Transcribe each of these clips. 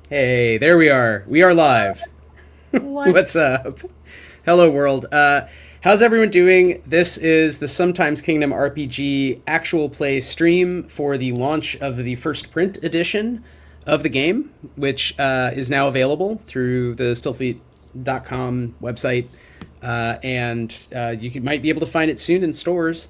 Hey, there we are. We are live. What? What's up? Hello, world. How's everyone doing? This is the Sometimes Kingdom RPG actual play stream for the launch of the first print edition of the game, which is now available through the Stillfleet.com website. And might be able to find it soon in stores.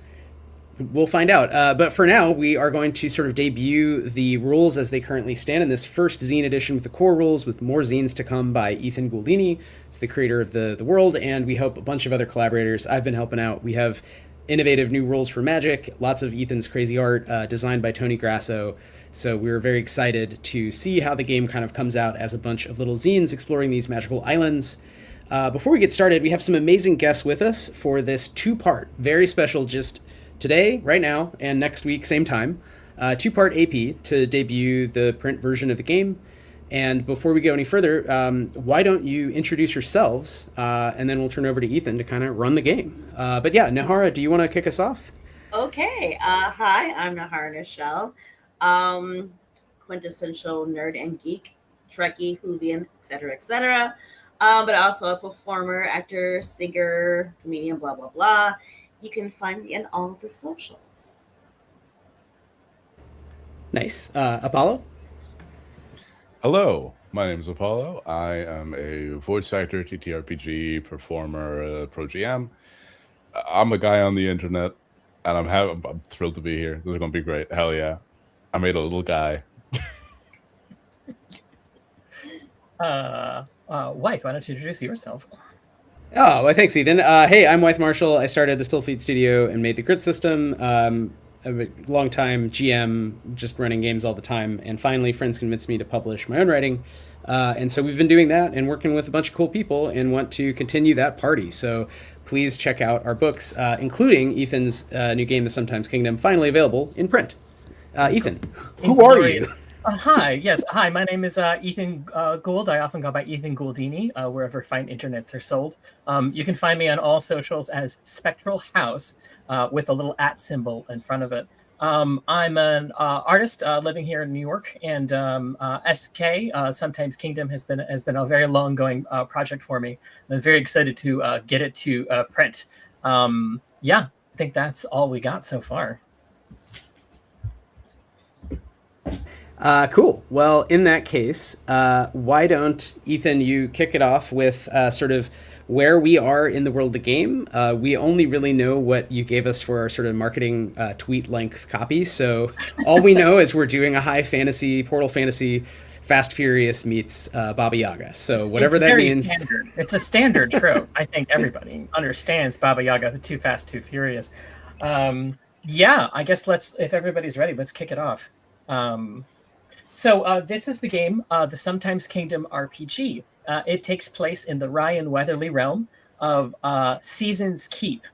We'll find out. But for now, we are going to sort of debut the rules as they currently stand in this first zine edition with the core rules, with more zines to come by Ethan Gouldini, who's the creator of the world, and we hope a bunch of other collaborators. I've been helping out. We have innovative new rules for Magic, lots of Ethan's crazy art designed by Tony Grasso. So we're very excited to see how the game kind of comes out as a bunch of little zines exploring these magical islands. Before we get started, we have some amazing guests with us for this two-part, very special, just today, right now, and next week, same time, two-part AP to debut the print version of the game. And before we go any further, why don't you introduce yourselves, and then we'll turn over to Ethan to kind of run the game. But yeah, Nihara, do you want to kick us off? Okay. Hi, I'm Nihara Nichelle. Um, Quintessential nerd and geek, Trekkie, Whovian, etc., etc. But also a performer, actor, singer, comedian, blah blah blah. You can find me in all of the socials. Nice. Apollo? Hello, my name is Apollo. I am a voice actor, TTRPG, performer, pro GM. I'm a guy on the internet, and I'm thrilled to be here. This is going to be great. Hell yeah. I made a little guy. Wythe, why don't you introduce yourself? Oh, well, thanks, Ethan. Hey, I'm Wythe Marschall. I started the Stillfleet studio and made the grid system. I'm a long time GM, just running games all the time. And finally, friends convinced me to publish my own writing. And so we've been doing that and working with a bunch of cool people and want to continue that party. So please check out our books, including Ethan's new game, The Sometimes Kingdom, finally available in print. Ethan, who are you? Hi, yes, hi. My name is Ethan Gould. I often go by Ethan Gouldini, wherever fine internets are sold. You can find me on all socials as Spectral House with a little @ symbol in front of it. I'm an artist living here in New York, and SK Sometimes Kingdom has been a very long going project for me. I'm very excited to get it to print. Yeah, I think that's all we got so far. Cool. Well, in that case, why don't Ethan you kick it off with sort of where we are in the world of the game? We only really know what you gave us for our sort of marketing tweet length copy. So all we know is we're doing a high fantasy, Portal Fantasy, Fast Furious meets Baba Yaga. So whatever It's that very means. standard. It's a standard trope. I think everybody understands Baba Yaga, Too Fast, Too Furious. Yeah, I guess if everybody's ready, let's kick it off. So this is the game, the Sometimes Kingdom RPG. It takes place in the Ryan Weatherly realm of Seasons Keep.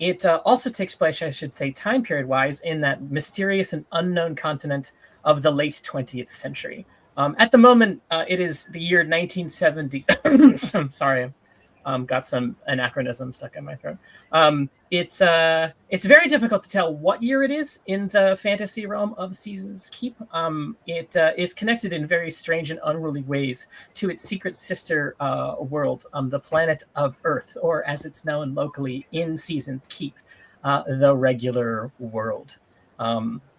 It also takes place, I should say, time period-wise, in that mysterious and unknown continent of the late 20th century. At the moment, it is the year 1970. I'm sorry, got some anachronism stuck in my throat. It's very difficult to tell what year it is in the fantasy realm of Seasons Keep. It is connected in very strange and unruly ways to its secret sister world, the planet of Earth, or as it's known locally in Seasons Keep, the regular world.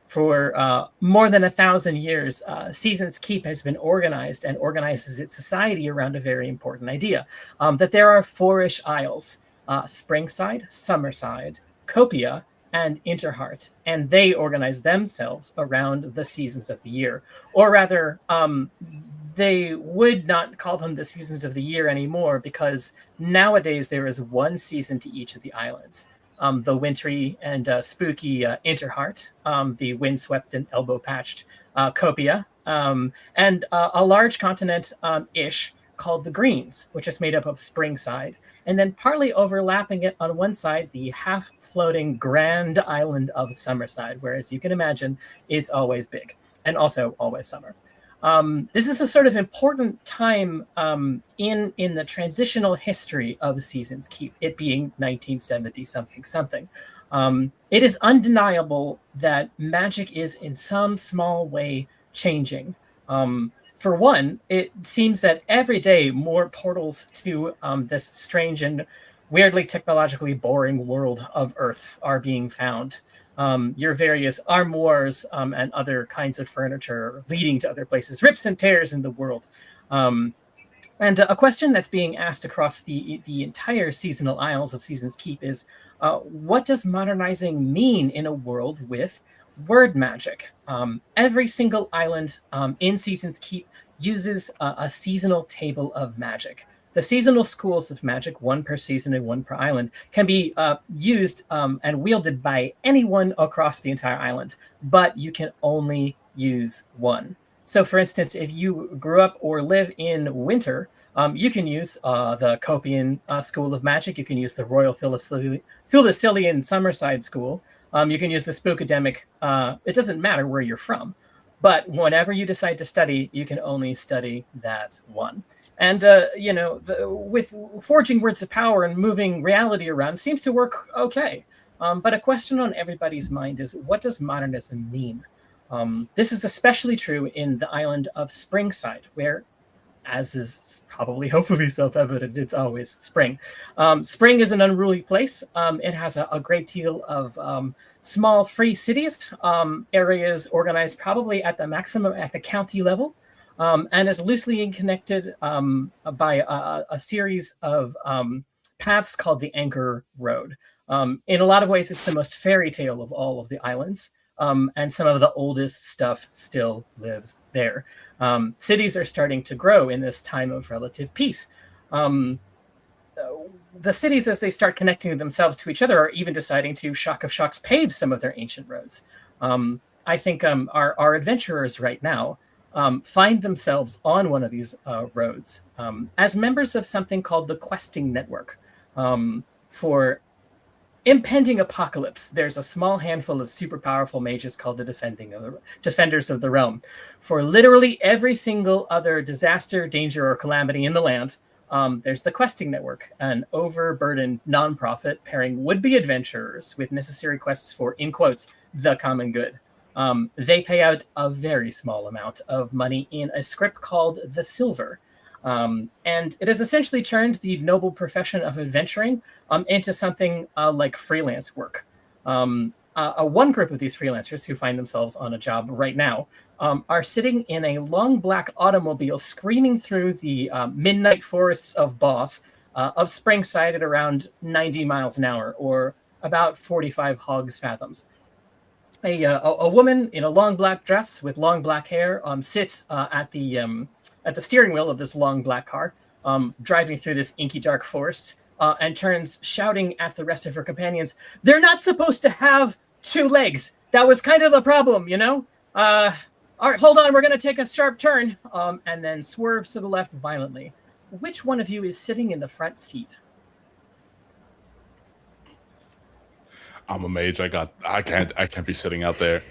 For more than 1,000 years, Seasons Keep has been organized and organizes its society around a very important idea, that there are 4-ish isles, Springside, Summerside, Copia, and Interheart, and they organize themselves around the seasons of the year. Or rather, they would not call them the seasons of the year anymore, because nowadays there is one season to each of the islands. The wintry and spooky Interheart, the windswept and elbow-patched Copia, and a large continent-ish called the Greens, which is made up of Springside, and then partly overlapping it on one side, the half-floating grand island of Summerside, where, as you can imagine, it's always big, and also always summer. This is a sort of important time in the transitional history of Seasons Keep, it being 1970 something. It is undeniable that magic is in some small way changing. For one, it seems that every day more portals to this strange and weirdly technologically boring world of Earth are being found. Your various armoires and other kinds of furniture leading to other places, rips and tears in the world. And a question that's being asked across the entire seasonal isles of Season's Keep is, what does modernizing mean in a world with word magic? Every single island in Season's Keep uses a seasonal table of magic. The seasonal schools of magic, one per season and one per island, can be used and wielded by anyone across the entire island, but you can only use one. So, for instance, if you grew up or live in winter, you can use the Copian School of Magic. You can use the Royal Thulacilian Summerside School. You can use the Spookademic. It doesn't matter where you're from. But whenever you decide to study, you can only study that one. And, with forging words of power and moving reality around seems to work okay. But a question on everybody's mind is, what does modernism mean? This is especially true in the island of Springside, where, as is probably hopefully self-evident, it's always spring. Spring is an unruly place. It has a great deal of small free cities, areas organized probably at the maximum at the county level, and is loosely connected by a series of paths called the Anchor Road. In a lot of ways, it's the most fairy tale of all of the islands. And some of the oldest stuff still lives there. Cities are starting to grow in this time of relative peace. The cities, as they start connecting themselves to each other, are even deciding to, shock of shocks, pave some of their ancient roads. I think our adventurers right now find themselves on one of these roads as members of something called the Questing Network. For impending apocalypse, there's a small handful of super powerful mages called the Defenders of the Realm. For literally every single other disaster, danger, or calamity in the land, there's the Questing Network, an overburdened nonprofit pairing would-be adventurers with necessary quests for, in quotes, the common good. They pay out a very small amount of money in a script called The Silver. And it has essentially turned the noble profession of adventuring into something like freelance work. One group of these freelancers who find themselves on a job right now are sitting in a long black automobile screaming through the midnight forests of Boss of Springside at around 90 miles an hour, or about 45 hogs fathoms. A woman in a long black dress with long black hair sits at the steering wheel of this long black car, driving through this inky dark forest, and turns shouting at the rest of her companions, "They're not supposed to have two legs. That was kind of the problem, you know? All right, hold on, we're going to take a sharp turn," and then swerves to the left violently. Which one of you is sitting in the front seat? I'm a mage. I can't be sitting out there.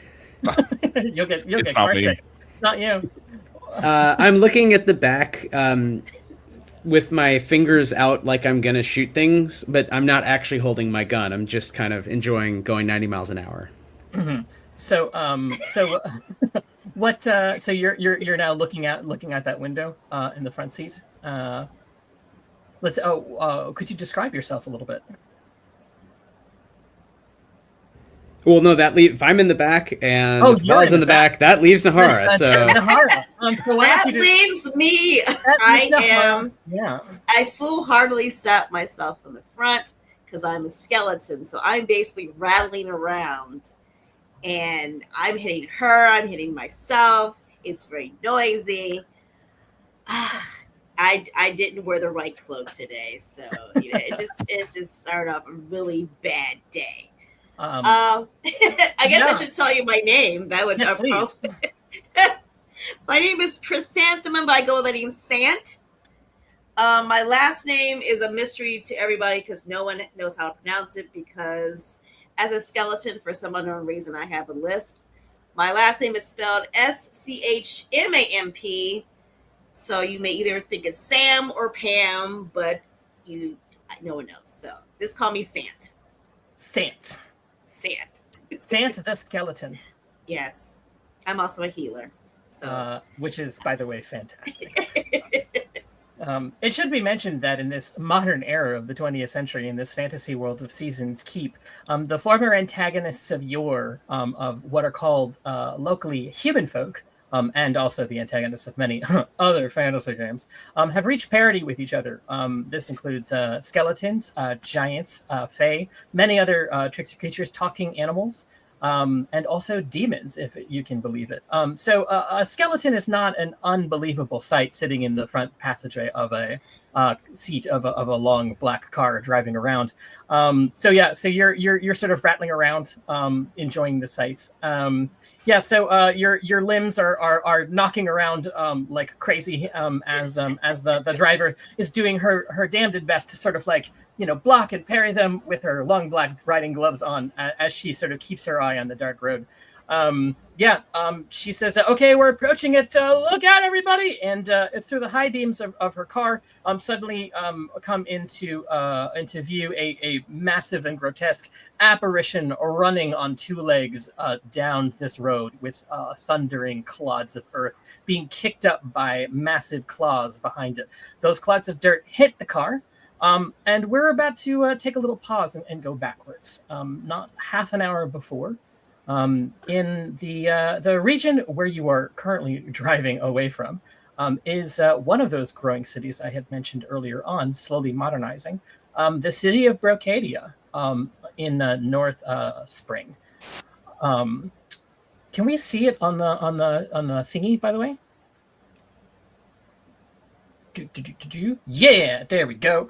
You'll get not car me. sick. Not you. I'm looking at the back with my fingers out like I'm going to shoot things, but I'm not actually holding my gun. I'm just kind of enjoying going 90 miles an hour. Mm-hmm. So what? So you're now looking out that window in the front seat. Could you describe yourself a little bit? Well, no, if I'm in the back and Bella's in the back, that leaves Nihara. So Nihara. So why that don't you leaves me. I foolhardily sat myself in the front because I'm a skeleton. So I'm basically rattling around, and I'm hitting her. I'm hitting myself. It's very noisy. I didn't wear the right cloak today, so it just started off a really bad day. I guess I should tell you my name. That would please. My name is Chrysanthemum, but I go with the name Sant. My last name is a mystery to everybody because no one knows how to pronounce it, because as a skeleton, for some unknown reason, I have a lisp. My last name is spelled SCHMAMP, so you may either think it's Sam or Pam, but no one knows. So just call me Sant. Sant the skeleton. Yes. I'm also a healer. So, which is, by the way, fantastic. It should be mentioned that in this modern era of the 20th century, in this fantasy world of Seasons Keep, the former antagonists of yore, of what are called locally human folk, and also the antagonists of many other fantasy games, have reached parity with each other. This includes skeletons, giants, fae, many other tricksy creatures, talking animals, and also demons, if you can believe it. So a skeleton is not an unbelievable sight sitting in the front passageway of a seat of a long black car driving around. So you're sort of rattling around, enjoying the sights. So your limbs are knocking around like crazy as the driver is doing her damned best to sort of like, block and parry them with her long black riding gloves on as she sort of keeps her eye on the dark road. She says, okay, we're approaching it. Look out, everybody. And through the high beams of her car, suddenly come into view a massive and grotesque apparition running on two legs down this road with thundering clods of earth being kicked up by massive claws behind it. Those clods of dirt hit the car. And we're about to take a little pause and go backwards. Not half an hour before, in the region where you are currently driving away from, is one of those growing cities I had mentioned earlier on, slowly modernizing, the city of Brocadia in North Spring. Can we see it on the thingy, by the way? Yeah, there we go.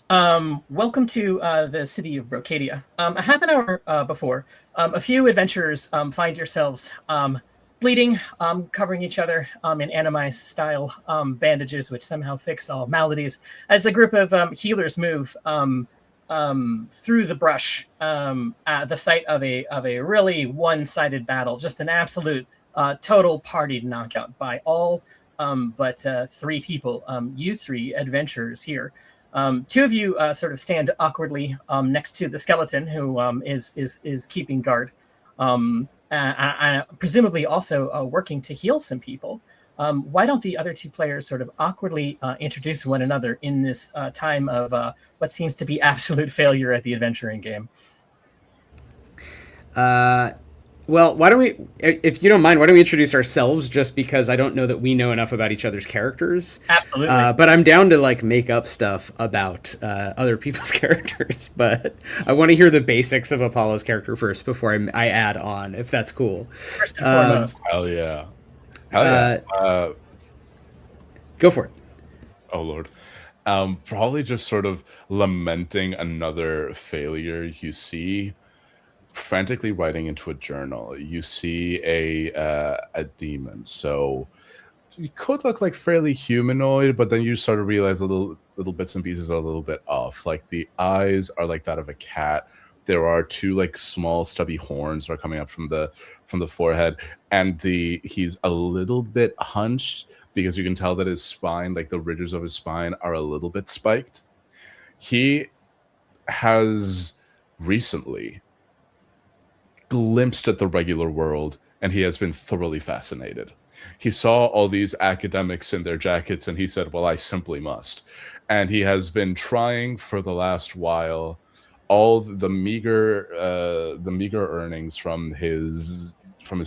Welcome to the city of Brocadia. A half an hour before, a few adventurers find yourselves bleeding, covering each other in anime style bandages, which somehow fix all maladies, as a group of healers move through the brush at the site of a really one-sided battle, just an absolute total party knockout by all but three people, you three adventurers here. Two of you sort of stand awkwardly next to the skeleton who is keeping guard, presumably also working to heal some people. Why don't the other two players sort of awkwardly introduce one another in this time of what seems to be absolute failure at the adventuring game? Well, why don't we, if you don't mind, why don't we introduce ourselves, just because I don't know that we know enough about each other's characters. Absolutely. But I'm down to like make up stuff about other people's characters. But I want to hear the basics of Apollo's character first before I add on, if that's cool. First and foremost. Hell yeah. Hell yeah. Go for it. Oh, Lord. Probably just sort of lamenting another failure you see, frantically writing into a journal. You see a demon. So you could look like fairly humanoid, but then you sort of realize little bits and pieces are a little bit off. Like the eyes are like that of a cat. There are two like small stubby horns that are coming up from the forehead, and he's a little bit hunched because you can tell that his spine, like the ridges of his spine, are a little bit spiked. He has recently glimpsed at the regular world, and he has been thoroughly fascinated. He saw all these academics in their jackets, and he said, well, I simply must. And he has been trying for the last while. All the meager earnings from his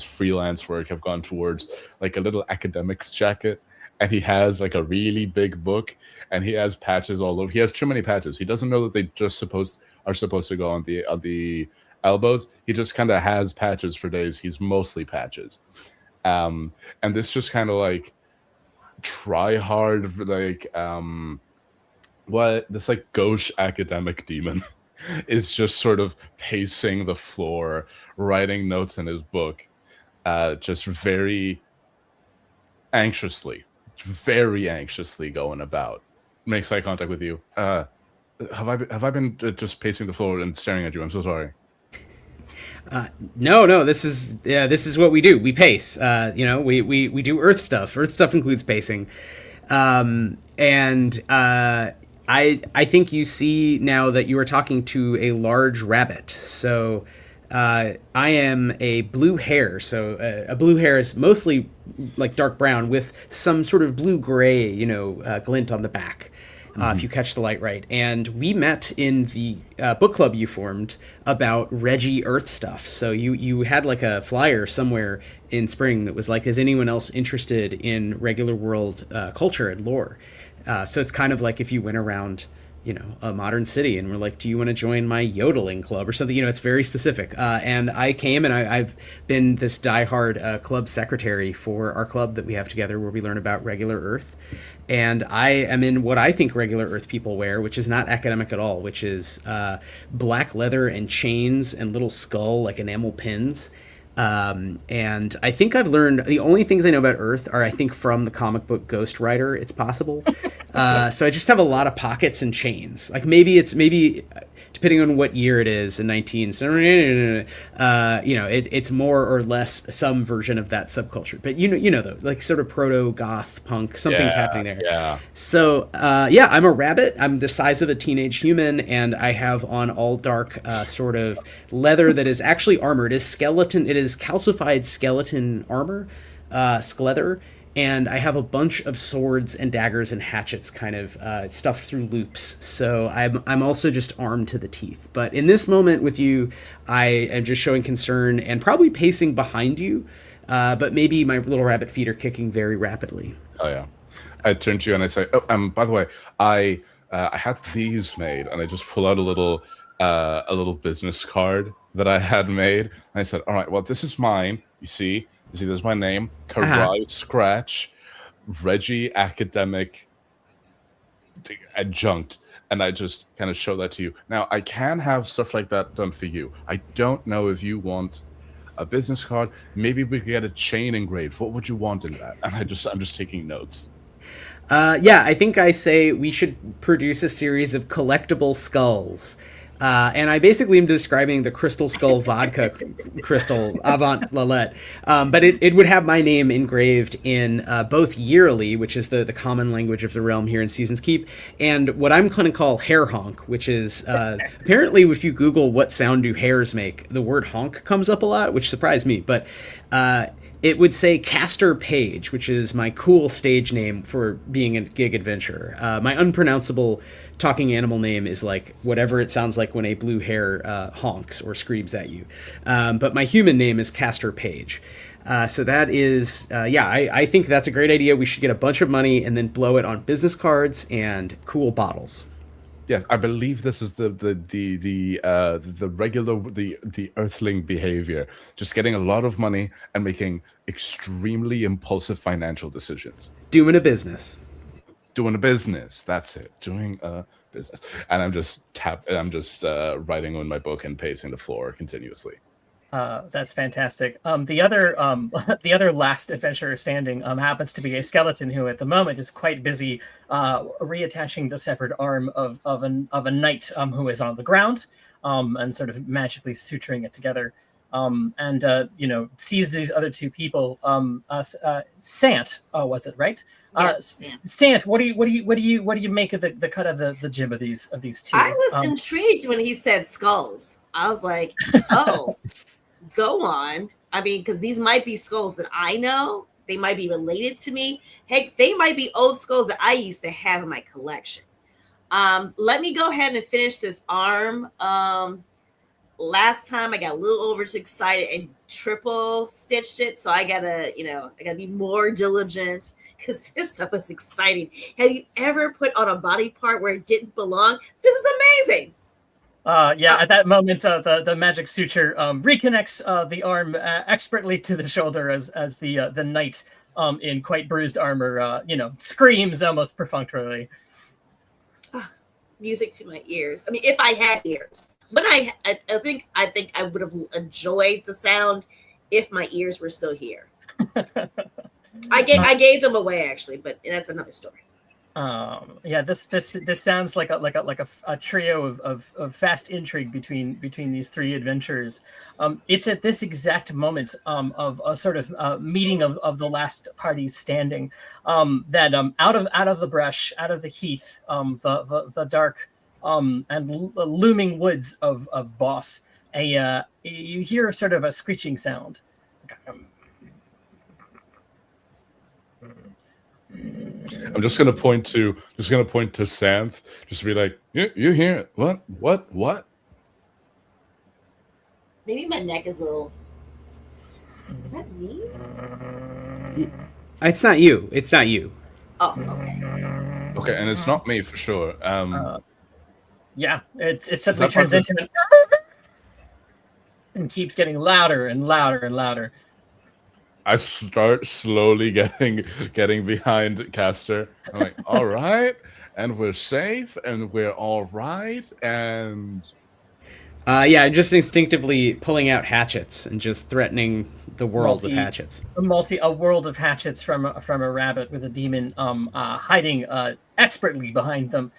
freelance work have gone towards like a little academics jacket, and he has like a really big book, and he has patches all over. He has too many patches. He doesn't know that they just are supposed to go on the elbows. He just kind of has patches for days. He's mostly patches, and this just kind of like try hard, like this like gauche academic demon is just sort of pacing the floor, writing notes in his book, just very anxiously going about. Makes eye contact with you. Have I been just pacing the floor and staring at you? I'm so sorry. No, this is what we do. We pace. We do Earth stuff. Earth stuff includes pacing. I think you see now that you are talking to a large rabbit. So I am a blue hare. So a blue hare is mostly like dark brown with some sort of blue gray, glint on the back. If you catch the light right. And we met in the book club you formed about Reggie Earth stuff. So you had like a flyer somewhere in spring that was like, is anyone else interested in regular world culture and lore? So it's kind of like if you went around, a modern city and were like, do you want to join my yodeling club or something? It's very specific. And I came and I've been this diehard club secretary for our club that we have together where we learn about regular Earth. And I am in what I think regular Earth people wear, which is not academic at all, which is black leather and chains and little skull, like enamel pins. And I think I've learned the only things I know about Earth are, I think, from the comic book Ghost Rider. It's possible. So I just have a lot of pockets and chains. Like maybe depending on what year it is in 1970, it's more or less some version of that subculture. But though, like sort of proto goth punk, something's happening there. Yeah. So I'm a rabbit. I'm the size of a teenage human, and I have on all dark sort of leather that is actually armor. It is skeleton. It is calcified skeleton armor, skeleather. And I have a bunch of swords and daggers and hatchets kind of stuffed through loops. So I'm also just armed to the teeth. But in this moment with you, I am just showing concern and probably pacing behind you. But maybe my little rabbit feet are kicking very rapidly. Oh, yeah. I turn to you and I say, by the way, I had these made. And I just pull out a little business card that I had made. And I said, all right, well, this is mine. You see, there's my name, Karai Scratch, Reggie Academic Adjunct, and I just kind of show that to you. Now, I can have stuff like that done for you. I don't know if you want a business card. Maybe we could get a chain engraved. What would you want in that? And I'm just taking notes. I think I say we should produce a series of collectible skulls. And I basically am describing the Crystal Skull vodka crystal Avant Lalette. But it would have my name engraved in both yearly, which is the common language of the realm here in Season's Keep, and what I'm going to call hare honk, which is apparently if you Google what sound do hares make, the word honk comes up a lot, which surprised me. But it would say Castor Page, which is my cool stage name for being a gig adventurer. My unpronounceable talking animal name is like whatever it sounds like when a blue hare honks or screams at you. But my human name is Castor Page. So that is, I think that's a great idea. We should get a bunch of money and then blow it on business cards and cool bottles. Yes, I believe this is the regular the Earthling behavior, just getting a lot of money and making extremely impulsive financial decisions. Doing a business. That's it. Doing a business. And I'm just writing on my book and pacing the floor continuously. That's fantastic. The other last adventurer standing happens to be a skeleton who, at the moment, is quite busy reattaching the severed arm of a knight who is on the ground and sort of magically suturing it together. Sees these other two people. Sant, was it right? Yes, Sant, what do you make of the cut of the jib of these two? I was intrigued when he said skulls. I was like, oh. Go on. I mean, because these might be skulls that I know. They might be related to me. Heck, they might be old skulls that I used to have in my collection. Let me go ahead and finish this arm. Last time I got a little overexcited and triple stitched it, so I gotta be more diligent because this stuff is exciting. Have you ever put on a body part where it didn't belong? This is amazing. At that moment, the magic suture reconnects the arm expertly to the shoulder as the knight in quite bruised armor, screams almost perfunctorily. Music to my ears. I mean, if I had ears, but I think I would have enjoyed the sound if my ears were still here. I gave them away actually, but that's another story. This sounds like a trio of fast intrigue between these three adventurers. It's at this exact moment of a sort of meeting of the last parties standing that out of the brush, out of the heath, the dark and looming woods of Boss, you hear sort of a screeching sound. I'm just gonna point to Santh, just to be like, you hear it? What? Maybe my neck is a little. Is that me? It's not you. It's not you. Oh, okay. Okay, and it's not me for sure. Yeah, it suddenly that turns part into and keeps getting louder and louder and louder. I start slowly getting behind Caster. I'm like, all right, and we're safe, and we're all right, and Yeah, just instinctively pulling out hatchets and just threatening the world with hatchets. A world of hatchets from a rabbit with a demon hiding expertly behind them.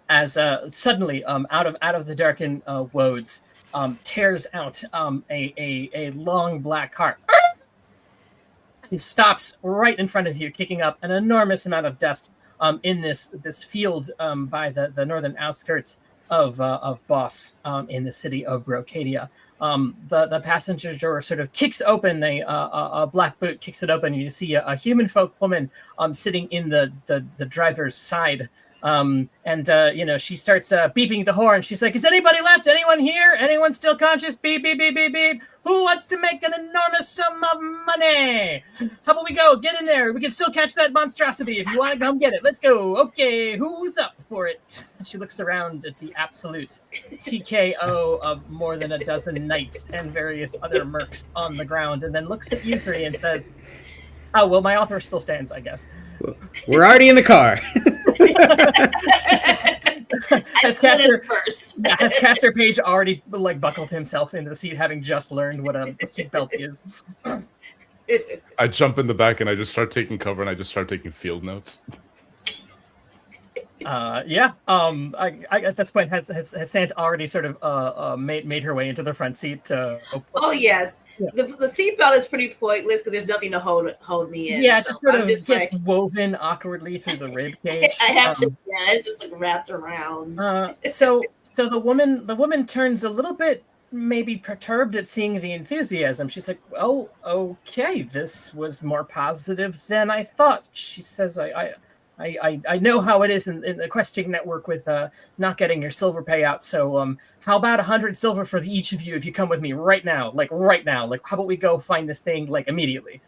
As suddenly out of the darkened woads tears out a long black cart and stops right in front of you, kicking up an enormous amount of dust in this field by the northern outskirts of Boss in the city of Brocadia. The passenger door sort of kicks open, a black boot kicks it open, and you see a human folk woman sitting in the driver's side. She starts beeping the horn. She's like, is anybody left? Anyone here? Anyone still conscious? Beep, beep, beep, beep, beep. Who wants to make an enormous sum of money? How about we go? Get in there. We can still catch that monstrosity if you want to come get it. Let's go. Okay, who's up for it? She looks around at the absolute TKO of more than a dozen knights and various other mercs on the ground, and then looks at you three and says, oh, well, my offer still stands, I guess. We're already in the car. Has Caster Page already buckled himself into the seat, having just learned what a seatbelt is? I jump in the back and I just start taking cover and I just start taking field notes. Yeah. I at this point has Sant already sort of made her way into the front seat. Oh yes. Yeah. The seatbelt is pretty pointless because there's nothing to hold me in. Yeah, so just sort of gets woven awkwardly through the rib cage. I have to. Yeah, it's just wrapped around. So the woman turns a little bit maybe perturbed at seeing the enthusiasm. She's like, "Well, okay, this was more positive than I thought." She says, I know how it is in the questing network with not getting your silver payout. So how about 100 silver for each of you if you come with me right now? Like how about we go find this thing immediately?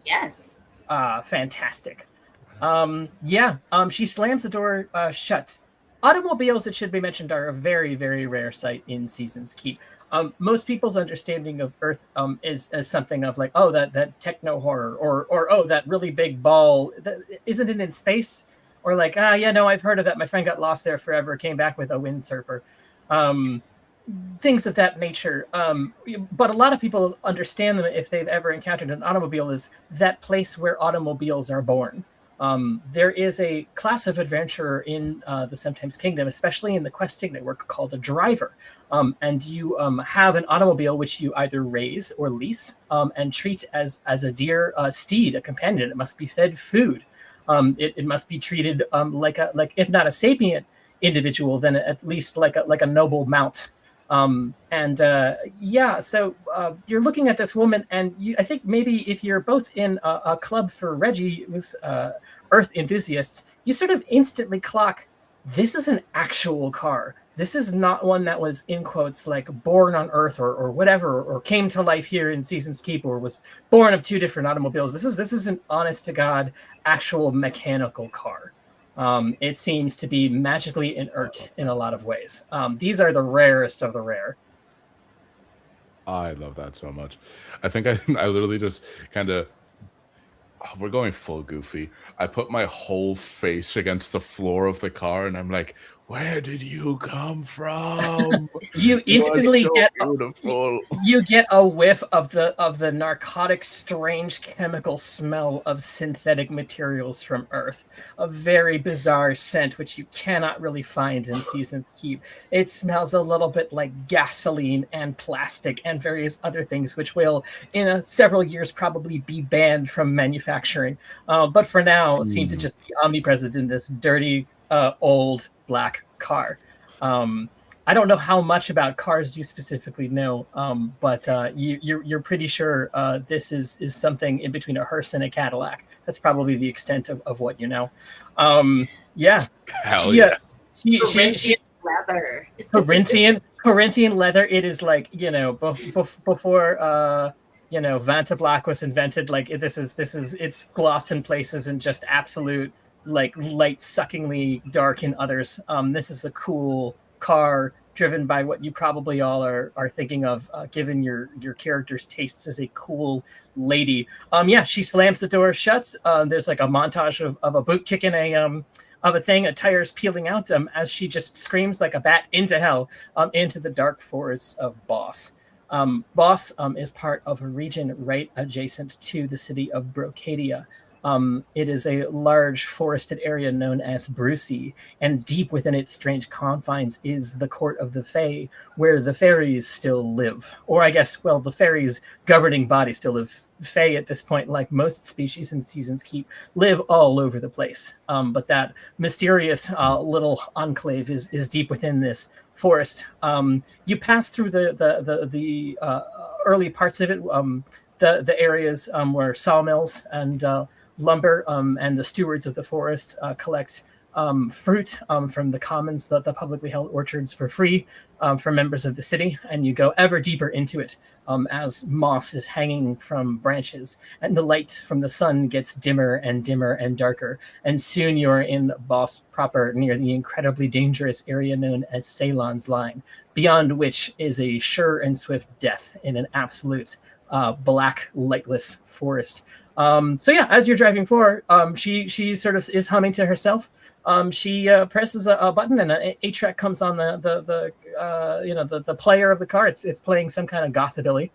Yes. Fantastic. She slams the door shut. Automobiles, it should be mentioned, are a very, very rare sight in Seasons Keep. Most people's understanding of Earth is something of that techno horror or that really big ball. Isn't it in space? Or I've heard of that. My friend got lost there forever, came back with a windsurfer. Things of that nature. But a lot of people understand them if they've ever encountered an automobile as that place where automobiles are born. There is a class of adventurer in the Sometimes Kingdom, especially in the questing network, called a driver. And you have an automobile which you either raise or lease and treat as a dear steed, a companion. It must be fed food. It must be treated like if not a sapient individual, then at least like a noble mount. So you're looking at this woman, and I think maybe if you're both in a club for Reggie's Earth enthusiasts, you sort of instantly clock, this is an actual car. This is not one that was, in quotes, born on Earth or whatever, or came to life here in Seasons Keep, or was born of two different automobiles. This is an honest to God, actual mechanical car. It seems to be magically inert in a lot of ways. These are the rarest of the rare. I love that so much. I think I literally just kind of, we're going full goofy. I put my whole face against the floor of the car and I'm like, where did you come from? You instantly get a whiff of the narcotic, strange chemical smell of synthetic materials from Earth. A very bizarre scent which you cannot really find in Seasons Keep. It smells a little bit like gasoline and plastic and various other things which will, in several years, probably be banned from manufacturing. But for now, seem to just be omnipresent in this dirty, old black car. I don't know how much about cars you specifically know, but you're pretty sure this is something in between a hearse and a Cadillac. That's probably the extent of what you know. Yeah. Hell yeah. Corinthian leather. Corinthian leather. It is like, before Vanta Black was invented. Like it's gloss in places and just absolute like light suckingly dark in others. This is a cool car driven by what you probably all are thinking of, given your character's tastes as a cool lady. She slams the door shut. There's like a montage of a boot kicking of a thing, a tires peeling out, as she just screams like a bat into hell, into the dark forests of Boss. Boss is part of a region right adjacent to the city of Brocadia. It is a large forested area known as Brucey, and deep within its strange confines is the court of the Fae, where the fairies still live. Or I guess, well, the fairies' governing body still live. Fae at this point, like most species in Seasons Keep, live all over the place. But that mysterious little enclave is deep within this forest. You pass through the early parts of it, the areas where sawmills and lumber and the stewards of the forest collect fruit from the commons, the publicly held orchards, for free for members of the city, and you go ever deeper into it as moss is hanging from branches and the light from the sun gets dimmer and dimmer and darker, and soon you're in Boss proper, near the incredibly dangerous area known as Ceylon's Line, beyond which is a sure and swift death in an absolute black, lightless forest. As you're driving forward, she sort of is humming to herself. She presses a button, and an 8-track comes on the player of the car. It's playing some kind of gothabilly,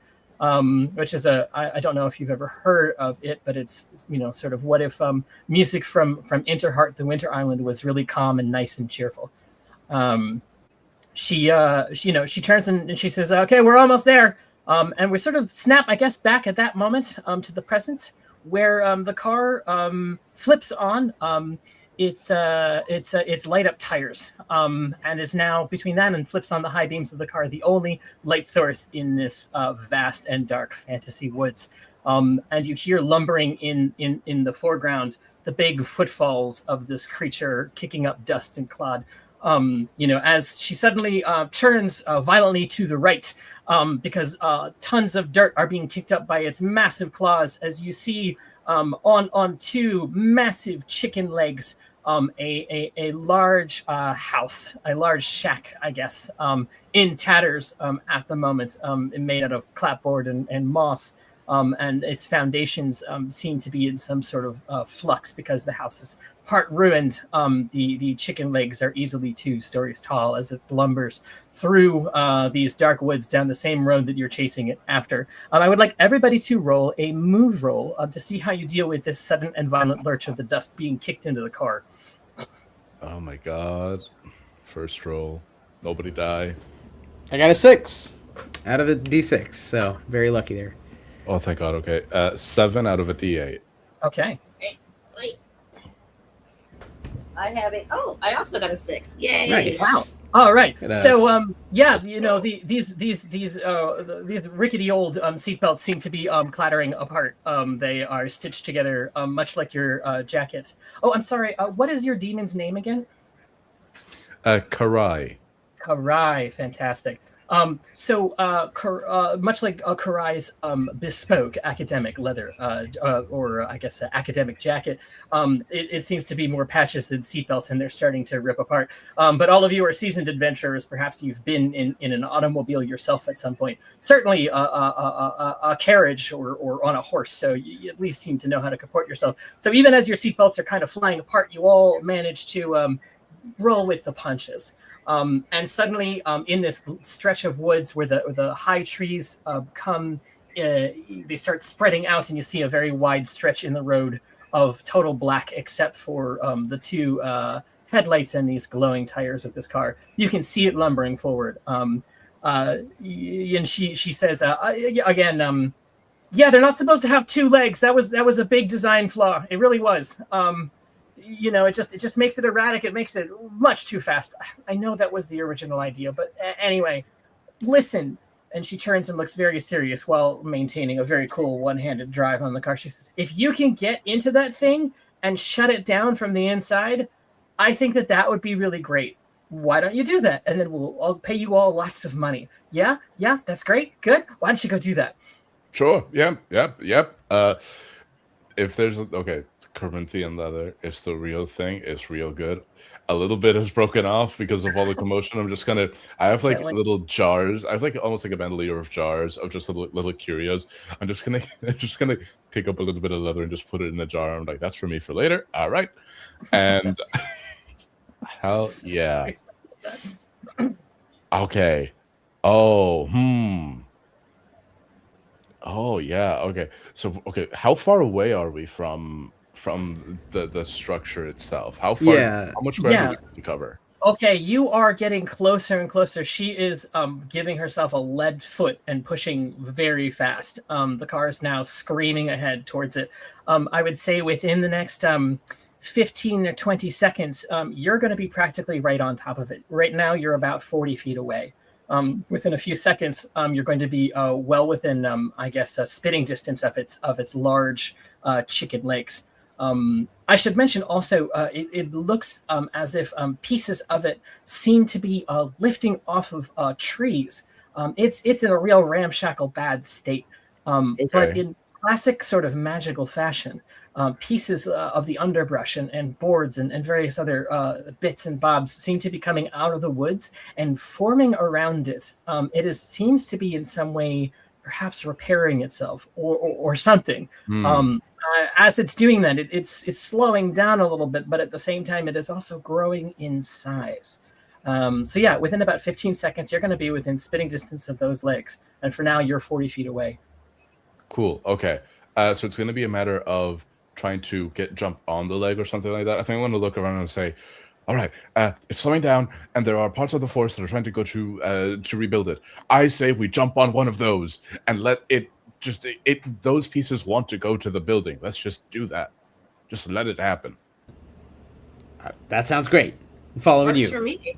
which is I don't know if you've ever heard of it, but it's sort of what if music from Interheart, the Winter Island, was really calm and nice and cheerful. She turns and she says, "Okay, we're almost there." And we sort of snap, I guess, back at that moment to the present, where the car flips on its light up tires, and is now, between that and flips on the high beams of the car, the only light source in this vast and dark fantasy woods. And you hear lumbering in the foreground the big footfalls of this creature kicking up dust and clod. As she suddenly turns violently to the right, because tons of dirt are being kicked up by its massive claws, as you see on two massive chicken legs, a large house, a large shack, I guess, in tatters at the moment, made out of clapboard and moss. And its foundations seem to be in some sort of flux because the house is part ruined. The chicken legs are easily 2 stories tall as it lumbers through these dark woods down the same road that you're chasing it after. I would like everybody to roll a move roll to see how you deal with this sudden and violent lurch of the dust being kicked into the car. Oh my god. First roll. Nobody die. I got a 6 out of a D6, so very lucky there. Oh, thank God. Okay. 7 out of a D8. Okay. Wait. I have it. Oh, I also got a 6. Yay! Nice. Wow. All right. It So, these rickety old seatbelts seem to be clattering apart. They are stitched together, much like your jacket. Oh, I'm sorry. What is your demon's name again? Karai. Karai. Fantastic. Much like Karai's bespoke academic leather, or I guess academic jacket, it seems to be more patches than seatbelts, and they're starting to rip apart. But all of you are seasoned adventurers. Perhaps you've been in an automobile yourself at some point. Certainly a carriage or on a horse, so you at least seem to know how to comport yourself. So even as your seatbelts are kind of flying apart, you all manage to roll with the punches. And suddenly, in this stretch of woods where the high trees come, they start spreading out, and you see a very wide stretch in the road of total black, except for the 2 headlights and these glowing tires of this car. You can see it lumbering forward. And she says again, yeah, they're not supposed to have 2 legs. That was a big design flaw. It really was. it just makes it erratic. It makes it much too fast. I know that was the original idea, but anyway, listen. And she turns and looks very serious while maintaining a very cool one-handed drive on the car. She says, if you can get into that thing and shut it down from the inside, I think that would be really great. Why don't you do that? And then I'll pay you all lots of money. Yeah, that's great. Good. Why don't you go do that? Sure. Yep. If there's Corinthian leather is the real thing. It's real good. A little bit has broken off because of all the commotion. I have like little jars. I have like almost like a bandolier of jars of just little curios. I'm just gonna pick up a little bit of leather and just put it in a jar. I'm like, that's for me for later. All right. And hell yeah. Okay. Oh yeah. Okay. So how far away are we from the structure itself? How far? Yeah. How much ground do we have to cover? Okay, you are getting closer and closer. She is giving herself a lead foot and pushing very fast. The car is now screaming ahead towards it. I would say within the next 15 or 20 seconds, you're going to be practically right on top of it. Right now, you're about 40 feet away. Within a few seconds, you're going to be well within, spitting distance of its large chicken legs. I should mention also, it looks as if pieces of it seem to be lifting off of trees. It's in a real ramshackle bad state, but in classic sort of magical fashion. Pieces of the underbrush and boards and various other bits and bobs seem to be coming out of the woods and forming around it. It seems to be in some way perhaps repairing itself or something. As it's doing that, it's slowing down a little bit, but at the same time, it is also growing in size. So yeah, within about 15 seconds, you're going to be within spitting distance of those legs. And for now, you're 40 feet away. Cool. Okay. So it's going to be a matter of trying to jump on the leg or something like that. I think I'm going to look around and say, all right, it's slowing down, and there are parts of the forest that are trying to go to rebuild it. I say we jump on one of those and let it those pieces want to go to the building. Let's just do that. Just let it happen. That sounds great. I'm following you. Works for me.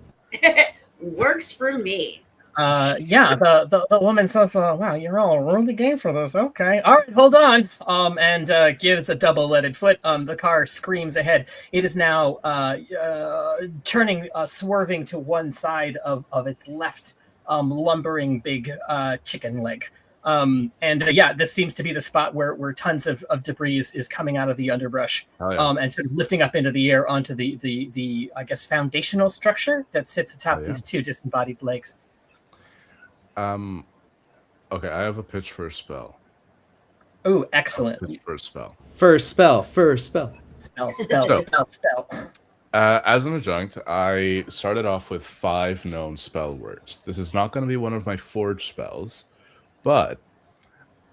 Works for me. The woman says, wow, you're all really game for this. Okay. All right, hold on. And gives a double-leaded foot. The car screams ahead. It is now turning, swerving to one side of its left lumbering big chicken leg. This seems to be the spot where tons of debris is coming out of the underbrush, and sort of lifting up into the air onto the I guess foundational structure that sits atop these two disembodied legs. Okay, I have a pitch for a spell. Oh, excellent! Pitch for a spell. First spell. Spell. As an adjunct, I started off with 5 known spell words. This is not going to be one of my forged spells. But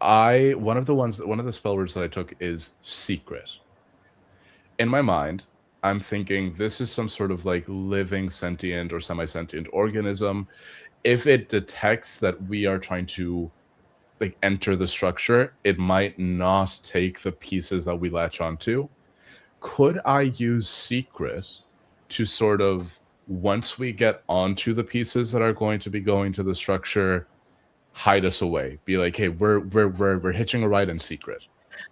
one of the spell words that I took is secret. In my mind, I'm thinking this is some sort of like living sentient or semi-sentient organism. If it detects that we are trying to like enter the structure, it might not take the pieces that we latch onto. Could I use secret to sort of, once we get onto the pieces that are going to be going to the structure, hide us away? Be like, hey, we're hitching a ride in secret.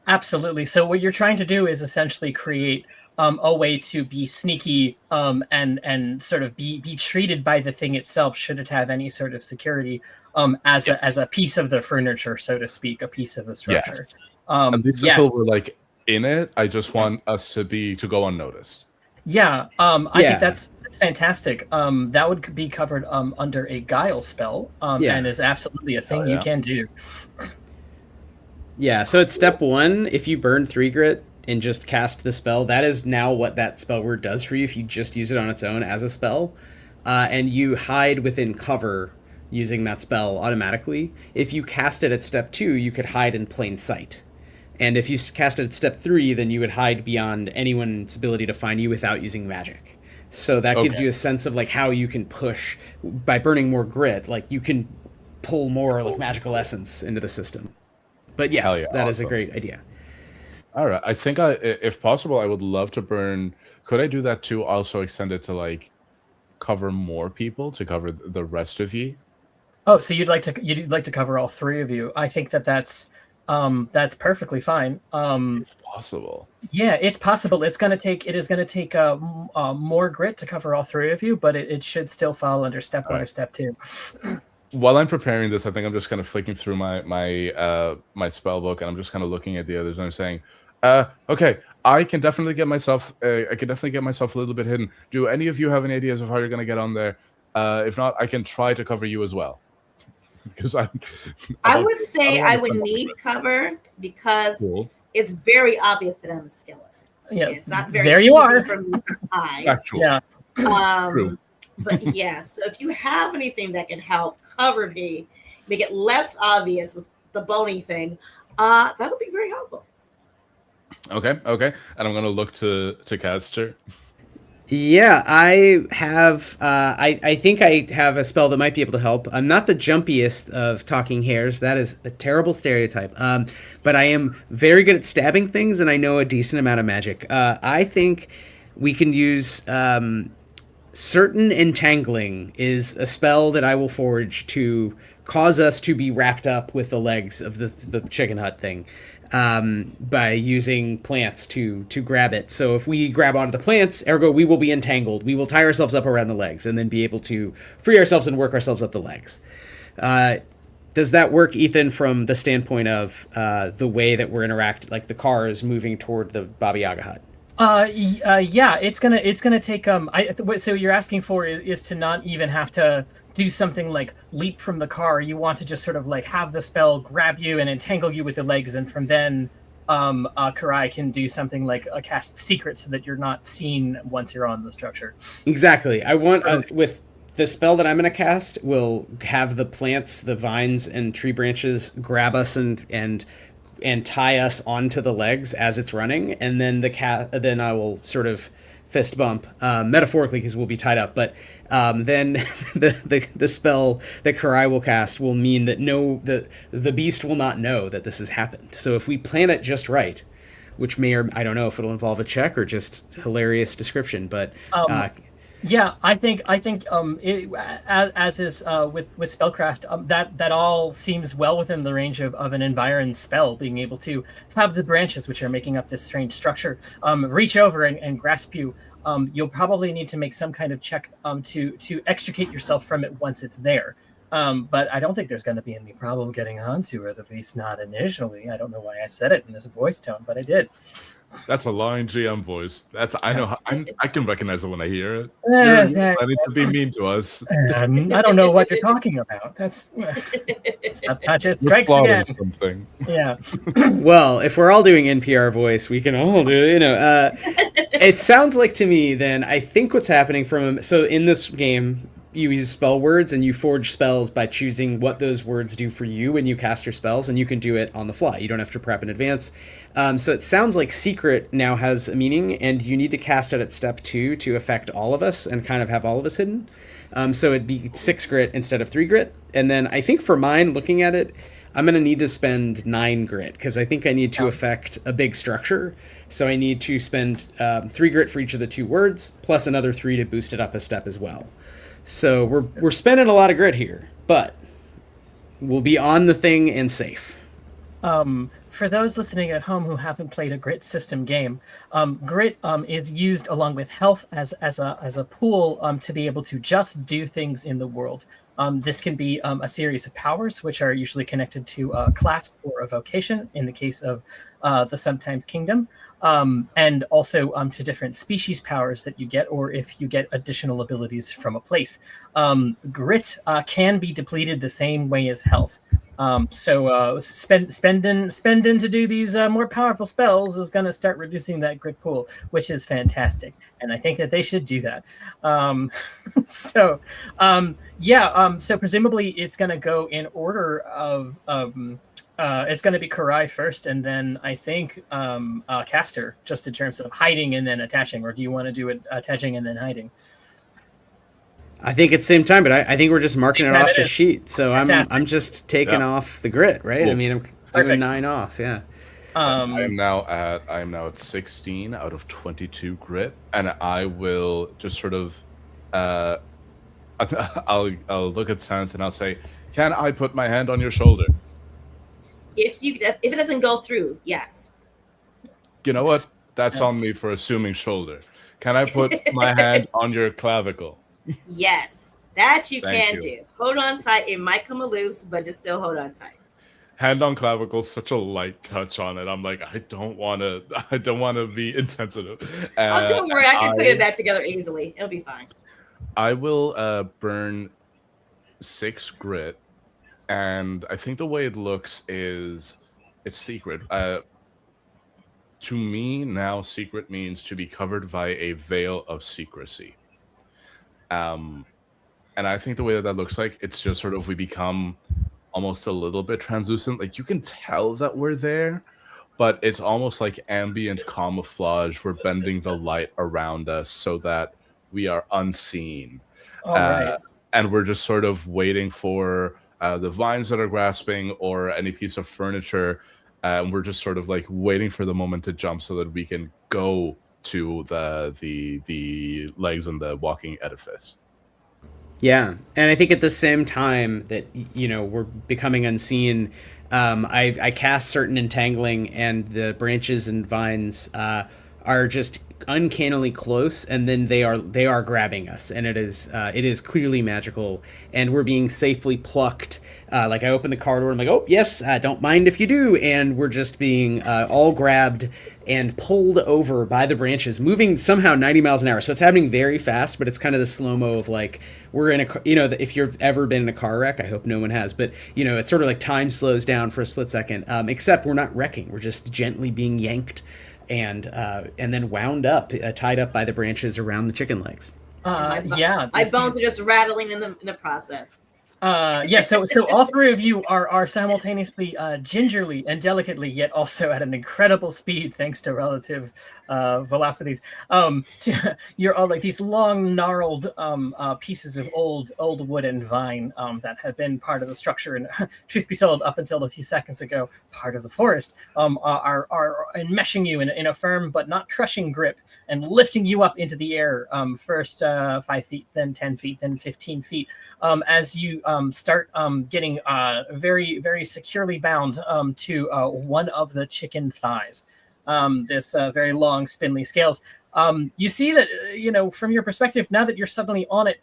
Absolutely. So what you're trying to do is essentially create a way to be sneaky and sort of be treated by the thing itself, should it have any sort of security, as a piece of the furniture, so to speak, a piece of the structure. Yes. And these people were like in it. I just want us to go unnoticed. Yeah. I think that's fantastic. That would be covered under a guile spell, and is absolutely a thing you can do. Yeah, so it's step 1. If you burn 3 grit and just cast the spell, that is now what that spell word does for you if you just use it on its own as a spell. And you hide within cover using that spell automatically. If you cast it at step 2, you could hide in plain sight. And if you cast it at step 3, then you would hide beyond anyone's ability to find you without using magic. So that gives you a sense of like how you can push by burning more grit. Like you can pull more like magical essence into the system. But yes, that is a great idea. All right. I think if possible, I would love to burn. Could I do that to also extend it to like cover more people to cover the rest of you? Oh, so you'd like to cover all three of you? I think that's perfectly fine. If possible. Yeah, it's possible. It is gonna take more grit to cover all three of you, but it should still fall under step one or step two. While I'm preparing this, I think I'm just kind of flicking through my spell book, and I'm just kind of looking at the others, and I'm saying, okay, I can definitely get myself a little bit hidden. Do any of you have any ideas of how you're going to get on there? If not, I can try to cover you as well. Because I would say I would need cover because it's very obvious that I'm a skeleton. Yeah, it's not very there easy you are. for me to hide. Factual. Yeah. True. But yeah, so if you have anything that can help cover me, make it less obvious with the bony thing, that would be very helpful. Okay. And I'm gonna look to Caster. Yeah, I have. I think I have a spell that might be able to help. I'm not the jumpiest of talking hares. That is a terrible stereotype. But I am very good at stabbing things, and I know a decent amount of magic. I think we can use certain entangling is a spell that I will forge to cause us to be wrapped up with the legs of the chicken hut thing. By using plants to grab it. So if we grab onto the plants, ergo we will be entangled. We will tie ourselves up around the legs and then be able to free ourselves and work ourselves up the legs. Does that work, Ethan, from the standpoint of the way that we're interacting, like the car is moving toward the Baba Yaga hut? Yeah, it's gonna take so you're asking for is to not even have to do something like leap from the car. You want to just sort of like have the spell grab you and entangle you with the legs, and from then Karai can do something like a cast secret so that you're not seen once you're on the structure. Exactly. I want with the spell that I'm going to cast will have the plants, the vines and tree branches grab us and tie us onto the legs as it's running, and then then I will sort of fist bump metaphorically because we'll be tied up, but then the spell that Karai will cast will mean that the beast will not know that this has happened. So if we plan it just right, which may or I don't know if it'll involve a check or just hilarious description, but yeah, I think as is with spellcraft, that all seems well within the range of an environ spell, being able to have the branches which are making up this strange structure reach over and grasp you. You'll probably need to make some kind of check to extricate yourself from it once it's there. But I don't think there's going to be any problem getting onto it, at least not initially. I don't know why I said it in this voice tone, but I did. That's a lying GM voice. I know. I can recognize it when I hear it. Yes, You're planning to be mean to us. I don't know what you're talking about. That's subconscious strikes again. Something. Yeah. Well, if we're all doing NPR voice, we can all do it. It sounds like to me. Then I think what's happening so in this game, you use spell words and you forge spells by choosing what those words do for you when you cast your spells, and you can do it on the fly. You don't have to prep in advance. So it sounds like secret now has a meaning, and you need to cast it at step 2 to affect all of us and kind of have all of us hidden. So it'd be 6 grit instead of 3 grit. And then I think for mine, looking at it, I'm going to need to spend 9 grit because I think I need to affect a big structure. So I need to spend 3 grit for each of the 2 words, plus another 3 to boost it up a step as well. So we're spending a lot of grit here, but we'll be on the thing and safe. For those listening at home who haven't played a grit system game, grit is used along with health as a pool to be able to just do things in the world. This can be a series of powers, which are usually connected to a class or a vocation in the case of the Sometimes Kingdom, and also to different species powers that you get, or if you get additional abilities from a place. Grit can be depleted the same way as health. So spending to do these more powerful spells is going to start reducing that grit pool, which is fantastic, and I think that they should do that. So presumably it's going to go in order of it's going to be Karai first, and then I think Caster, just in terms of hiding and then attaching, or do you want to do it attaching and then hiding? I think it's same time, but I think we're just marking it off the sheet. So I'm just taking off the grit, right? Cool. I mean, I'm Perfect. doing 9 off, yeah. I am now at 16 out of 22 grit, and I will just sort of I'll look at Santh and I'll say, "Can I put my hand on your shoulder?" If it doesn't go through, yes. You know what? That's on me for assuming shoulder. Can I put my hand on your clavicle? Yes, that you Thank can you. do. Hold on tight. It might come loose, but just still hold on tight. Hand on clavicle, such a light touch on it. I'm like, I don't want to be insensitive. Oh, don't worry, I can put it back together easily. It'll be fine. I will burn 6 grit, and I think the way it looks is it's secret. To me now, secret means to be covered by a veil of secrecy. And I think the way that looks like, it's just sort of we become almost a little bit translucent. Like you can tell that we're there, but it's almost like ambient camouflage. We're bending the light around us so that we are unseen. Right. And we're just sort of waiting for the vines that are grasping or any piece of furniture. And we're just sort of like waiting for the moment to jump so that we can go to the legs and the walking edifice. Yeah, and I think at the same time that we're becoming unseen, I cast certain entangling, and the branches and vines are just uncannily close, and then they are grabbing us, and it is clearly magical, and we're being safely plucked. Like I open the car door, I'm like, oh yes, don't mind if you do, and we're just being all grabbed and pulled over by the branches, moving somehow 90 miles an hour. So it's happening very fast, but it's kind of the slow-mo of like, we're in a, if you've ever been in a car wreck, I hope no one has, but it's sort of like time slows down for a split second, except we're not wrecking. We're just gently being yanked and then wound up, tied up by the branches around the chicken legs. My bones are just rattling in the process. So all three of you are simultaneously gingerly and delicately, yet also at an incredible speed thanks to relative velocities. You're all like these long gnarled pieces of old wood and vine that had been part of the structure, and truth be told, up until a few seconds ago, part of the forest, are enmeshing you in a firm but not crushing grip and lifting you up into the air, first 5 feet, then 10 feet, then 15 feet, as you start getting very, very securely bound to one of the chicken thighs. This very long, spindly scales. You see that, from your perspective, now that you're suddenly on it,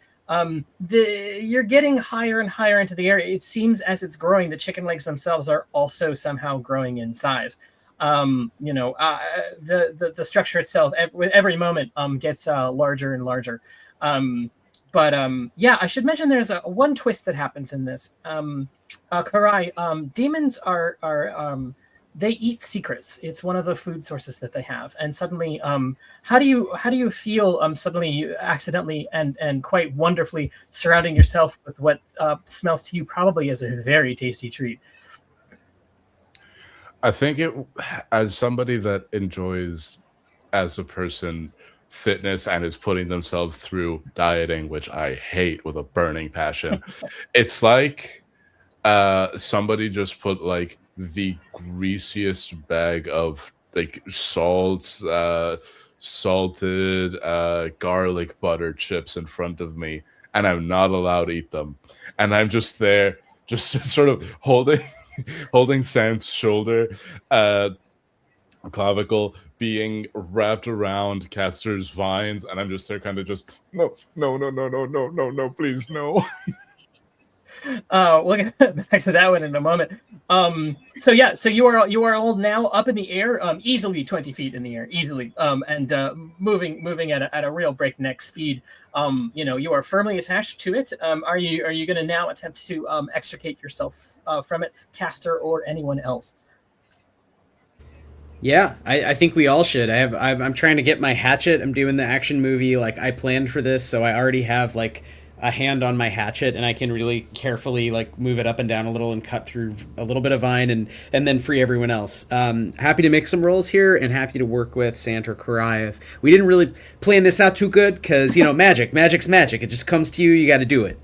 you're getting higher and higher into the air. It seems as it's growing, the chicken legs themselves are also somehow growing in size. The structure itself, with every moment, gets larger and larger. I should mention there's one twist that happens in this. Karai, demons are they eat secrets. It's one of the food sources that they have. And suddenly, how do you feel suddenly you accidentally and quite wonderfully surrounding yourself with what smells to you probably as a very tasty treat? I think as somebody that enjoys, as a person, fitness and is putting themselves through dieting, which I hate with a burning passion, it's like somebody just put like the greasiest bag of like salted garlic butter chips in front of me, and I'm not allowed to eat them, and I'm just there just sort of holding Sam's shoulder, clavicle being wrapped around Caster's vines, and I'm just there kind of just no, please, no. We'll get back to that one in a moment. So you are all now up in the air, easily 20 feet in the air, easily, and moving at a real breakneck speed. You are firmly attached to it. Are you going to now attempt to extricate yourself from it, Caster or anyone else? Yeah, I think we all should. I'm trying to get my hatchet. I'm doing the action movie. Like I planned for this, so I already have like a hand on my hatchet, and I can really carefully like move it up and down a little and cut through a little bit of vine and then free everyone else. Happy to make some rolls here, and happy to work with Sant or Karai. We didn't really plan this out too good because magic's magic. It just comes to you. You got to do it.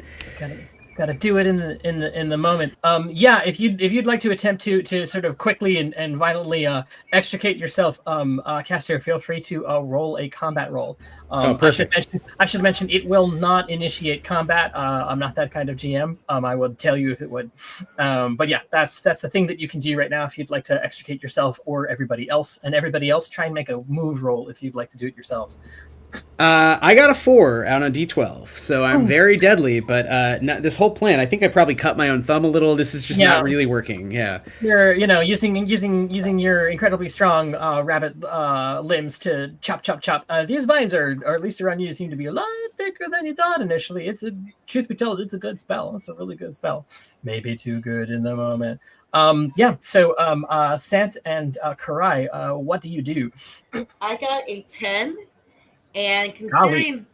Got to do it in the moment. Yeah, if you'd like to attempt to sort of quickly and violently extricate yourself, caster, feel free to roll a combat roll. Perfect. I should mention it will not initiate combat. I'm not that kind of GM. I would tell you if it would. But yeah, that's the thing that you can do right now if you'd like to extricate yourself or everybody else. And everybody else, try and make a move roll if you'd like to do it yourselves. I got a 4 on a D12, so I'm very deadly. But this whole plan, I think I probably cut my own thumb a little. This is just not really working. Yeah, you're using your incredibly strong rabbit limbs to chop. These vines are, or at least around you, seem to be a lot thicker than you thought initially. Truth be told, it's a good spell. It's a really good spell. Maybe too good in the moment. So Sant and Karai, what do you do? I got a 10. And considering,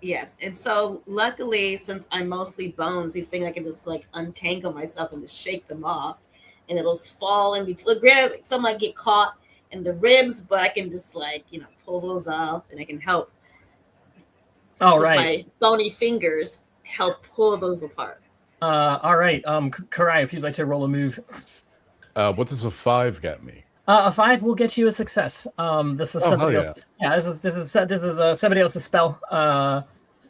yes, and so luckily, since I'm mostly bones, these things I can just like untangle myself and just shake them off, and it'll fall in between. Granted, like, some might get caught in the ribs, but I can just pull those off, and I can help. All with right, my bony fingers help pull those apart. All right, Karai, if you'd like to roll a move. What does a 5 get me? A 5 will get you a success. This is somebody else's. Yeah, this is somebody else's spell.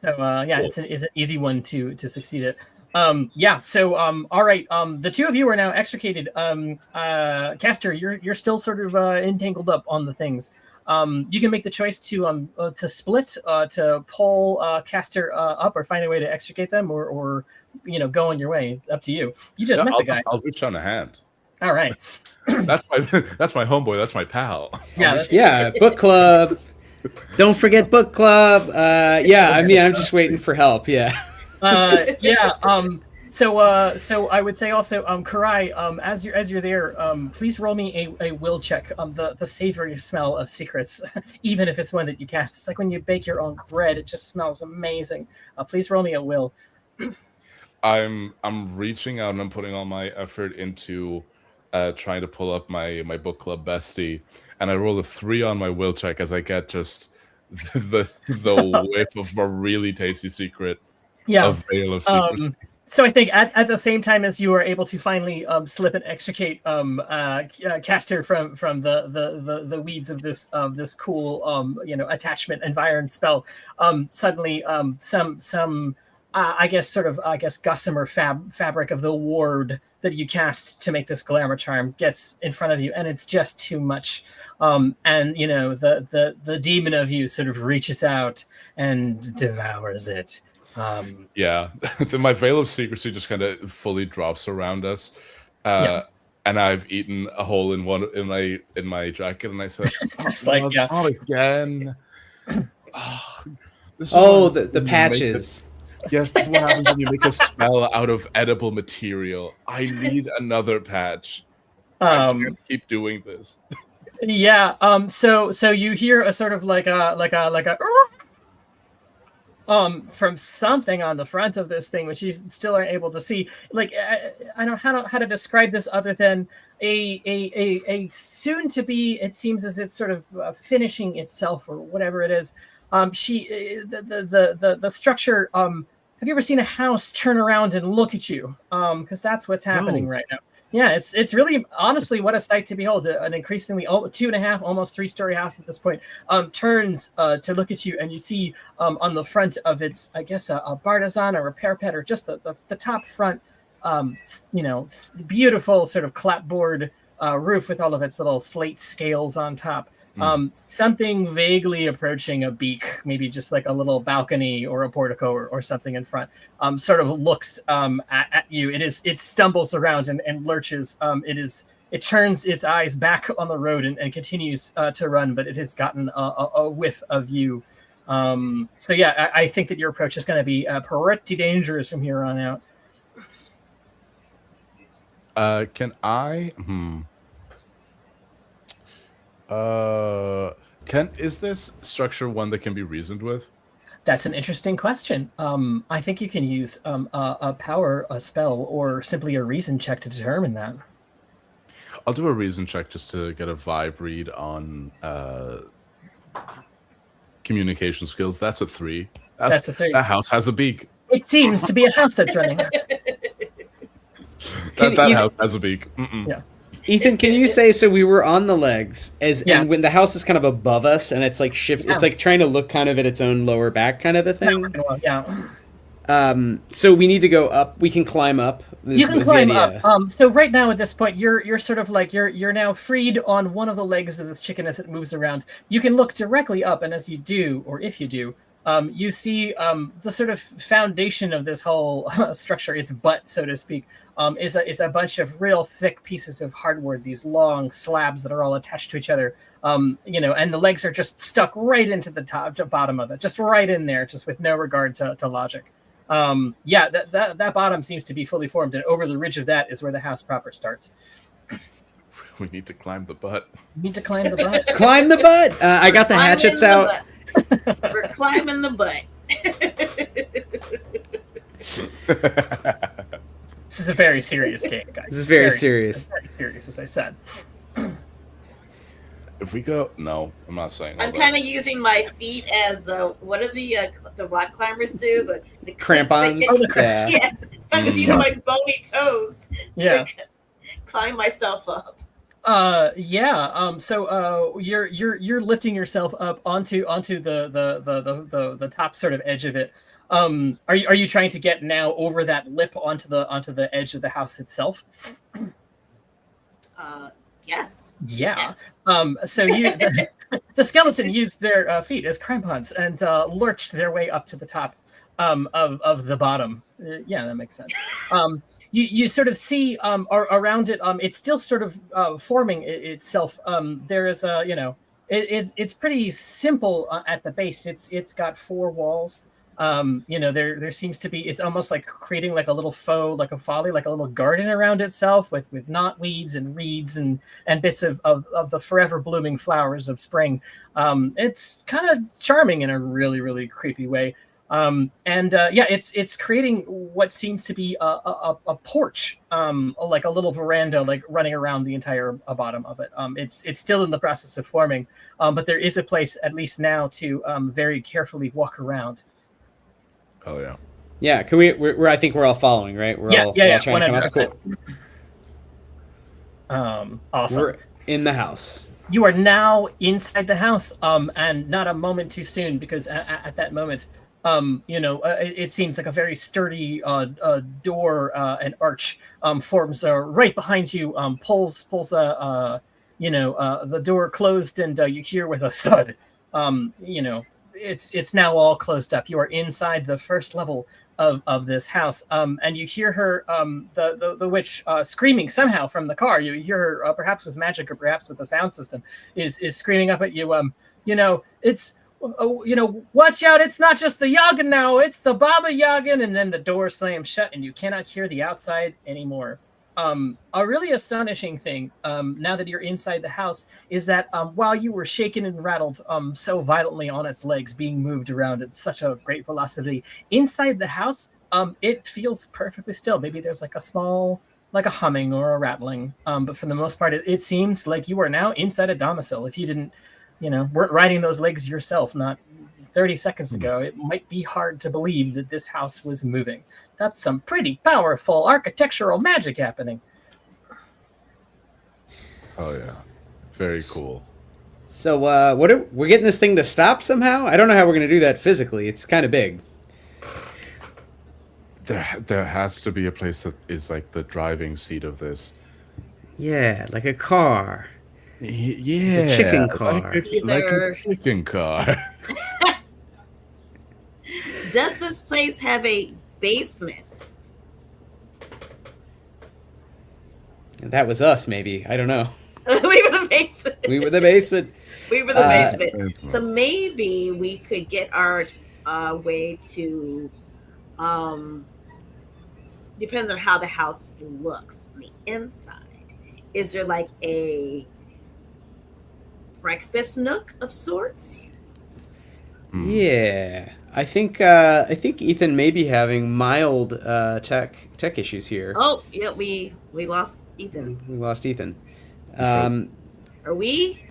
It's an easy one to succeed at. All right. The two of you are now extricated. Caster, you're still sort of entangled up on the things. You can make the choice to split, to pull Caster up, or find a way to extricate them, or go on your way. It's up to you. You just met the guy. I'll reach on a hand. All right. That's my homeboy. That's my pal. Book club. Don't forget book club. I'm just waiting for help. Yeah. So I would say also, Karai, as you're there, please roll me a will check. The savory smell of secrets, even if it's one that you cast. It's like when you bake your own bread; it just smells amazing. Please roll me a will. I'm reaching out and I'm putting all my effort into trying to pull up my book club bestie, and I roll a 3 on my will check as I get just the whiff of a really tasty secret. Yeah. A veil of secret. So I think at the same time as you are able to finally slip and extricate Caster from the weeds of this cool attachment environment spell, suddenly some gossamer fabric of the ward that you cast to make this glamour charm gets in front of you, and it's just too much. And the demon of you sort of reaches out and devours it. My veil of secrecy just kind of fully drops around us, and I've eaten a hole in my jacket, and I said, not again. The patches. Yes, this is what happens when you make a spell out of edible material. I need another patch. I can't keep doing this. So you hear a sort of like a from something on the front of this thing, which you still aren't able to see. Like, I don't know how to describe this other than a soon to be. It seems as it's sort of finishing itself or whatever it is. The structure. Have you ever seen a house turn around and look at you? Because that's what's happening right now. Yeah, it's really honestly what a sight to behold. An increasingly 2.5, almost 3-story house at this point turns to look at you, and you see on the front of its, I guess, a bartizan or a parapet, or just the top front, beautiful sort of clapboard roof with all of its little slate scales on top. Something vaguely approaching a beak, maybe just like a little balcony or a portico or something in front, sort of looks at you. It stumbles around and lurches. It turns its eyes back on the road and continues to run, but it has gotten a whiff of you. I think that your approach is going to be pretty dangerous from here on out. Can I? Is this structure one that can be reasoned with? That's an interesting question. I think you can use a power, a spell, or simply a reason check to determine that. I'll do a reason check just to get a vibe read on communication skills. That's a 3. That's a 3. That house has a beak. It seems to be a house that's running. That house has a beak. Mm-mm. Yeah. Ethan, can you say, so we were on the legs Yeah. and when the house is kind of above us and it's like Yeah. it's like trying to look kind of at its own lower back kind of a thing. Yeah. So we need to go up. We can climb up. You can climb up. So right now at this point, you're sort of like you're now freed on one of the legs of this chicken as it moves around. You can look directly up, and as you do, or if you do, you see the sort of foundation of this whole structure, its butt, so to speak, is a bunch of real thick pieces of hardwood, these long slabs that are all attached to each other. And the legs are just stuck right into the bottom of it, just right in there, just with no regard to logic. That bottom seems to be fully formed, and over the ridge of that is where the house proper starts. We need to climb the butt. You need to climb the butt. Climb the butt. I got the hatchets out. We're climbing the butt. This is a very serious game, guys. This is very serious. Very serious, as I said. If we go, no, I'm not saying. I'm kind of using my feet as what do the rock climbers do? The Crampons. Yeah. Yes, so I'm using my bony toes. Yeah. To climb myself up. So you're lifting yourself up onto the top sort of edge of it. Are you trying to get now over that lip onto the edge of the house itself? Yes. Yeah. Yes. So the skeleton used their feet as crampons and lurched their way up to the top of the bottom. Yeah, that makes sense. You sort of see around it. It's still sort of forming itself. There is it's pretty simple at the base. It's got 4 walls. There seems to be, it's almost like creating like a little faux, like a folly, like a little garden around itself with knotweeds and reeds and bits of the forever blooming flowers of spring. It's kind of charming in a really, really creepy way. It's creating what seems to be a porch, like a little veranda, like running around the entire bottom of it. It's still in the process of forming, but there is a place, at least now, to very carefully walk around. Oh yeah. Yeah, can we're I think we're all following, right? We're all trying to come up. Cool. Awesome. We're in the house. You are now inside the house, and not a moment too soon, because at that moment, it seems like a very sturdy door and arch forms right behind you, pulls the door closed, and you hear with a thud. It's now all closed up. You are inside the first level of this house, and you hear her, the witch, screaming somehow from the car. You hear her, perhaps with magic or perhaps with the sound system, is screaming up at you. It's watch out! It's not just the Yagan now; it's the Baba Yagan. And then the door slams shut, and you cannot hear the outside anymore. A really astonishing thing, now that you're inside the house, is that while you were shaken and rattled so violently on its legs, being moved around at such a great velocity, inside the house, it feels perfectly still. Maybe there's like a small, like a humming or a rattling, but for the most part, it seems like you are now inside a domicile. If you didn't, weren't riding those legs yourself, not 30 seconds ago, it might be hard to believe that this house was moving. That's some pretty powerful architectural magic happening. Oh yeah, very cool. So we're getting this thing to stop somehow? I don't know how we're going to do that physically. It's kind of big. There has to be a place that is like the driving seat of this. Yeah, like a car. Yeah, a chicken car. Like a chicken car. Does this place have a basement? That was us, maybe. I don't know. We were the basement. We were the basement. We were the basement. So maybe we could get our way to, depends on how the house looks on the inside. Is there like a breakfast nook of sorts? Yeah. I think Ethan may be having mild tech issues here. Oh, yeah, we lost Ethan. We lost Ethan. Are we?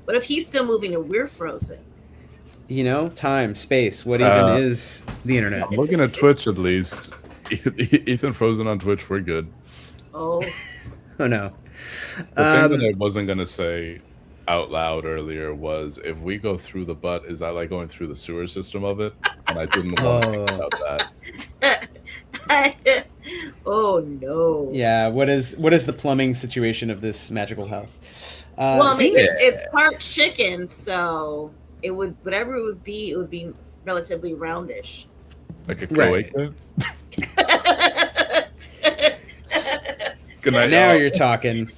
What if he's still moving and we're frozen? Time, space. What even is the internet? I'm looking at Twitch at least. Ethan frozen on Twitch. We're good. Oh, Oh no. The thing that I wasn't gonna say out loud earlier was, if we go through the butt, is that like going through the sewer system of it? And I didn't want to think about that. oh no. Yeah. What is the plumbing situation of this magical house? Well, I mean, seems- it's part chicken, so it would whatever it would be relatively roundish. Like a Right. cloaca? Good night, now y'all. you're talking.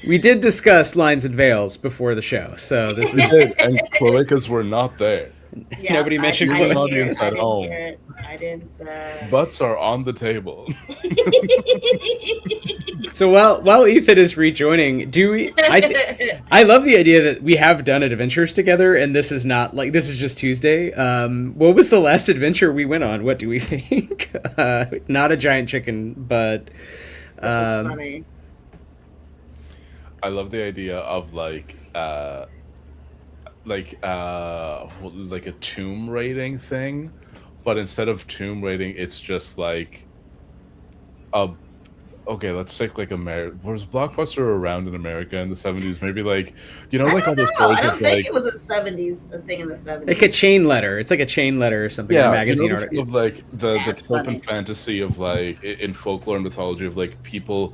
We did discuss lines and veils before the show, so this We is did, and cloacas were not there. Yeah, Nobody mentioned I didn't clothes. hear it. Audience I at didn't home. hear it. I didn't. Butts are on the table. so. While Ethan is rejoining, do we? I love the idea that we have done adventures together, and this is not like this is just Tuesday. What was the last adventure we went on? What do we think? Not a giant chicken, but This is funny. I love the idea of like a tomb raiding thing, but instead of tomb raiding, it's just like a. Okay, let's take like was Blockbuster around in America in the 70s? Maybe like like all those I stories don't of think like it was a thing in the 70s. like a chain letter. It's like a chain letter or something. a magazine the article. thing of like the That's trope funny. and fantasy of like in folklore and mythology of like people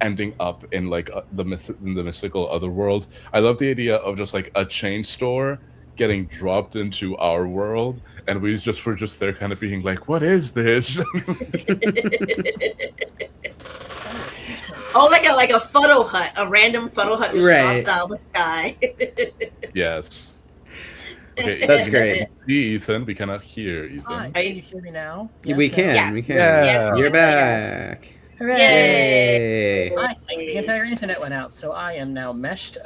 ending up in like in the mystical other worlds. I love the idea of just like a chain store getting dropped into our world, and were just there, kind of being like, "What is this?" Oh, like a photo hut, a random photo hut just Right. drops out of the sky. Yes. Okay, That's great. See, Ethan, we cannot hear Ethan. Hi, can you hear me now? we Yes, can. Yes. We can. Yes, You're yes, back. Hooray! Yay. I think the entire internet went out, so I am now meshed to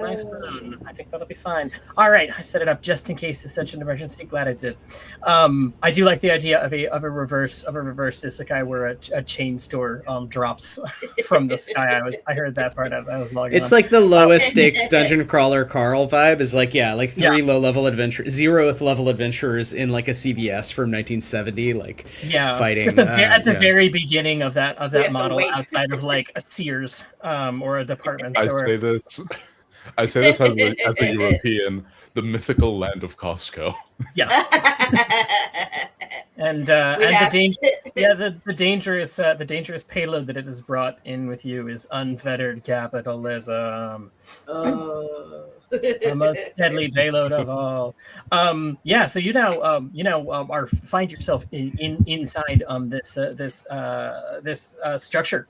my Oh. phone. I think that'll be fine. All right, I set it up just in case of such an emergency. Glad I did. I do like the idea of a reverse isekai where a chain store drops from the sky. I heard that part. I was logging It's on. like the lowest stakes dungeon crawler Carl vibe is like three low level adventure 0th level adventurers in like a CVS from 1970 like fighting just at the yeah. very beginning of that Yeah, model wait. outside of like a Sears or a department I store. say this as a European, the mythical land of Costco. Yeah, and have- the dangerous payload that it has brought in with you is unfettered capitalism. Oh. The most deadly payload of all. So you now are find yourself inside this structure.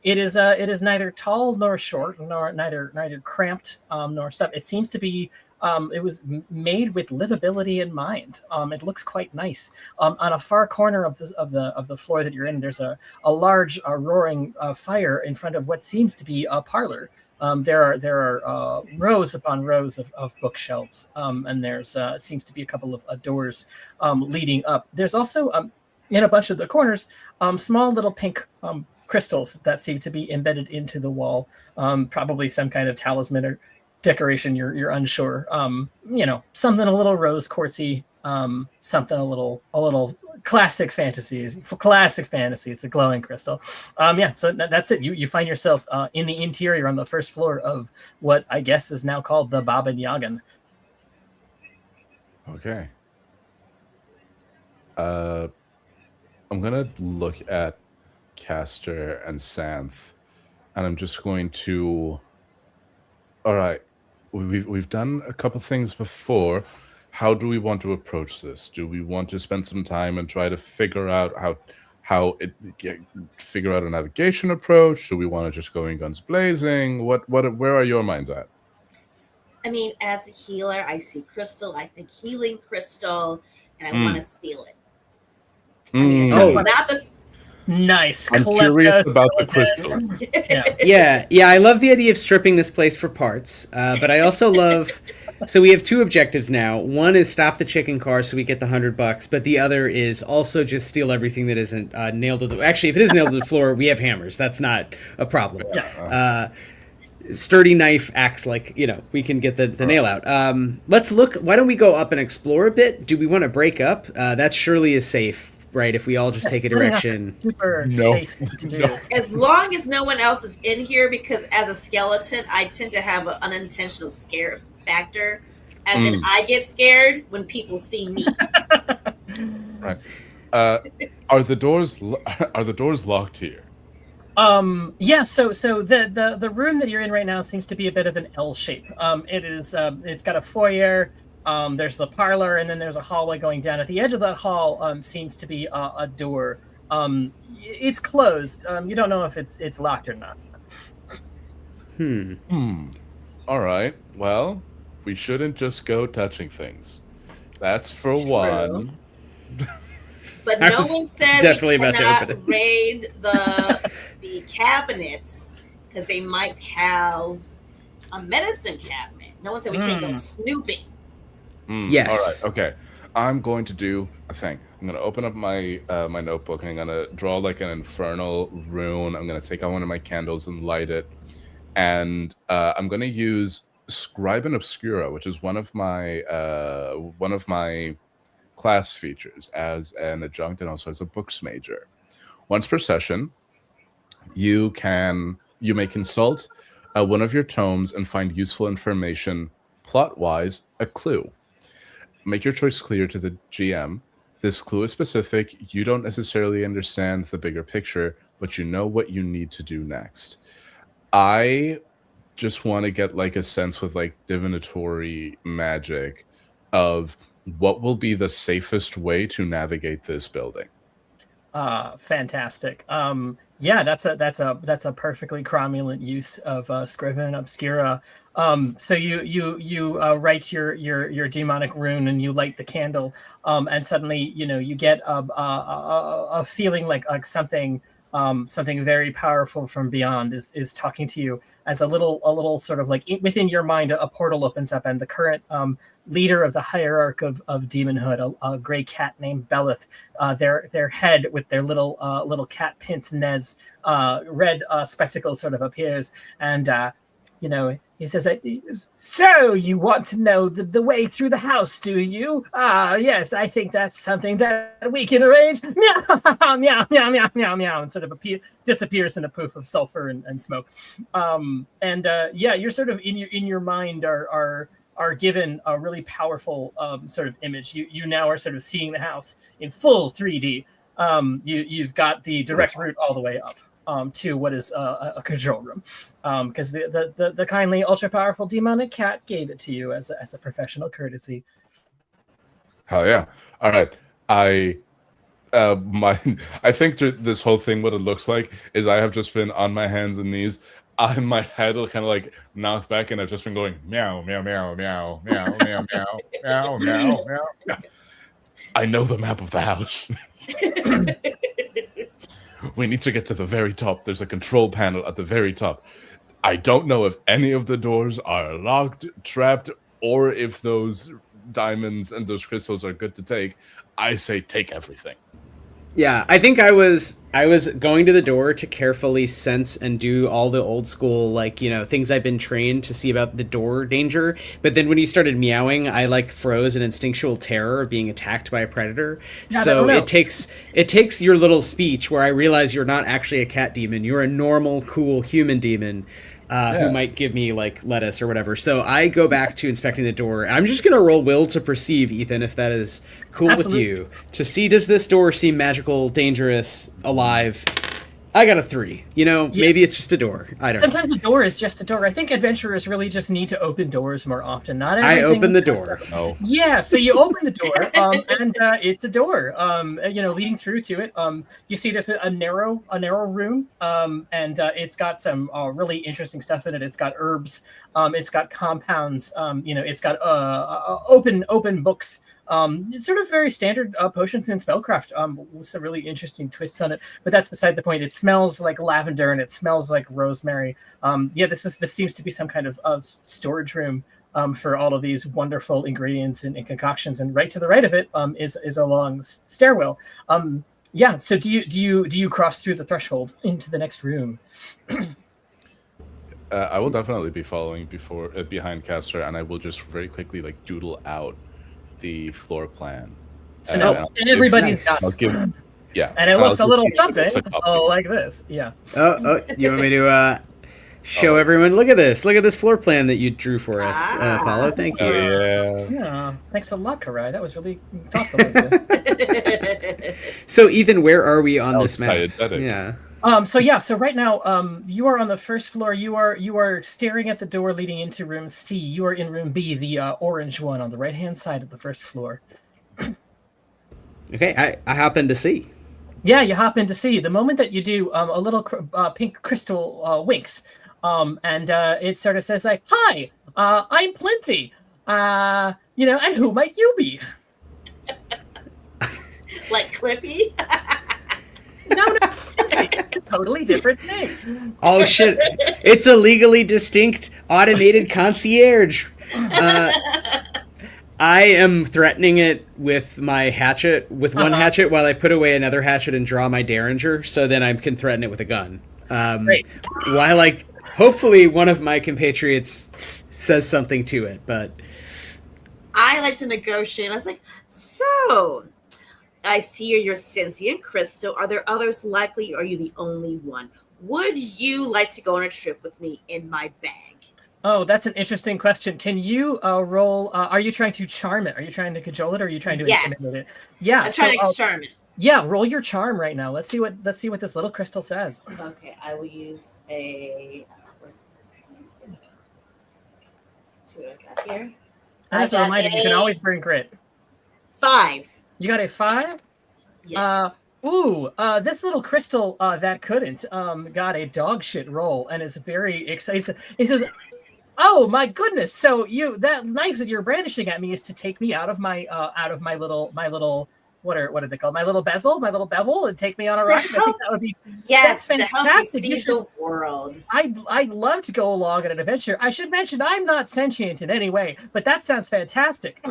It is neither tall nor short, nor neither cramped nor stuff. It seems to be. It was made with livability in mind. It looks quite nice. On a far corner of the floor that you're in, there's a large roaring fire in front of what seems to be a parlor. There are rows upon rows of bookshelves, and there's seems to be a couple of doors leading up. There's also in a bunch of the corners small little pink crystals that seem to be embedded into the wall. Probably some kind of talisman or decoration. You're unsure. Something a little rose quartzy. Something a little classic fantasy. It's a glowing crystal. So that's it. You find yourself in the interior on the first floor of what I guess is now called the Baba Yagan. Okay. I'm gonna look at Castor and Santh, and I'm just going to. All right, we've done a couple things before. How do we want to approach this? Do we want to spend some time and try to figure out figure out a navigation approach? Do we want to just go in guns blazing? Where are your minds at? I mean, as a healer, I see crystal. I think healing crystal, and I want to steal it. I mean, not the. Nice. I'm curious about the crystal. Yeah. I love the idea of stripping this place for parts, but I also love. So we have two objectives now. One is stop the chicken car so we get the $100, but the other is also just steal everything that isn't nailed to the. Actually, if it is nailed to the floor, we have hammers. That's not a problem. Sturdy knife, axe, we can get the nail out. Let's look. Why don't we go up and explore a bit? Do we want to break up? That surely is safe right? If we all just take a splitting up direction. is super No. safe thing to do. No. As long as no one else is in here, because as a skeleton, I tend to have an unintentional scare factor. As in, I get scared when people see me. Right. Are the doors locked here? Yeah, so the room that you're in right now seems to be a bit of an L shape. It is it's got a foyer, there's the parlor, and then there's a hallway going down. At the edge of that hall seems to be a door. It's closed. You don't know if it's locked or not. All right. Well, we shouldn't just go touching things. That's for True. one. But I no was one said definitely we about to cannot open it. raid the cabinets because they might have a medicine cabinet. No one said we can't go snooping. Yes. All right. Okay. I'm going to do a thing. I'm going to open up my my notebook and I'm going to draw like an infernal rune. I'm going to take out one of my candles and light it. And I'm going to use Scribe and Obscura, which is one of my class features as an adjunct and also as a books major. Once per session, you may consult one of your tomes and find useful information, plot-wise, a clue. Make your choice clear to the GM. This clue is specific. You don't necessarily understand the bigger picture, but you know what you need to do next. I just want to get like a sense with like divinatory magic of what will be the safest way to navigate this building. Fantastic. Yeah, that's a perfectly cromulent use of Scribe and Obscura. So you write your demonic rune and you light the candle, and suddenly you get a feeling like something very powerful from beyond is talking to you, as a little sort of like within your mind a portal opens up, and the current leader of the hierarch of demonhood, a gray cat named Belith, their head with their little cat pince nez, red spectacles sort of appears, and he says, "So you want to know the way through the house, do you? Yes, I think that's something that we can arrange." Meow, meow, meow, meow, meow, meow, and sort of disappears in a poof of sulfur and smoke. Yeah, you're sort of in your mind are given a really powerful sort of image. You now are sort of seeing the house in full 3D. You've got the direct route all the way up to what is a control room, because the kindly ultra powerful demonic cat gave it to you as a professional courtesy. Hell yeah! All right, I think this whole thing, what it looks like is I have just been on my hands and knees. My head will kind of like knocked back, and I've just been going meow, meow, meow, meow, meow, meow, meow, meow, meow, meow. I know the map of the house. We need to get to the very top. There's a control panel at the very top. I don't know if any of the doors are locked, trapped, or if those diamonds and those crystals are good to take. I say take everything. Yeah, I think I was going to the door to carefully sense and do all the old school, things I've been trained to see about the door danger. But then when he started meowing, I froze in instinctual terror of being attacked by a predator. Yeah, so it takes your little speech where I realize you're not actually a cat demon. You're a normal, cool human demon. Who might give me lettuce or whatever. So I go back to inspecting the door. I'm just gonna roll will to perceive, Ethan, if that is cool Absolutely. with you. To see, does this door seem magical, dangerous, alive? I got a 3. Maybe it's just a door. I don't know. Sometimes a door is just a door. I think adventurers really just need to open doors more often. Not I everything open the door. Oh. Yeah, so you open the door, and it's a door, leading through to it. You see there's a narrow room, and it's got some really interesting stuff in it. It's got herbs, it's got compounds, it's got open books. It's sort of very standard potions and spellcraft with some really interesting twists on it. But that's beside the point. It smells like lavender and it smells like rosemary. This seems to be some kind of storage room for all of these wonderful ingredients and concoctions. And right to the right of it is a long stairwell. So do you cross through the threshold into the next room? I will definitely be following behind Castor, and I will just very quickly doodle out the floor plan So now, and everybody's got. Yeah, and it looks a little something like this. Yeah. Oh, you want me to show everyone? Look at this floor plan that you drew for us, Paulo. Thank you. Yeah. Thanks a lot, Karai. That was really thoughtful of you. So, Ethan, where are we on this map? Yeah. So right now, you are on the first floor. You are staring at the door leading into room C. You are in room B, the orange one on the right-hand side of the first floor. Okay, I hop into C. Yeah, you hop into C. The moment that you do, a little pink crystal winks, and it sort of says like, "Hi, I'm Plinthy. And who might you be?" Like Clippy? No, totally different name. Oh shit! It's a legally distinct automated concierge. I am threatening it with my hatchet, with one hatchet, while I put away another hatchet and draw my derringer, so then I can threaten it with a gun. Great. While hopefully one of my compatriots says something to it, but I like to negotiate. I was like, so I see you're sentient crystal. Are there others likely, or are you the only one? Would you like to go on a trip with me in my bag? Oh, that's an interesting question. Can you roll? Are you trying to charm it? Are you trying to cajole it, or are you trying to intimidate it? Yeah, I'm trying to charm it. Yeah, roll your charm right now. Let's see what this little crystal says. Okay, I will use a. Let's see what I got here. And as a reminder, you can always bring grit. 5. You got a 5? Yes. This little crystal that couldn't got a dog shit roll and is very excited. He says, "Oh my goodness! So that knife that you're brandishing at me is to take me out of my little what are they called? My little bevel, and take me on a ride. I think that would be that's fantastic. To help you see the world. I'd love to go along on an adventure. I should mention I'm not sentient in any way, but that sounds fantastic."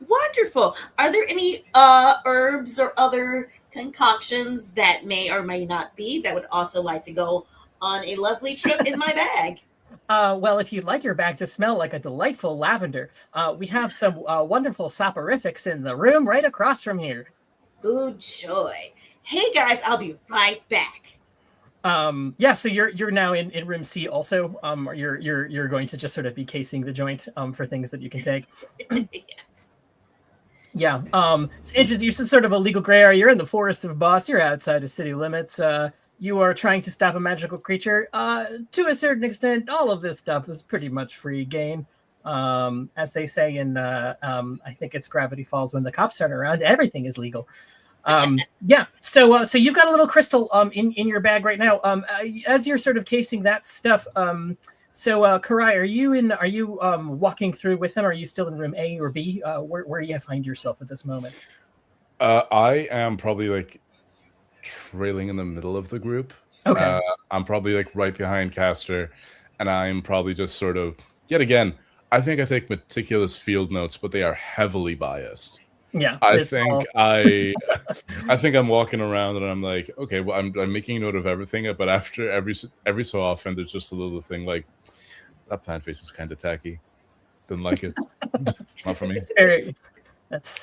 Wonderful. Are there any herbs or other concoctions that may or may not be that would also like to go on a lovely trip in my bag? Well, if you'd like your bag to smell like a delightful lavender, we have some wonderful soporifics in the room right across from here. Good joy. Hey guys, I'll be right back. So you're now in room C also. You're going to just sort of be casing the joint for things that you can take. Yes. Yeah. So introduces sort of a legal gray area. You're in the forest of Boss. You're outside of city limits. You are trying to stop a magical creature. To a certain extent, all of this stuff is pretty much free game. As they say in, I think it's Gravity Falls, when the cops turn around, everything is legal. So you've got a little crystal in your bag right now. As you're sort of casing that stuff, Karai, are you walking through with them? Are you still in room A or B? Where do you find yourself at this moment? I am probably trailing in the middle of the group. Okay. I'm probably right behind Caster, and I'm probably just sort of, yet again, I think I take meticulous field notes, but they are heavily biased. Yeah, I think I'm walking around and I'm like, okay, well, I'm making note of everything, but after every so often, there's just a little thing like, that plant face is kind of tacky. Didn't like it. Not for me.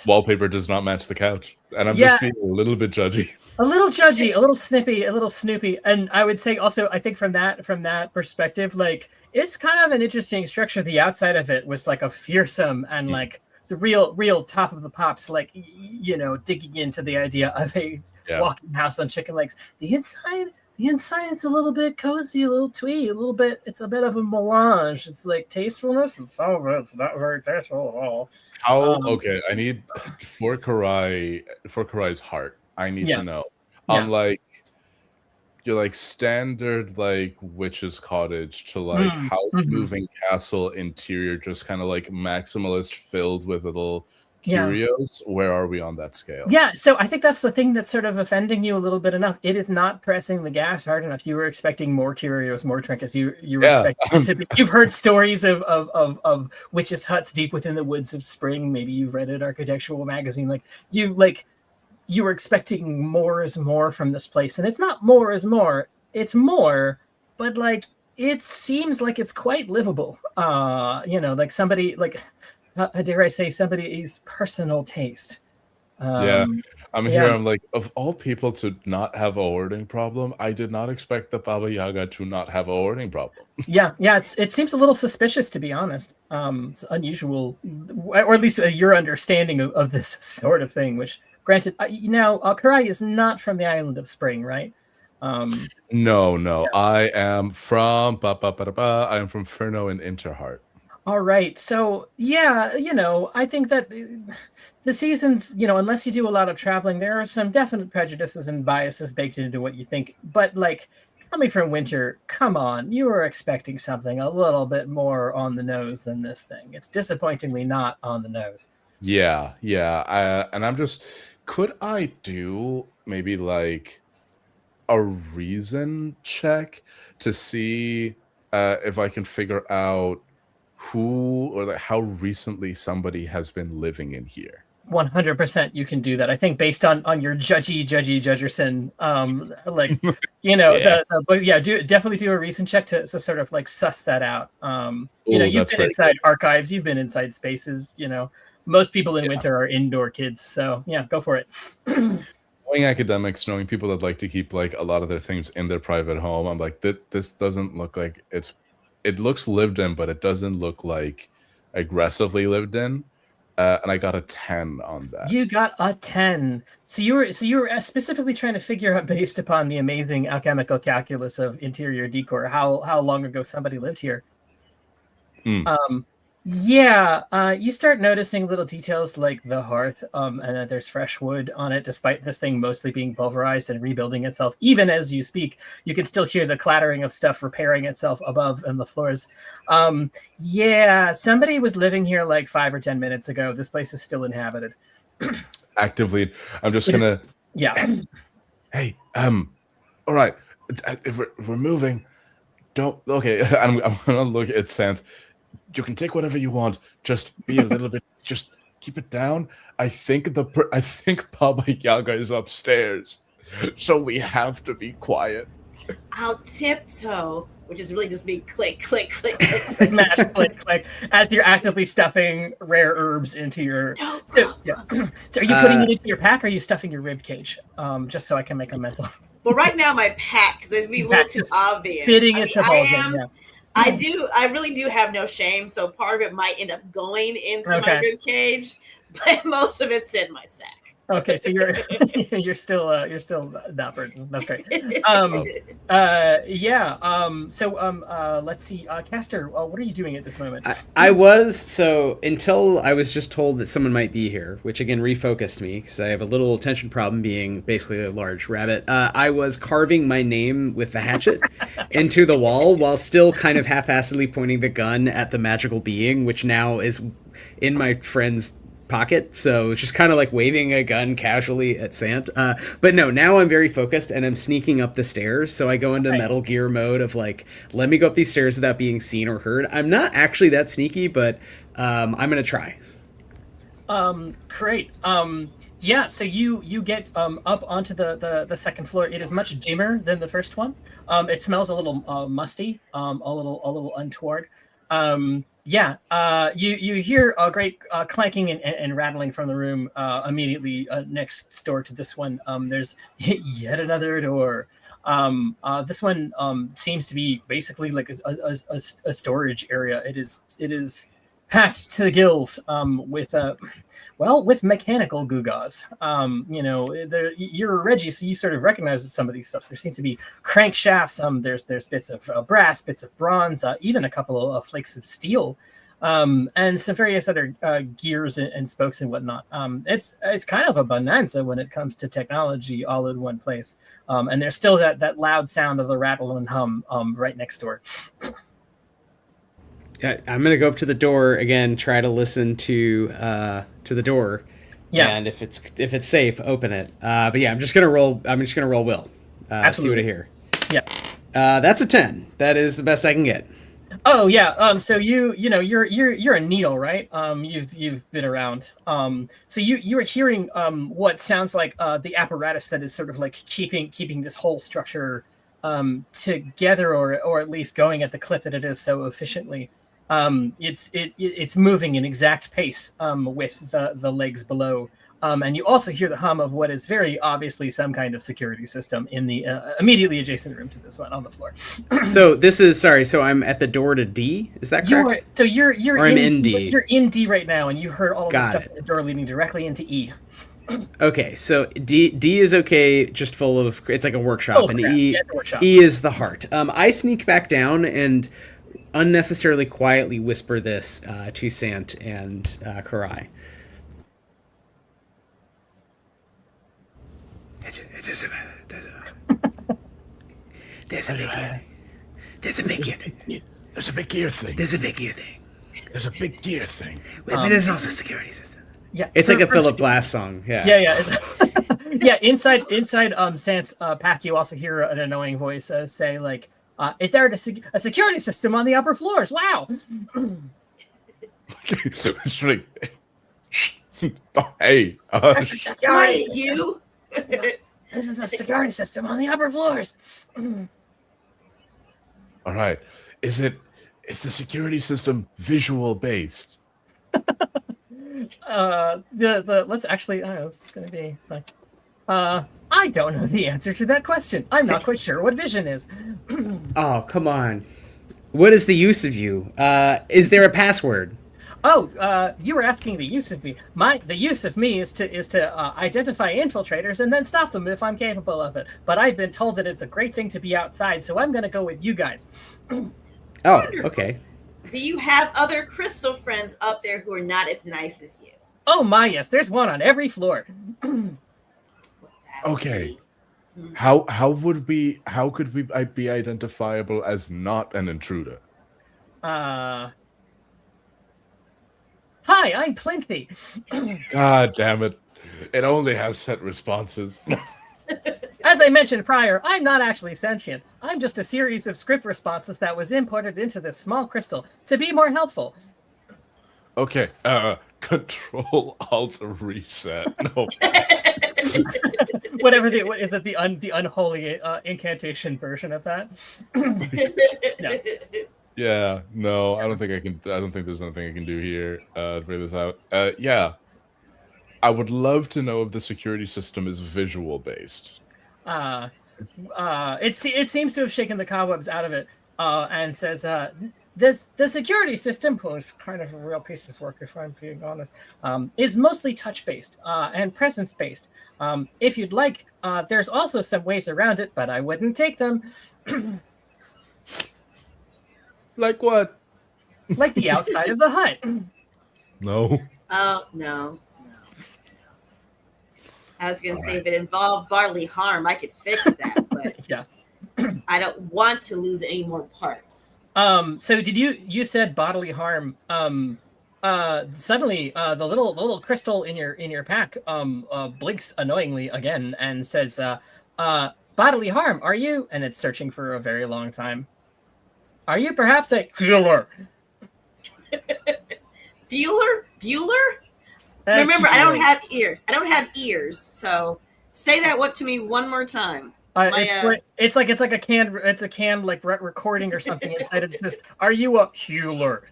Wallpaper does not match the couch, and I'm just being a little bit judgy. A little judgy, a little snippy, a little snoopy, and I would say also, I think from that perspective, it's kind of an interesting structure. The outside of it was a fearsome and the real top of the pops, digging into the idea of a walking house on chicken legs. The inside, it's a little bit cozy, a little twee, it's a bit of a melange. It's tastefulness and some of it's not very tasteful at all. Okay, I need for Karai's heart, I need to know. Unlike your standard witch's cottage to house moving castle interior, just kind of maximalist filled with little curios. Where are we on that scale? Yeah, so I think that's the thing that's sort of offending you a little bit enough. It is not pressing the gas hard enough. You were expecting more curios, more trinkets. You were expecting to be, you've heard stories of witches' huts deep within the woods of spring. Maybe you've read an architectural magazine. You were expecting more is more from this place, and it's not more is more. It's more, but it seems like it's quite livable. Somebody dare I say, somebody's personal taste. Yeah. I'm here. yeah. I'm like, of all people to not have a hoarding problem, I did not expect the Baba Yaga to not have a hoarding problem. Yeah. It seems a little suspicious, to be honest. It's unusual, or at least your understanding of this sort of thing. Which, granted, Karai is not from the island of Spring, right? No, Yeah. I am from I am from Furno and Interheart. All right. So, yeah, I think that the seasons, unless you do a lot of traveling, there are some definite prejudices and biases baked into what you think. But, like, coming from Winter, come on, you were expecting something a little bit more on the nose than this thing. It's disappointingly not on the nose. Yeah. And I'm just, could I do maybe like a reason check to see if I can figure out who or like how recently somebody has been living in here? 100% you can do that. I think based on your judgy Judgerson, Yeah. but yeah, definitely do a recent check to sort of like suss that out. You've that's been very inside archives, you've been inside spaces. Most people in Yeah. Winter are indoor kids, so yeah, go for it. Knowing academics, knowing people that like to keep like a lot of their things in their private home, I'm like, this doesn't look like it looks lived in, but it doesn't look like aggressively lived in. And I got a 10 on that. You got a 10. So you were specifically trying to figure out, based upon the amazing alchemical calculus of interior decor, how long ago somebody lived here. You start noticing little details like the hearth, and that there's fresh wood on it, despite this thing mostly being pulverized and rebuilding itself. Even as you speak, you can still hear the clattering of stuff repairing itself above in the floors. Somebody was living here like 5 or 10 minutes ago. This place is still inhabited. Actively, I'm just gonna. Yeah. Hey, all right. If we're moving, don't. Okay, I'm gonna look at Santh. You can take whatever you want. Just be a little bit. Just keep it down. I think Baba Yaga is upstairs, so we have to be quiet. I'll tiptoe, which is really just me click, click, click, click. Smash, click, as you're actively stuffing rare herbs into your. So, yeah. So are you putting it into your pack, or are you stuffing your rib cage? Just so I can make a mental. Well, right now my pack, because it'd be a little too obvious. Fitting into holes. I really do have no shame, so part of it might end up going into my rib cage, but most of it's in my sack. Okay, so you're still not burdened. That's great. Let's see, Caster, what are you doing at this moment? I was until I was just told that someone might be here, which again refocused me because I have a little attention problem being basically a large rabbit. I was carving my name with the hatchet into the wall while still kind of half-assedly pointing the gun at the magical being, which now is in my friend's pocket, so it's just kind of like waving a gun casually at Sant. But no, now I'm very focused and I'm sneaking up the stairs, so I go into Metal Gear mode of like, let me go up these stairs without being seen or heard. I'm not actually that sneaky, but I'm gonna try. Great. So you get up onto the second floor. It is much dimmer than the first one. It smells a little musty, a little untoward. You hear a great clanking and rattling from the room immediately next door to this one. There's yet another door. This one seems to be basically like a storage area. It is packed to the gills with mechanical gewgaws. You're Reggie, so you sort of recognize some of these stuff. There seems to be crankshafts. There's bits of brass, bits of bronze, even a couple of flakes of steel, and some various other gears and spokes and whatnot. It's kind of a bonanza when it comes to technology all in one place. And there's still that loud sound of the rattle and hum right next door. I'm gonna go up to the door again, try to listen to the door, and if it's safe, open it. But yeah, I'm just gonna roll will. See what I hear. Yeah, that's a 10. That is the best I can get. Oh yeah. So you're a needle, right? You've been around. So you are hearing what sounds like the apparatus that is sort of like keeping this whole structure together, or at least going at the clip that it is so efficiently. It's moving in exact pace with the legs below. And you also hear the hum of what is very obviously some kind of security system in the immediately adjacent room to this one on the floor. So this is sorry. So I'm at the door to D. Is that correct? You're Or I'm in D. You're in D right now, and you heard all of the Got stuff it. at the door leading directly into E. Okay, so D is okay, just full of it's like a workshop, Full of and crap. E Yeah, it's a workshop. E is the heart. I sneak back down and unnecessarily quietly whisper this to Sant and Karai. There's a big gear. There's a big gear thing. There's a big gear thing. There's a big gear thing. There's a big gear thing. But there's also a security system. Yeah, It's like a Philip Glass song. Yeah. Yeah. Inside Sant's pack, you also hear an annoying voice say like, "Is there a security system on the upper floors? Wow." It's like, hey, There's a security Right, system. you. This is a security system on the upper floors. all right. Is the security system visual based? Let's actually. This is gonna be fun. I don't know the answer to that question. I'm not quite sure what vision is. Oh, come on. What is the use of you? Is there a password? Oh, you were asking the use of me. The use of me is to identify infiltrators and then stop them if I'm capable of it. But I've been told that it's a great thing to be outside, so I'm gonna go with you guys. Oh, Wonderful. okay. Do you have other crystal friends up there who are not as nice as you? Oh my, yes, there's one on every floor. That would Okay. be- How could we be identifiable as not an intruder? Hi, I'm Plinky. God damn it! It only has set responses. As I mentioned prior, I'm not actually sentient. I'm just a series of script responses that was imported into this small crystal to be more helpful. Okay. Control Alt Reset. No. Whatever the unholy incantation version of that. No. Yeah. No. I don't think I can. I don't think there's anything I can do here to figure this out. Yeah. I would love to know if the security system is visual based. It seems to have shaken the cobwebs out of it, and says, the security system, was kind of a real piece of work, if I'm being honest, is mostly touch-based and presence-based. If you'd like, there's also some ways around it, but I wouldn't take them. Like what? Like the outside of the hut. No. Oh, no. I was going to All say, right. if it involved bodily harm, I could fix that, but Yeah. I don't want to lose any more parts. So did you said bodily harm? Suddenly, the little crystal in your pack blinks annoyingly again and says, "Bodily harm? Are you?" And it's searching for a very long time. Are you perhaps a healer? Bueller? Remember, I don't have ears. So say that to me one more time. It's like a canned like recording or something inside it. It says, "Are you a healer?"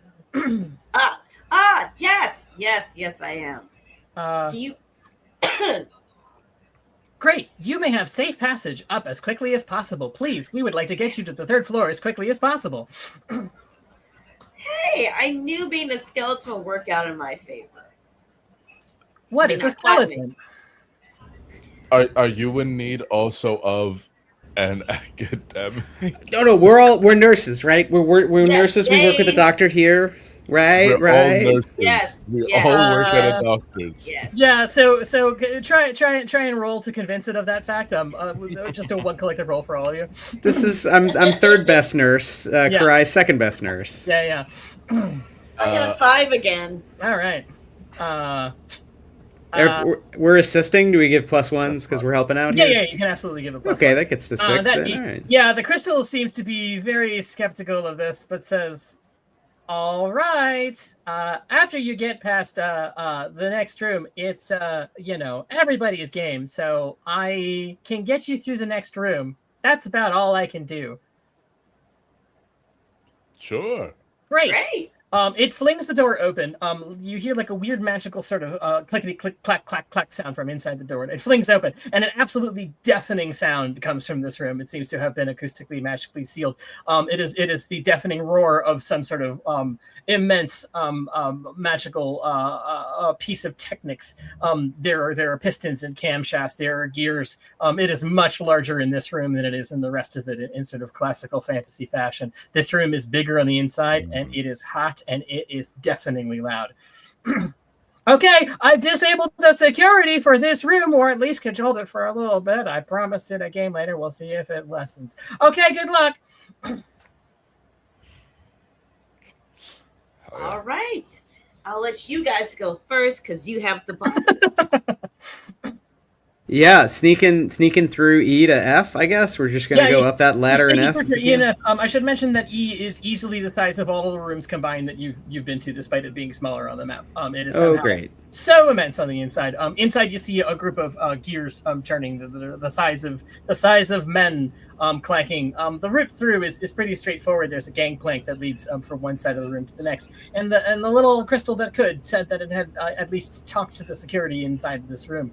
Yes, I am. Do you? Great. You may have safe passage up as quickly as possible. Please, we would like to get you to the 3rd floor as quickly as possible. Hey, I knew being a skeleton would work out in my favor. What I is mean, a not quite skeleton? Are you in need also of an academic? No, we're nurses, right? We're Yes, nurses. We work with the yay. doctor here, right? We're all nurses. Yes, We yes. all work at a doctor's. Yes. Yeah, so try and roll to convince it of that fact. Just do one collective roll for all of you. This is I'm 3rd best nurse. Karai 2nd best nurse. Yeah. I got a 5 again. All right. If we're assisting. Do we give +1s because we're helping out? Yeah, here? yeah, you can absolutely give a plus. Okay, one. that gets to 6. Then. All All right. Yeah, the crystal seems to be very skeptical of this, but says, "All right. After you get past the next room, it's everybody's game. So I can get you through the next room. That's about all I can do." Sure. Great. It flings the door open. You hear like a weird magical sort of clickety click clack clack clack sound from inside the door. It flings open, and an absolutely deafening sound comes from this room. It seems to have been acoustically magically sealed. It is the deafening roar of some sort of immense magical piece of Technics. There are pistons and camshafts. There are gears. It is much larger in this room than it is in the rest of it in sort of classical fantasy fashion. This room is bigger on the inside, and it is hot, and it is deafeningly loud. Okay, I've disabled the security for this room, or at least controlled it for a little bit. I promised it a game later. We'll see if it lessens. Okay, good luck. All right. I'll let you guys go first because you have the buttons. Yeah, sneaking through E to F, I guess. We're just going to go up that ladder in F. E and F. I should mention that E is easily the size of all of the rooms combined that you've been to, despite it being smaller on the map. It is great. So immense on the inside. Inside, you see a group of gears turning the size of men clanking. The route through is pretty straightforward. There's a gangplank that leads from one side of the room to the next, and the little crystal that could said that it had at least talked to the security inside this room.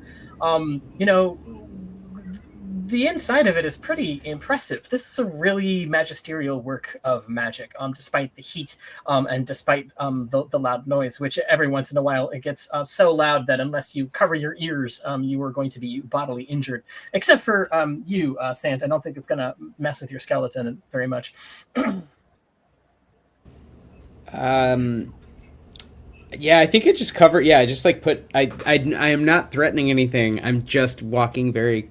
The inside of it is pretty impressive. This is a really magisterial work of magic, despite the heat and despite the loud noise, which every once in a while it gets so loud that unless you cover your ears, you are going to be bodily injured. Except for you, Sant. I don't think it's going to mess with your skeleton very much. Yeah, I think it just covered. Yeah, I just like I am not threatening anything. I'm just walking very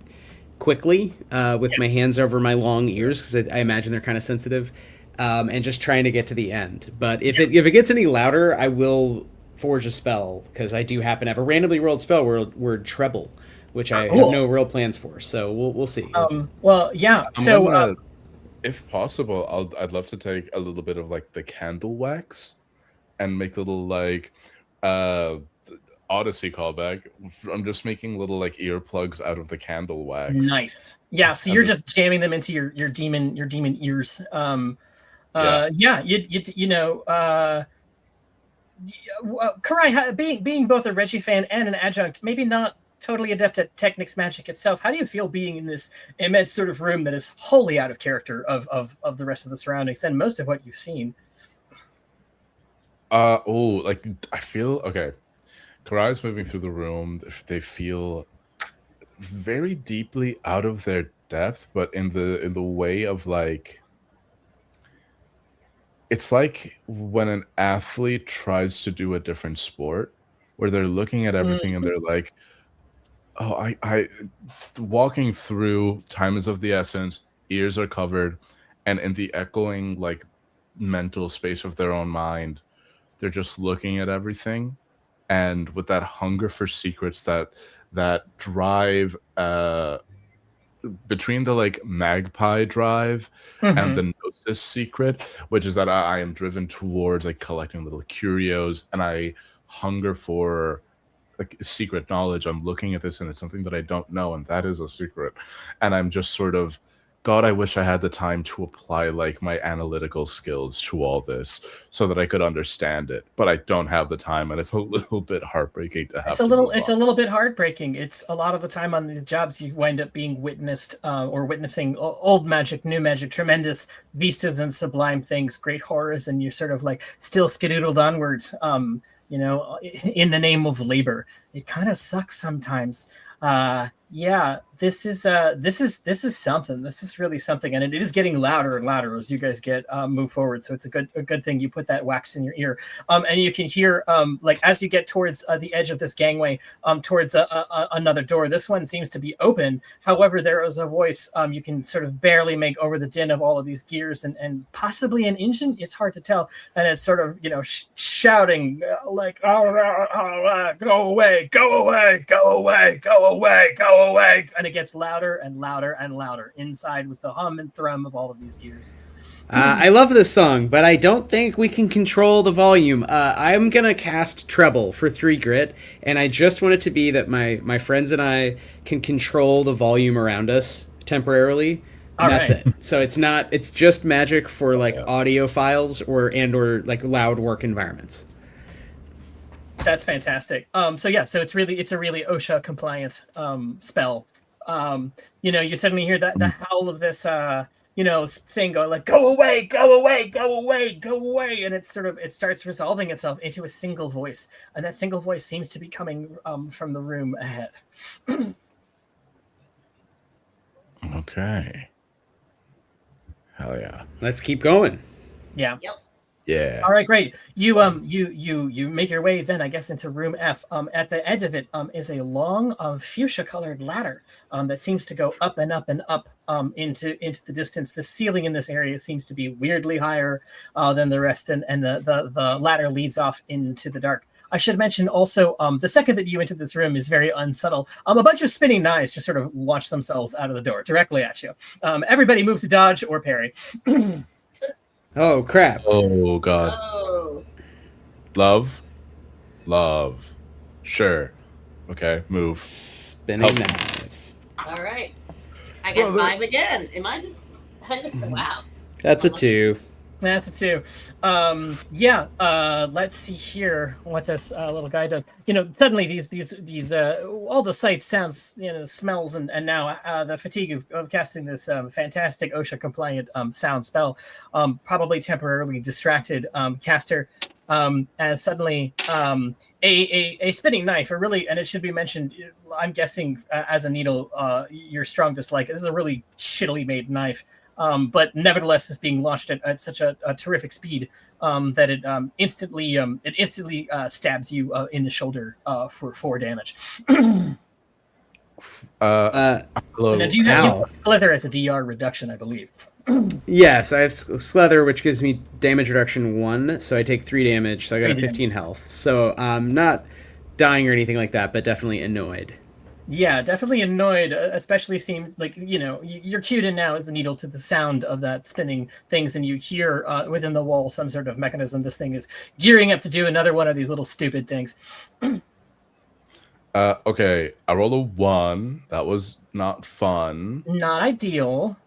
quickly with my hands over my long ears because I imagine they're kind of sensitive, and just trying to get to the end. But if it gets any louder, I will forge a spell because I do happen to have a randomly rolled spell word treble, which I have no real plans for. So we'll see. Well, yeah. If possible, I'd love to take a little bit of like the candle wax and make little like Odyssey callback. I'm just making little like earplugs out of the candle wax. Nice. Yeah, so you're just jamming them into your demon ears. Karai, being both a Reggie fan and an adjunct, maybe not totally adept at Technics magic itself. How do you feel being in this immense sort of room that is wholly out of character of the rest of the surroundings and most of what you've seen? I feel okay. Karai's moving through the room. They feel very deeply out of their depth, but in the way of like, it's like when an athlete tries to do a different sport, where they're looking at everything and they're like, "Oh, I walking through, time is of the essence. Ears are covered, and in the echoing like mental space of their own mind, they're just looking at everything." And with that hunger for secrets, that drive between the like magpie drive and the gnosis secret, which is that I am driven towards like collecting little curios, and I hunger for like secret knowledge. I'm looking at this and it's something that I don't know, and that is a secret. And I'm just sort of, God, I wish I had the time to apply like my analytical skills to all this so that I could understand it, but I don't have the time, and it's a little bit heartbreaking to have. It's a little bit heartbreaking. It's a lot of the time on these jobs you wind up being witnessed or witnessing old magic, new magic, tremendous vistas and sublime things, great horrors, and you're sort of like still skedoodled onwards. In the name of labor. It kind of sucks sometimes. This is something. This is really something, and it is getting louder and louder as you guys move forward. So it's a good thing you put that wax in your ear, and you can hear like as you get towards the edge of this gangway, towards another door. This one seems to be open. However, there is a voice you can sort of barely make over the din of all of these gears and possibly an engine. It's hard to tell, and it's sort of shouting like, "Oh, go away, go away, go away, go away, go away," and it gets louder and louder and louder inside with the hum and thrum of all of these gears. I love this song, but I don't think we can control the volume. I'm going to cast treble for 3 grit, and I just want it to be that my friends and I can control the volume around us temporarily. And that's it. So it's just magic for like audio files or like loud work environments. That's fantastic. So it's a really OSHA compliant spell. You suddenly hear the howl of this thing going like, go away, go away, go away, go away, and it starts resolving itself into a single voice, and that single voice seems to be coming from the room ahead. Okay. Hell yeah. Let's keep going. Yeah. Yep. Yeah. All right, great. You make your way then, I guess, into room F. At the edge of it is a long fuchsia-colored ladder that seems to go up and up and up into the distance. The ceiling in this area seems to be weirdly higher than the rest, and the ladder leads off into the dark. I should mention also, the second that you enter this room is very unsubtle. A bunch of spinning knives just sort of launch themselves out of the door directly at you. Everybody move to dodge or parry. Oh, crap. Oh, God. Oh. Love. Sure. Okay, move. Spinning knives. All right. I got 5 again. Am I just... Wow. That's a 2. That's a 2. Let's see here what this little guy does. Suddenly these all the sights, sounds, smells, and now the fatigue of casting this fantastic OSHA compliant sound spell probably temporarily distracted caster as suddenly a spinning knife, and it should be mentioned, I'm guessing as a needle, your strong dislike. This is a really shittily made knife. But nevertheless is being launched at such a terrific speed that it instantly stabs you in the shoulder for 4 damage. Hello. And then you have Slither as a DR reduction, I believe. Yes, I have Slither, which gives me damage reduction 1, so I take 3 damage, so I got a 15 health. So I'm not dying or anything like that, but definitely annoyed. Yeah, definitely annoyed, especially seems like, you're cued in now as a needle to the sound of that spinning things, and you hear within the wall some sort of mechanism. This thing is gearing up to do another one of these little stupid things. Okay, I rolled a 1. That was not fun. Not ideal.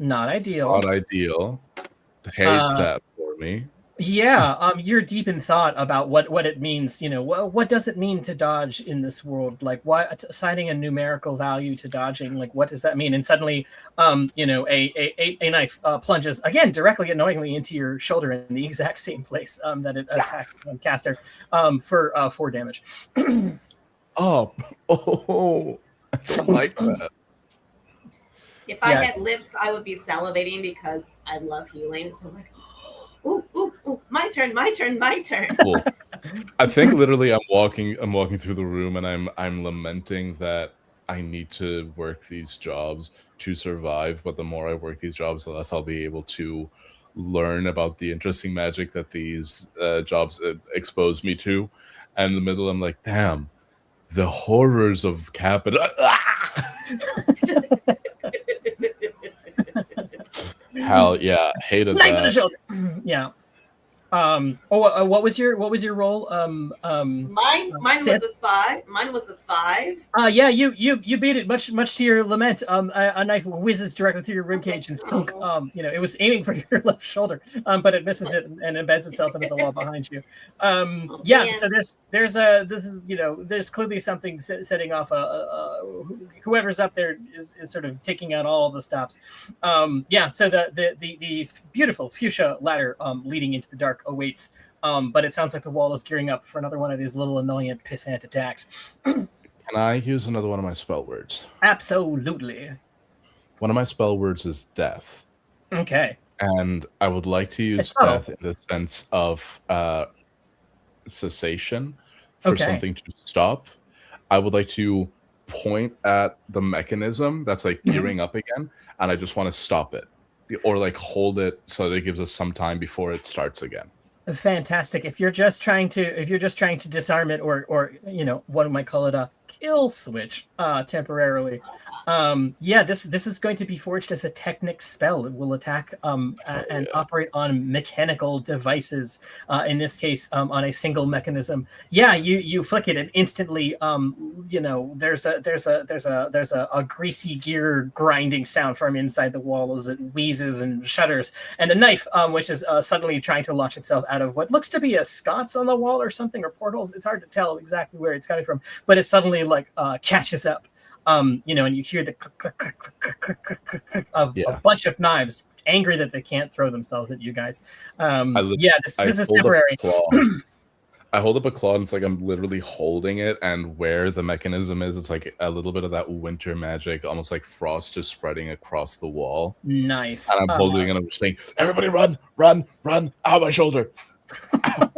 Hate that for me. Yeah, you're deep in thought about what it means. What does it mean to dodge in this world? Like, what assigning a numerical value to dodging? Like, what does that mean? And suddenly, a knife plunges again directly, annoyingly, into your shoulder in the exact same place that it attacks caster for 4 damage. I don't like that. If I had lips, I would be salivating because I love healing. So I'm like, ooh, my turn. Cool. I think literally I'm walking through the room and I'm lamenting that I need to work these jobs to survive, but the more I work these jobs, the less I'll be able to learn about the interesting magic that these jobs expose me to. And in the middle, I'm like, damn, the horrors of capital. Hell yeah, hated that. Yeah. What was your role? Mine was a 5. Mine was a 5. Yeah, you beat it much to your lament. A knife whizzes directly through your ribcage and thunk, it was aiming for your left shoulder, but it misses it and embeds itself into the wall behind you. So there's clearly something setting off whoever's up there is sort of taking out all of the stops. So the beautiful fuchsia ladder leading into the dark awaits, but it sounds like the wall is gearing up for another one of these little annoying pissant attacks. Can I use another one of my spell words? Absolutely. One of my spell words is death. Okay. And I would like to use death in the sense of cessation for something to stop. I would like to point at the mechanism that's like gearing up again, and I just want to stop it. Or like hold it so that it gives us some time before it starts again. Fantastic. If you're just trying to disarm it, or one might call it a kill switch temporarily. This is going to be forged as a Technic spell. It will attack and operate on mechanical devices. In this case, on a single mechanism. Yeah, you flick it and instantly, there's a greasy gear grinding sound from inside the wall as it wheezes and shudders, and a knife which is suddenly trying to launch itself out of what looks to be a sconce on the wall or something, or portals. It's hard to tell exactly where it's coming from, but it suddenly catches up. And you hear the click, click, click, click, click, click, click, click of a bunch of knives, angry that they can't throw themselves at you guys. This is temporary. I hold up a claw, and it's like I'm literally holding it, and where the mechanism is, it's like a little bit of that winter magic, almost like frost just spreading across the wall. Nice. And I'm holding it, and I'm just saying, everybody run, run, run, out my shoulder. Don't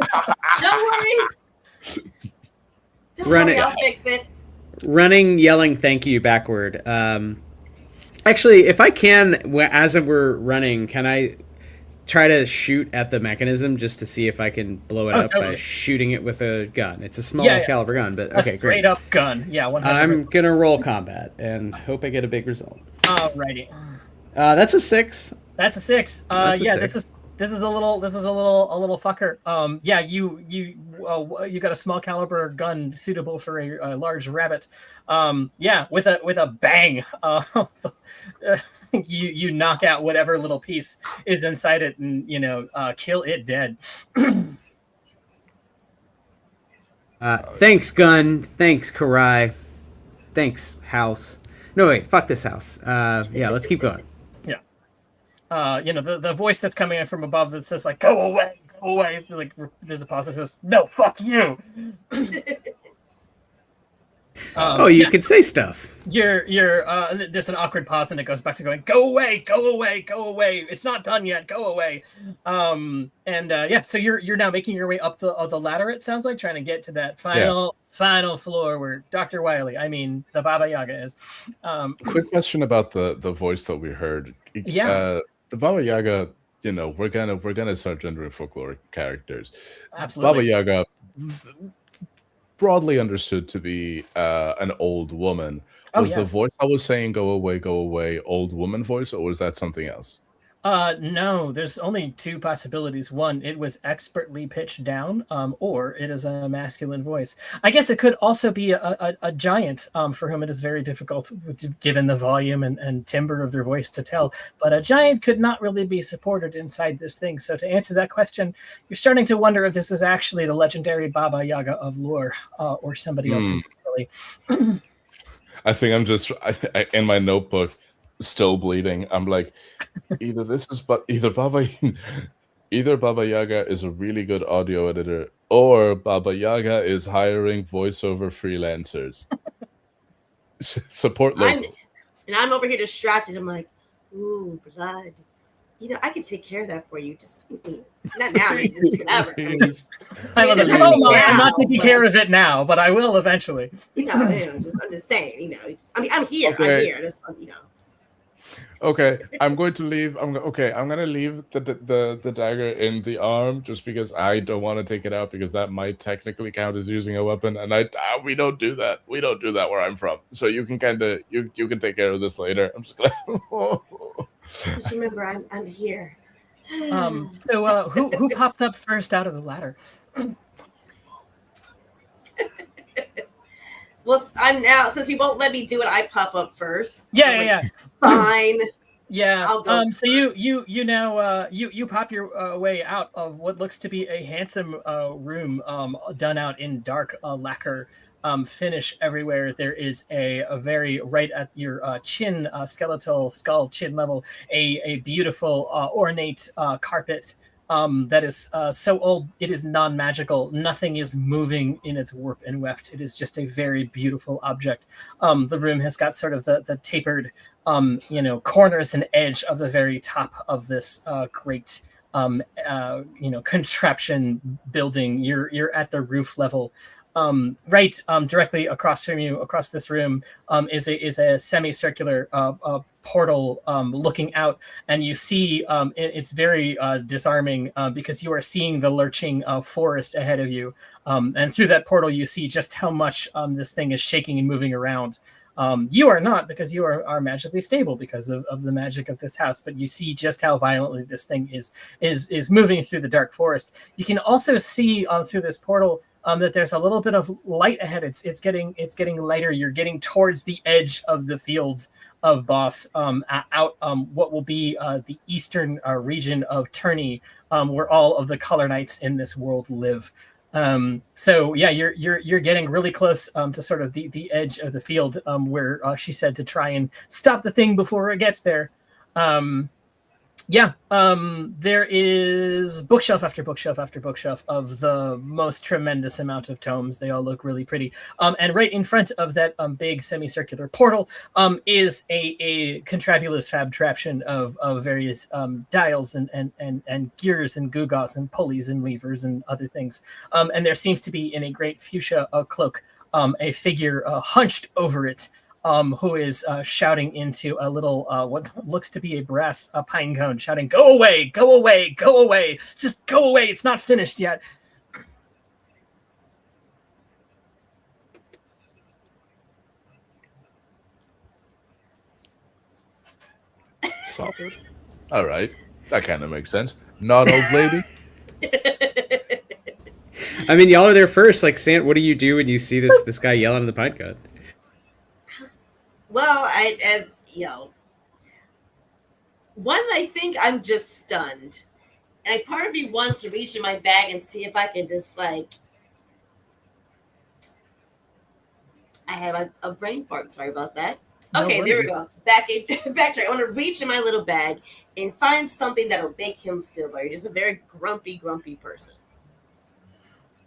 worry. I'll fix it. Running, yelling thank you backward. Actually, if I can, as we're running, can I try to shoot at the mechanism just to see if I can blow it up by shooting it with a gun? It's a small caliber gun, but okay, great. Straight up gun. Yeah, 100%. I'm going to roll combat and hope I get a big result. Alrighty. That's a 6. That's a 6. This is a little fucker. You got a small caliber gun suitable for a large rabbit. With a bang. You knock out whatever little piece is inside it, and kill it dead. Thanks, gun. Thanks, Karai. Thanks, house. No, wait, fuck this house. Let's keep going. The voice that's coming in from above that says like, go away. Like, there's a pause that says, no, fuck you. You can say stuff. There's an awkward pause, and it goes back to going, go away. It's not done yet. Go away. So you're now making your way up the ladder. It sounds like, trying to get to that final floor where Dr. Wiley, the Baba Yaga is. Quick question about the voice that we heard. The Baba Yaga, we're gonna start gendering folkloric characters. Absolutely. Baba Yaga, broadly understood to be an old woman. Was the voice I was saying go away, old woman voice, or was that something else? No, there's only two possibilities. One, it was expertly pitched down, or it is a masculine voice. I guess it could also be a giant, for whom it is very difficult, given the volume and timbre of their voice, to tell. But a giant could not really be supported inside this thing. So to answer that question, you're starting to wonder if this is actually the legendary Baba Yaga of lore, or somebody else entirely. I think I'm just in my notebook, still bleeding. I'm like, either Baba Yaga is a really good audio editor, or Baba Yaga is hiring voiceover freelancers. Support local. I'm over here distracted. I'm like, ooh, blood. I can take care of that for you. Just not now, just whenever. I'm not taking care of it now, but I will eventually. I'm just saying. I'm here. Okay. I'm here. Just Okay, I'm going to leave. I'm going to leave the dagger in the arm, just because I don't want to take it out, because that might technically count as using a weapon, and we don't do that. We don't do that where I'm from. So you can you can take care of this later. I'm just gonna. Just remember, I'm here. So who pops up first out of the ladder? Well, I'm now, since you won't let me do it, I pop up first. Yeah. Fine. Yeah. I'll go so first. you now you pop your way out of what looks to be a handsome room, done out in dark lacquer finish everywhere. There is a very, right at your chin, skeletal skull chin level, a beautiful ornate carpet. That is so old it is non-magical. Nothing is moving in its warp and weft. It is just a very beautiful object. The room has got sort of the tapered, corners and edge of the very top of this great, contraption building. You're at the roof level. Right directly across from you, across this room, is a semicircular portal looking out, and you see it's very disarming because you are seeing the lurching forest ahead of you, and through that portal you see just how much this thing is shaking and moving around. You are not, because you are magically stable because of the magic of this house, but you see just how violently this thing is moving through the dark forest. You can also see through this portal that there's a little bit of light ahead. It's getting lighter. You're getting towards the edge of the fields of Boss, out what will be the eastern region of Turney, where all of the Color Knights in this world live. So yeah, you're getting really close to sort of the edge of the field, where she said to try and stop the thing before it gets there. There is bookshelf after bookshelf after bookshelf of the most tremendous amount of tomes. They all look really pretty. And right in front of that big semicircular portal is a contrabulous fabtraction of various dials and gears and gewgaws and pulleys and levers and other things. And there seems to be, in a great fuchsia cloak, a figure hunched over it, who is shouting into a little, what looks to be a brass pine cone, shouting, "Go away, go away, go away, just go away, it's not finished yet." Solid. All right. That kind of makes sense. Not old lady. I mean, y'all are there first. Like, Sant, what do you do when you see this guy yelling in the pine cone? Well, I think I'm just stunned. And part of me wants to reach in my bag and see if I can just, like, I have a brain fart. Sorry about that. Okay, there we go. Backtrack. I want to reach in my little bag and find something that'll make him feel better. Just a very grumpy person.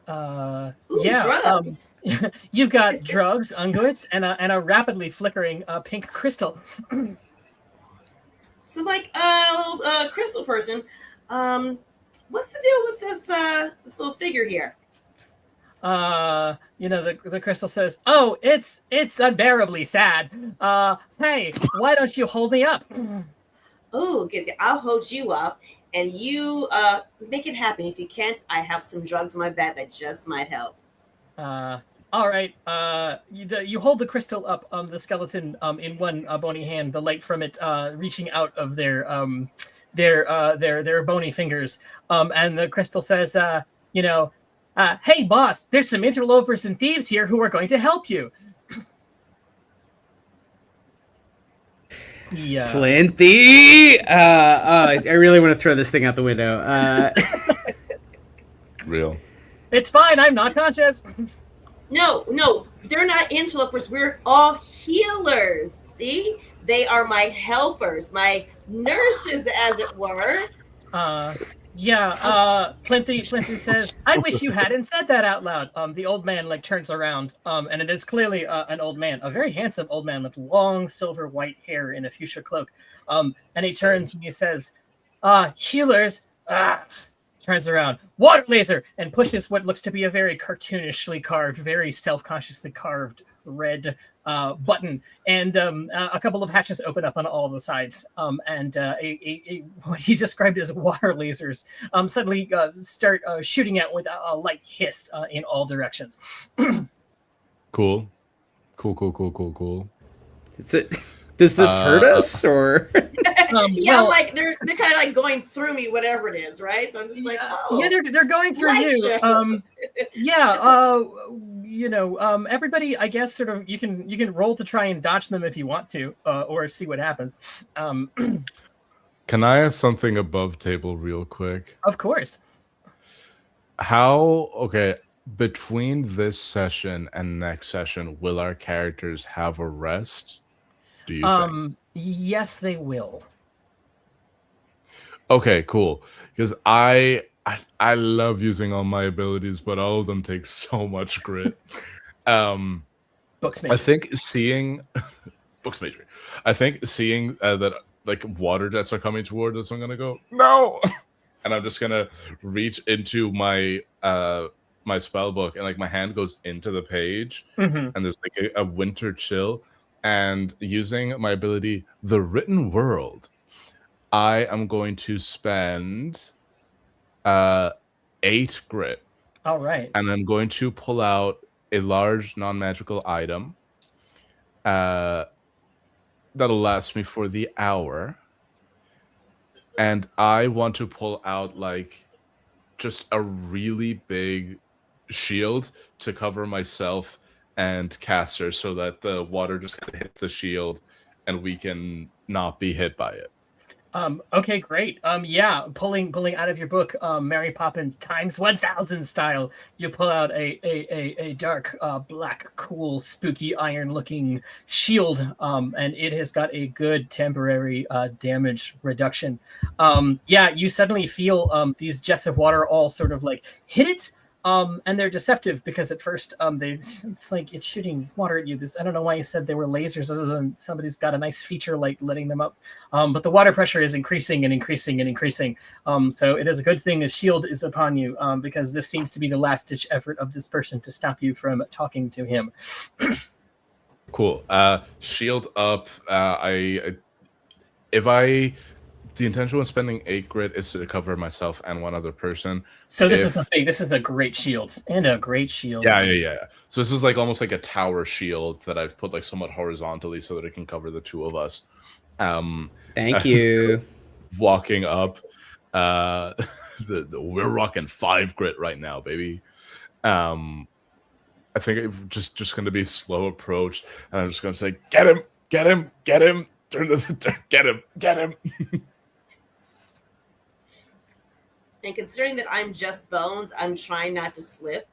Drugs. You've got drugs, unguents, and a rapidly flickering pink crystal. So, like, little crystal person, what's the deal with this little figure here? The crystal says, "Oh, it's unbearably sad. Hey, why don't you hold me up?" Oh, because I'll hold you up, and you make it happen. If you can't, I have some drugs in my bag that just might help. All right. You hold the crystal up, the skeleton in one bony hand, the light from it reaching out of their bony fingers. And the crystal says, "Hey, boss, there's some interlopers and thieves here who are going to help you." Yeah. Plenty. I really want to throw this thing out the window. Real. It's fine. I'm not conscious. No, they're not interlopers. We're all healers. See, they are my helpers, my nurses, as it were. Plenty says, "I wish you hadn't said that out loud." The old man turns around, and it is clearly an old man, a very handsome old man with long silver white hair in a fuchsia cloak. And he turns and he says, "Healers." Turns around, "Water laser," and pushes what looks to be a very cartoonishly carved, very self-consciously carved red button, and a couple of hatches open up on all of the sides, and what he described as water lasers suddenly start shooting out with a light hiss in all directions. Cool. Does this hurt us, or? Like they're kind of like going through me, whatever it is, right? So I'm just like, oh, yeah, they're going through you. Everybody, I guess, sort of, you can roll to try and dodge them if you want to, or see what happens. Can I ask something above table real quick? Of course. Between this session and next session, will our characters have a rest? Do you think? Yes, they will. Okay, cool. Because I love using all my abilities, but all of them take so much grit. Books major. I think seeing books major. I think seeing that like water jets are coming toward us, I'm gonna go no, and I'm just gonna reach into my my spell book, and like my hand goes into the page, Mhm. and there's like a winter chill. And using my ability, the Written World, I am going to spend 8 grit, All right. and I'm going to pull out a large non-magical item that'll last me for the hour. And I want to pull out like just a really big shield to cover myself and caster, so that the water just kind of hits the shield and we can not be hit by it. Okay, great. Yeah, pulling out of your book, Mary Poppins times 1000 style. You pull out a dark, black, cool, spooky, iron-looking shield, and it has got a good temporary damage reduction. Yeah, you suddenly feel these jets of water all sort of like hit it. And they're deceptive because at first it's like it's shooting water at you. I don't know why you said they were lasers, other than somebody's got a nice feature like letting them up. But the water pressure is increasing and increasing and increasing. So it is a good thing the shield is upon you, because this seems to be the last ditch effort of this person to stop you from talking to him. Cool. Shield up. The intention of spending 8 grit is to cover myself and one other person. So this is the thing. This is a great shield and a great shield. Yeah. So this is like almost like a tower shield that I've put like somewhat horizontally so that it can cover the two of us. Thank you. Walking up, we're rocking 5 grit right now, baby. I think it's just going to be slow approach, and I'm just going to say, "Get him! Get him! Get him! Get him! Get him!" And considering that I'm just bones, I'm trying not to slip.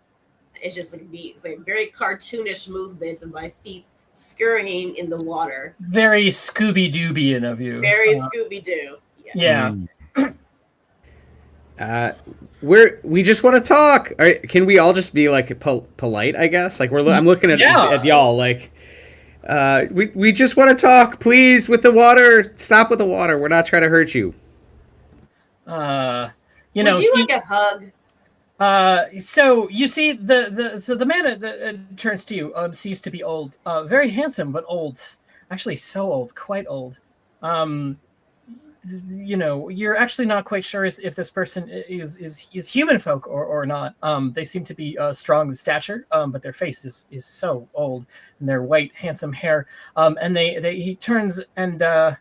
It's just it's like very cartoonish movements of my feet scurrying in the water. Very Scooby-Doobian of you. Very Scooby-Doo. Yeah. We just want to talk. All right, can we all just be like polite? I guess. Like I'm looking at y'all. Like, we just want to talk, please. With the water, stop with the water. We're not trying to hurt you. Would you like a hug? So you see the man that turns to you seems to be old, very handsome but old, actually so old, quite old. You're actually not quite sure if this person is human folk or not. They seem to be strong of stature, but their face is so old, and their white handsome hair. And he turns and.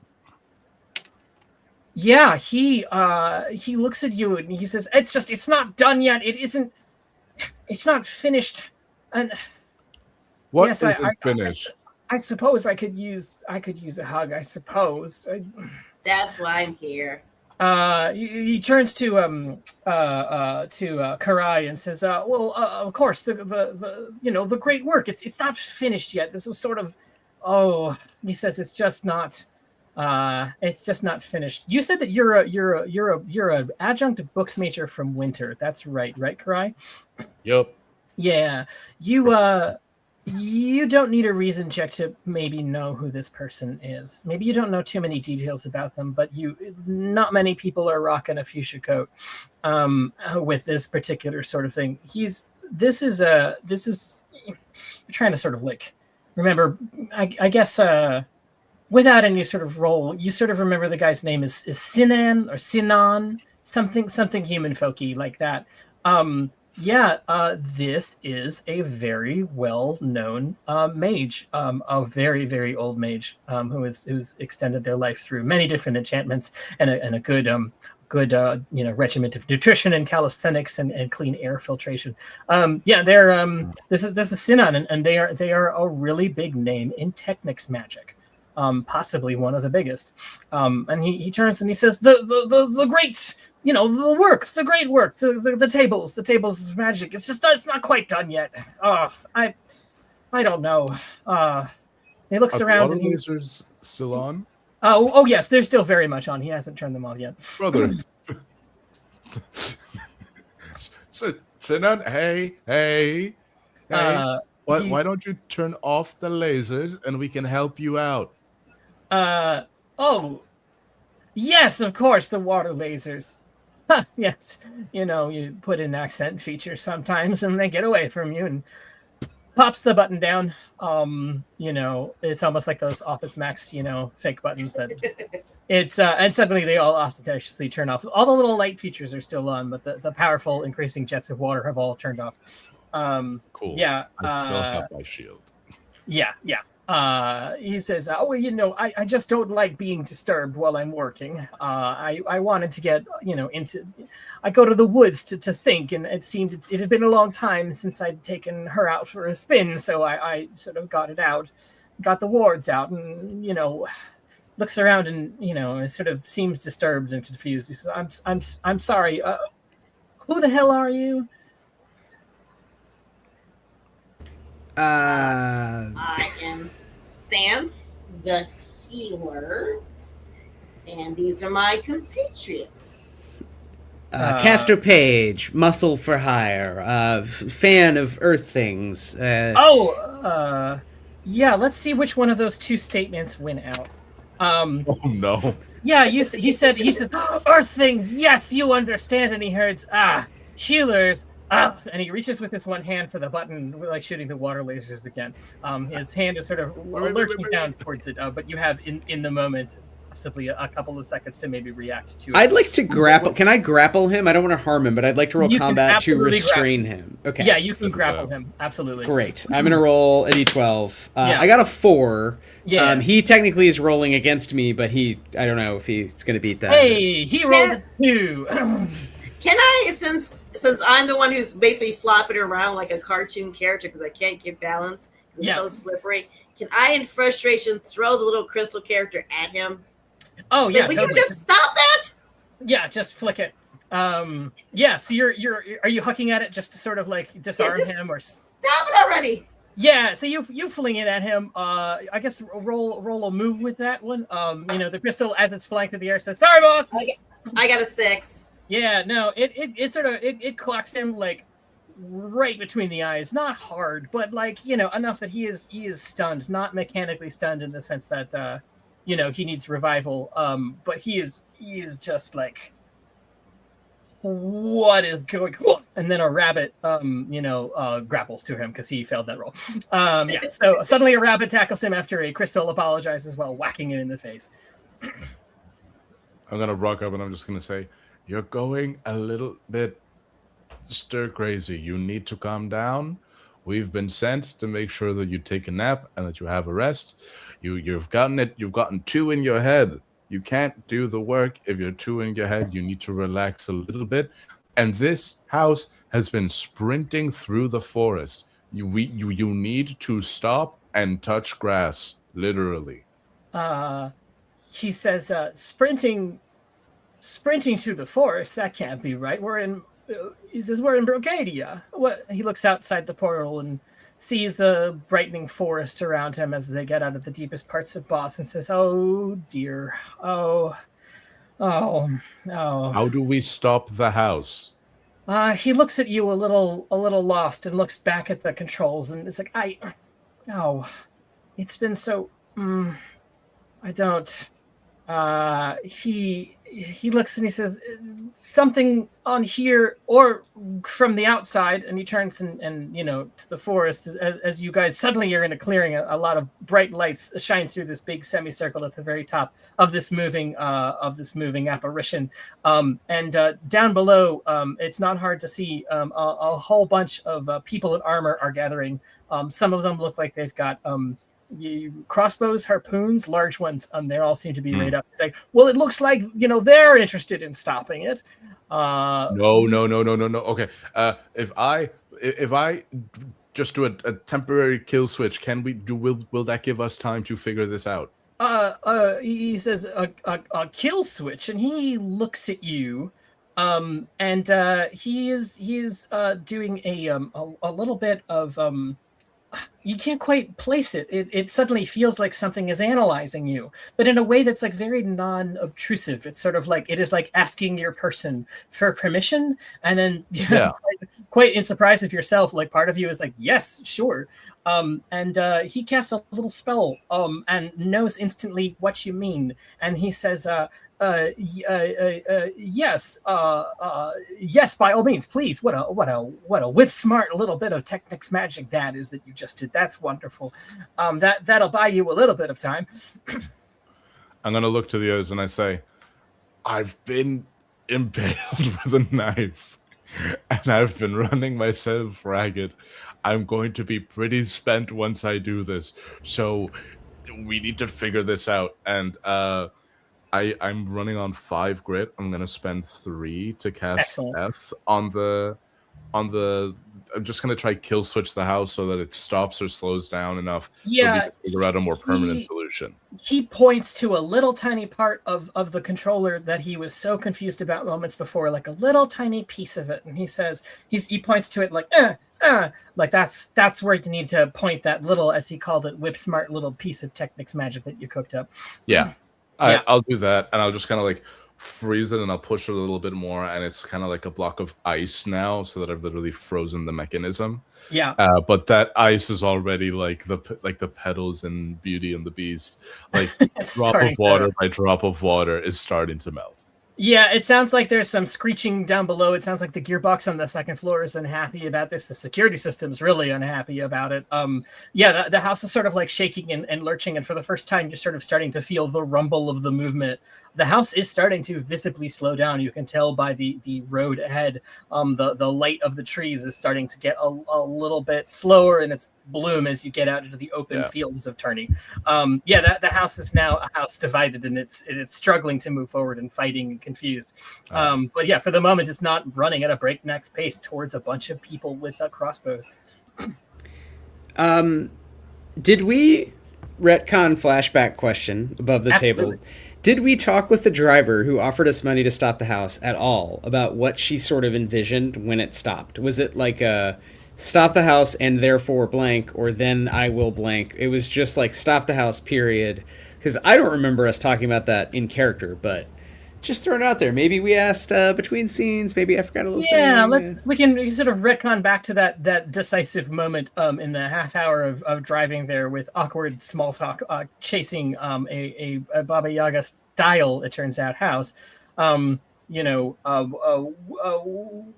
Yeah, he looks at you and he says, "It's not done yet. It's not finished." And what yes, isn't finished? I suppose I could use a hug. I suppose. That's why I'm here. He turns to Karai and says, "Well, of course, the great work. It's not finished yet. This was sort of, he says it's just not finished. You said that you're an adjunct books major from Winter. That's right, Karai?" Yep. Yeah. You don't need a reason check to maybe know who this person is. Maybe you don't know too many details about them, but not many people are rocking a fuchsia coat with this particular sort of thing. This is you're trying to sort of like remember, I guess without any sort of role, you sort of remember the guy's name is Sinan or Sinan, something human folky like that. This is a very well-known mage, a very, very old mage who's extended their life through many different enchantments and a good regiment of nutrition and calisthenics and clean air filtration. This is Sinan, and they are a really big name in Technics magic. Possibly one of the biggest. And he turns and he says, the great, the work, the great work, the tables of magic. It's not quite done yet. I don't know. He looks around and lasers still on? Oh yes, they're still very much on. He hasn't turned them off yet. Brother. Sinan, hey. Why don't you turn off the lasers and we can help you out? Yes, of course, the water lasers. Yes, you put in accent features sometimes, and they get away from you, and pops the button down. It's almost like those Office Max, fake buttons that it's and suddenly they all ostentatiously turn off. All the little light features are still on, but the powerful increasing jets of water have all turned off. Cool. Yeah. I still have my shield. Yeah. He says, I just don't like being disturbed while I'm working. I wanted to get, I go to the woods to think, and it seemed it had been a long time since I'd taken her out for a spin. So I sort of got the wards out, and, looks around and, it sort of seems disturbed and confused. He says, I'm sorry. Who the hell are you? I am Santh, the healer, and these are my compatriots. Castor Page, muscle for hire, fan of Earth things. Yeah, let's see which one of those two statements went out. Oh no. Yeah, he said, Earth things, yes, you understand. And he hears, healers. And he reaches with his one hand for the button, like shooting the water lasers again. His hand is sort of lurching down towards it, but you have in the moment possibly a couple of seconds to maybe react to it. I'd like to grapple. Can I grapple him? I don't want to harm him, but I'd like to roll combat to restrain him. Okay. Yeah, you can grapple him. Absolutely. Great. I'm going to roll a d12. Yeah. I got a 4. Yeah. He technically is rolling against me, but I don't know if he's going to beat that. Hey, he rolled a 2. Can I, since I'm the one who's basically flopping around like a cartoon character because I can't get balance, it's so slippery, can I, in frustration, throw the little crystal character at him? Oh, yeah, Will totally. you just stop that? Yeah, just flick it. So are you hucking at it just to sort of like disarm him or stop it already? Yeah, so you fling it at him. I guess roll a move with that one. The crystal as it's flying through the air says, "Sorry, boss." I got a 6. Yeah, no, it sort of it clocks him like right between the eyes. Not hard, but like, enough that he is stunned, not mechanically stunned in the sense that he needs revival. But he is just like, what is going on? And then a rabbit grapples to him because he failed that roll. So suddenly a rabbit tackles him after a crystal apologizes while whacking it in the face. I'm gonna rock up and I'm just gonna say, you're going a little bit stir crazy. You need to calm down. We've been sent to make sure that you take a nap and that you have a rest. You've gotten it. You've gotten 2 in your head. You can't do the work if you're 2 in your head. You need to relax a little bit. And this house has been sprinting through the forest. You need to stop and touch grass, literally. He says, sprinting through the forest, that can't be right. He says, we're in Brocadia. What? He looks outside the portal and sees the brightening forest around him as they get out of the deepest parts of Boss and says, oh dear. Oh. How do we stop the house? He looks at you a little lost and looks back at the controls and it's like, it's been so, I don't, he looks and he says, something on here or from the outside, and he turns and to the forest as you guys suddenly you're in a clearing. A lot of bright lights shine through this big semicircle at the very top of this moving apparition. And down below, it's not hard to see a whole bunch of people in armor are gathering. Some of them look like they've got crossbows, harpoons, large ones. They all seem to be made up. It's like, well, it looks like they're interested in stopping it. No. Okay. If I just do a temporary kill switch, will that give us time to figure this out? He says a kill switch, and he looks at you, and he is doing a little bit of you can't quite place it. It suddenly feels like something is analyzing you, but in a way that's like very non-obtrusive. It's sort of like it is like asking your person for permission, and then quite in surprise of yourself, like part of you is like, yes, sure. And he casts a little spell and knows instantly what you mean, and he says, yes, yes, by all means, please. What a whip smart little bit of Technics magic that is that you just did. That's wonderful. That'll buy you a little bit of time. I'm gonna look to the others and I say, I've been impaled with a knife, and I've been running myself ragged. I'm going to be pretty spent once I do this, so we need to figure this out. And I'm running on 5 grit. I'm gonna spend 3 to cast Excellent. F on the. I'm just gonna try kill switch the house so that it stops or slows down enough. Yeah, so we can figure out a more permanent solution. He points to a little tiny part of the controller that he was so confused about moments before, like a little tiny piece of it, and he says he points to it like that's where you need to point that little, as he called it, whip smart little piece of Technics magic that you cooked up. Yeah. I'll do that, and I'll just kind of like freeze it, and I'll push it a little bit more, and it's kind of like a block of ice now, so that I've literally frozen the mechanism. Yeah. But that ice is already like the petals in Beauty and the Beast. Like drop of water by drop of water is starting to melt. Yeah, it sounds like there's some screeching down below. It sounds like the gearbox on the second floor is unhappy about this. The security system's really unhappy about it. Yeah, the house is sort of like shaking and lurching, and for the first time, you're sort of starting to feel the rumble of the movement. The house is starting to visibly slow down. You can tell by the road ahead. The light of the trees is starting to get a little bit slower in its bloom as you get out into the open fields of Turney. The house is now a house divided, and it's struggling to move forward and fighting and confused. But yeah, for the moment, it's not running at a breakneck pace towards a bunch of people with crossbows. Did we retcon flashback question above the Absolutely. table? Did we talk with the driver who offered us money to stop the house at all about what she sort of envisioned when it stopped? Was it like a stop the house and therefore blank, or then I will blank? It was just like stop the house, period. Because I don't remember us talking about that in character, but just throwing it out there. Maybe we asked between scenes. Maybe I forgot a little thing. We can sort of retcon back to that decisive moment in the half hour of driving there with awkward small talk, chasing a Baba Yaga style, it turns out, house. What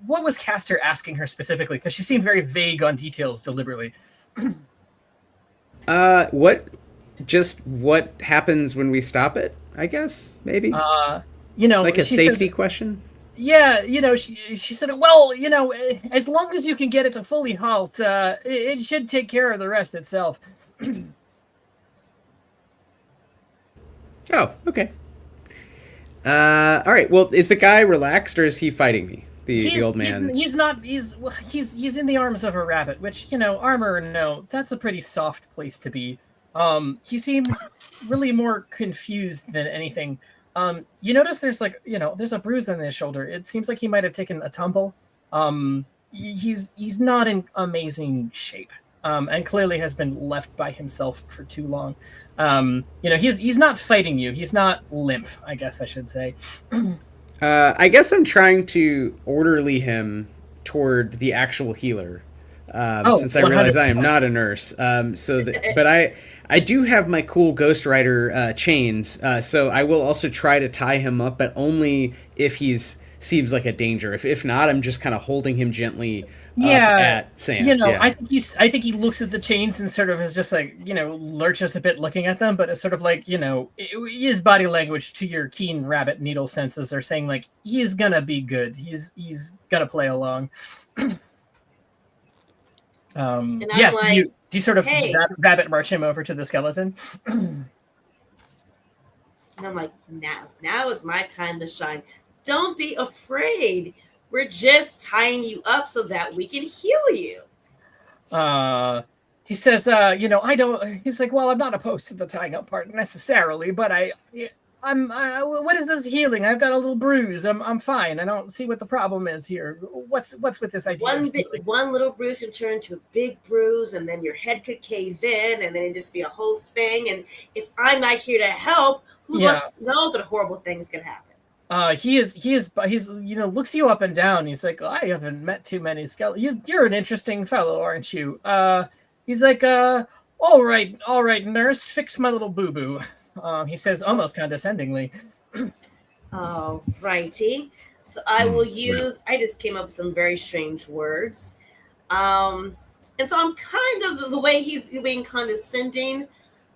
was Castor asking her specifically? Because she seemed very vague on details deliberately. What happens when we stop it, I guess, maybe? Like a safety question? Yeah, she said, well, as long as you can get it to fully halt, it should take care of the rest itself. Oh, okay. All right. Well, is the guy relaxed, or is he fighting me? The old man. He's not. He's in the arms of a rabbit, which, armor. No, that's a pretty soft place to be. He seems really more confused than anything. You notice there's there's a bruise on his shoulder. It seems like he might have taken a tumble. He's not in amazing shape. And clearly has been left by himself for too long. He's not fighting you. He's not limp, I guess I should say. I guess I'm trying to orderly him toward the actual healer, since I realize I am not a nurse. But I do have my cool Ghost Rider chains, so I will also try to tie him up, but only if seems like a danger. If not, I'm just kind of holding him gently. At Sam's. I think he looks at the chains and sort of is just like, lurches a bit looking at them, but it's sort of like, his body language to your keen rabbit needle senses are saying like, he's gonna be good. He's gonna play along. Yes. Like, do you sort of rabbit march him over to the skeleton? And I'm like, now is my time to shine. Don't be afraid. We're just tying you up so that we can heal you. He says, I don't. He's like, well, I'm not opposed to the tying up part necessarily, but I'm. What is this healing? I've got a little bruise. I'm fine. I don't see what the problem is here. What's with this idea? One little bruise can turn into a big bruise, and then your head could cave in, and then it'd just be a whole thing. And if I'm not here to help, who knows what horrible things can happen? He's looks you up and down. He's like, I haven't met too many skeletons. You're an interesting fellow, aren't you? He's like, all right, nurse, fix my little boo-boo. He says almost condescendingly. Righty. So I will use. I just came up with some very strange words. And so I'm kind of the way he's being condescending.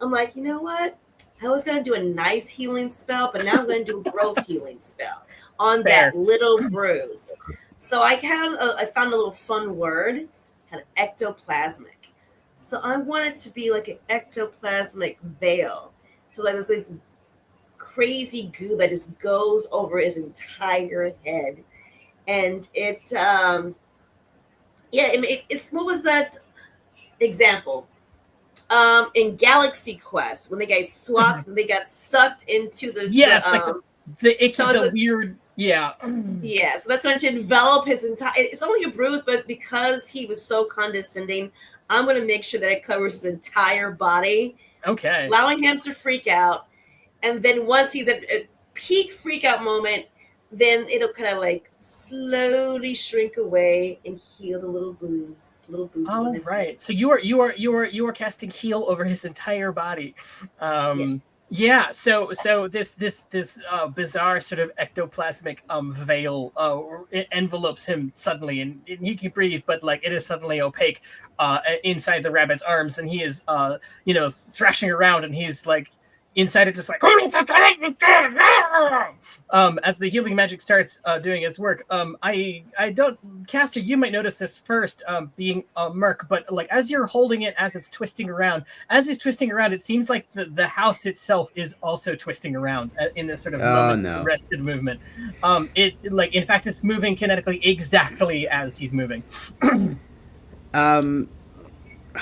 I'm like, you know what? I was going to do a nice healing spell, but now I'm going to do a gross healing spell on that little bruise. So I found a little fun word, kind of ectoplasmic. So I want it to be like an ectoplasmic veil. So like this crazy goo that just goes over his entire head. And it's what was that example? In Galaxy Quest, when they got swapped, they got sucked into the weird, yeah. Yeah, so that's going to envelop his entire. It's only a bruise, but because he was so condescending, I'm going to make sure that it covers his entire body. Okay. Allowing him to freak out, and then once he's at a peak freak out moment, then it'll kind of like slowly shrink away and heal the little bruise. Oh, right. So you are casting heal over his entire body. Yes. Yeah. So this bizarre sort of ectoplasmic veil it envelopes him suddenly, and he can breathe, but like it is suddenly opaque inside the rabbit's arms, and he is thrashing around, and he's like. Inside it, just like as the healing magic starts doing its work. I don't, caster. You might notice this first, being Merc, but like as you're holding it, as it's twisting around, it seems like the house itself is also twisting around in this sort of arrested movement. In fact, it's moving kinetically exactly as he's moving.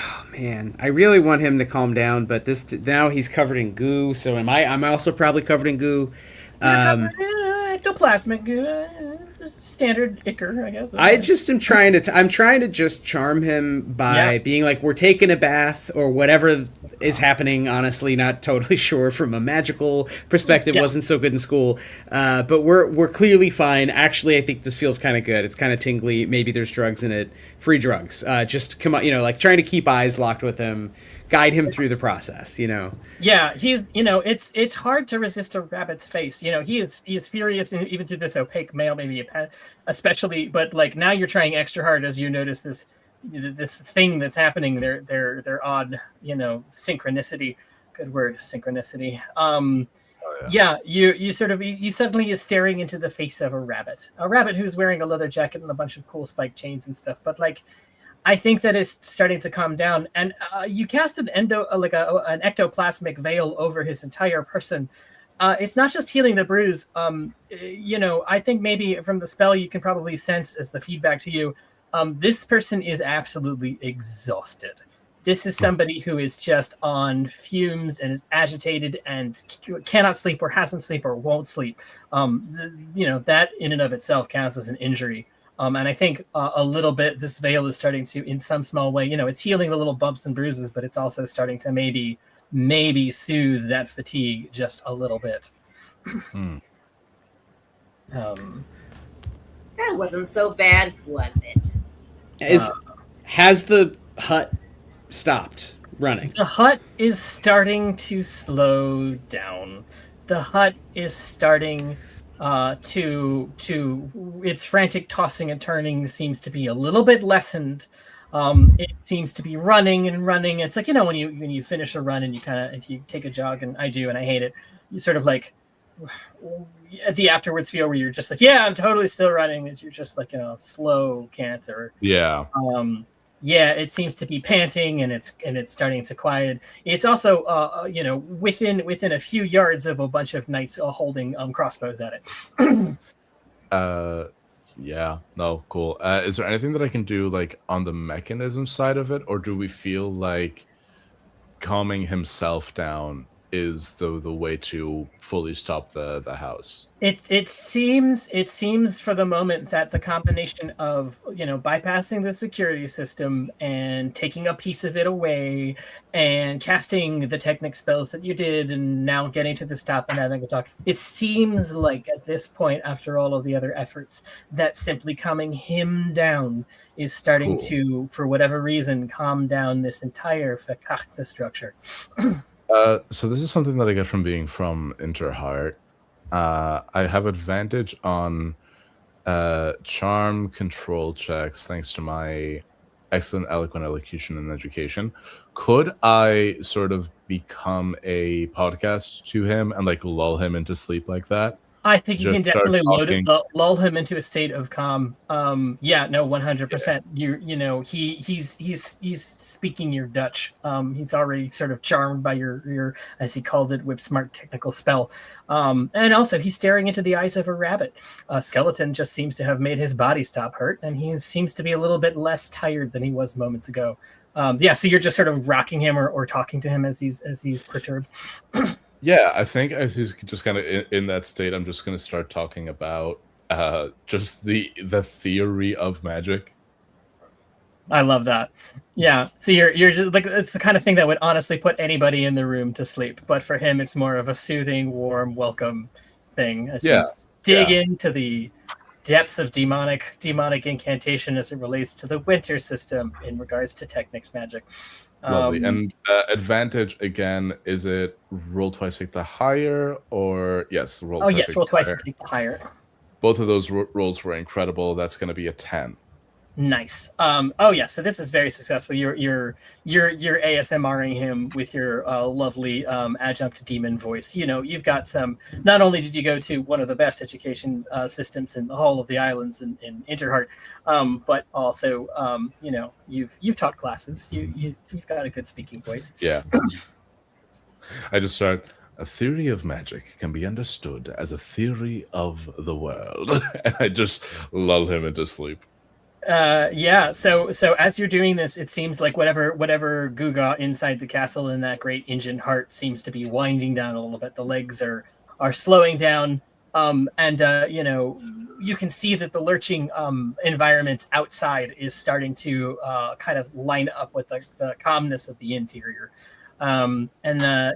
Oh man, I really want him to calm down, but now he's covered in goo. So am I? I'm also probably covered in goo. Ectoplasmic goo, standard ichor, I guess. I just am trying to. I'm trying to just charm him by being like, we're taking a bath or whatever is happening. Honestly, not totally sure from a magical perspective. Wasn't so good in school, but we're clearly fine. Actually, I think this feels kind of good. It's kind of tingly. Maybe there's drugs in it. Free drugs. Just come on, like trying to keep eyes locked with him. Guide him through the process, Yeah, he's, it's hard to resist a rabbit's face. He is furious, and even through this opaque mail, maybe especially. But like now, you're trying extra hard as you notice this thing that's happening. Their odd, synchronicity. Good word, synchronicity. You suddenly is staring into the face of a rabbit who's wearing a leather jacket and a bunch of cool spike chains and stuff. But like. I think that is starting to calm down, and you cast an ectoplasmic veil over his entire person. It's not just healing the bruise. I think maybe from the spell you can probably sense as the feedback to you. This person is absolutely exhausted. This is somebody who is just on fumes and is agitated and cannot sleep or hasn't sleep or won't sleep. That in and of itself counts as an injury. And I think a little bit this veil is starting to, in some small way, it's healing the little bumps and bruises, but it's also starting to maybe soothe that fatigue just a little bit. That wasn't so bad, was it? Has the hut stopped running? The hut is starting to slow down. The hut is starting... to its frantic tossing and turning seems to be a little bit lessened. It seems to be running. It's like, when you finish a run and you kind of, if you take a jog, and I do, and I hate it, you sort of like at the afterwards feel where you're just like, I'm totally still running. You're just like, slow canter. Yeah. It seems to be panting, and it's starting to quiet. It's also, within a few yards of a bunch of knights holding crossbows at it. Cool. Is there anything that I can do, like on the mechanism side of it, or do we feel like calming himself down is the way to fully stop the house? It seems for the moment that the combination of bypassing the security system and taking a piece of it away and casting the technic spells that you did and now getting to the stop and having a talk, it seems like at this point, after all of the other efforts, that simply calming him down is starting to, for whatever reason, calm down this entire Fakakta structure. So this is something that I get from being from Interheart. I have advantage on charm control checks thanks to my excellent eloquent elocution and education. Could I sort of become a podcast to him and like lull him into sleep like that? I think you Just can start definitely talking. lull him into a state of calm. Yeah, no, 100%. You know, he's speaking your Dutch. He's already sort of charmed by your as he called it, whip smart technical spell. And also he's staring into the eyes of a rabbit. A skeleton just seems to have made his body stop hurt, and he seems to be a little bit less tired than he was moments ago. Yeah, so you're just sort of rocking him or talking to him as he's perturbed. Yeah, I think as he's just kind of in that state, I'm just going to start talking about just the theory of magic. I love that. Yeah. So you're just like, it's the kind of thing that would honestly put anybody in the room to sleep, but for him, it's more of a soothing, warm, welcome thing. As you dig into the depths of demonic incantation as it relates to the winter system in regards to Technics magic. Lovely. And advantage again, is it roll twice, take the higher, or yes, roll twice, roll twice and take the higher. Both of those rolls were incredible. That's going to be a 10. Nice. Oh yeah, so this is very successful. You're ASMRing him with your lovely adjunct demon voice. You know, you've got some. Not only did you go to one of the best education systems in the whole of the islands in Interheart, but also you know, you've taught classes. You've got a good speaking voice. Yeah. I just start. A theory of magic can be understood as a theory of the world, and I just lull him into sleep. Yeah, so as you're doing this, it seems like whatever Guga inside the castle in that great engine heart seems to be winding down a little bit. The legs are slowing down, and you know, you can see that the lurching environment outside is starting to kind of line up with the calmness of the interior. And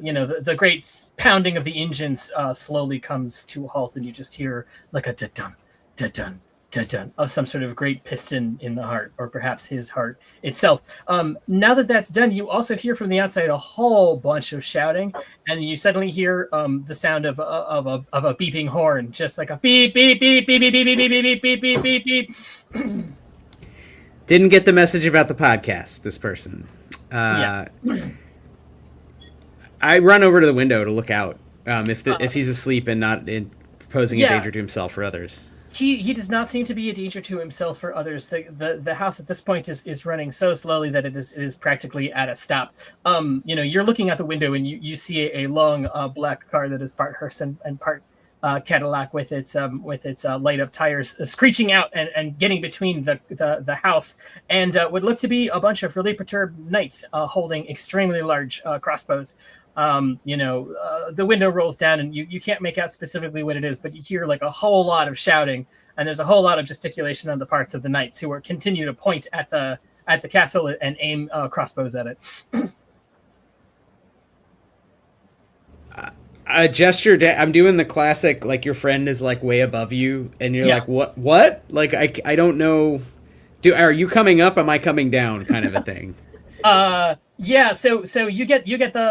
you know, the great pounding of the engines slowly comes to a halt, and you just hear like a da-dun, da-dun, da-dun of some sort of great piston in the heart, or perhaps his heart itself. Now that that's done, you also hear from the outside a whole bunch of shouting, and you suddenly hear the sound of a beeping horn, just like a beep beep beep beep beep beep beep beep beep beep beep beep. Didn't get the message about the podcast. This person. Yeah. I run over to the window to look out if he's asleep and not posing a danger to himself or others. He does not seem to be a danger to himself or others. The house at this point is running so slowly that it is practically at a stop. You know, you're looking out the window and you see a long black car that is part hearse and part Cadillac with its light up tires screeching out and getting between the house and what look to be a bunch of really perturbed knights holding extremely large crossbows. You know, the window rolls down and you can't make out specifically what it is, but you hear like a whole lot of shouting, and there's a whole lot of gesticulation on the parts of the knights who are continue to point at the castle and aim crossbows at it. A gesture. I'm doing the classic, like your friend is like way above you, and you're like, what? Like I don't know. Are you coming up? Am I coming down? Kind of a thing. Yeah, so you get the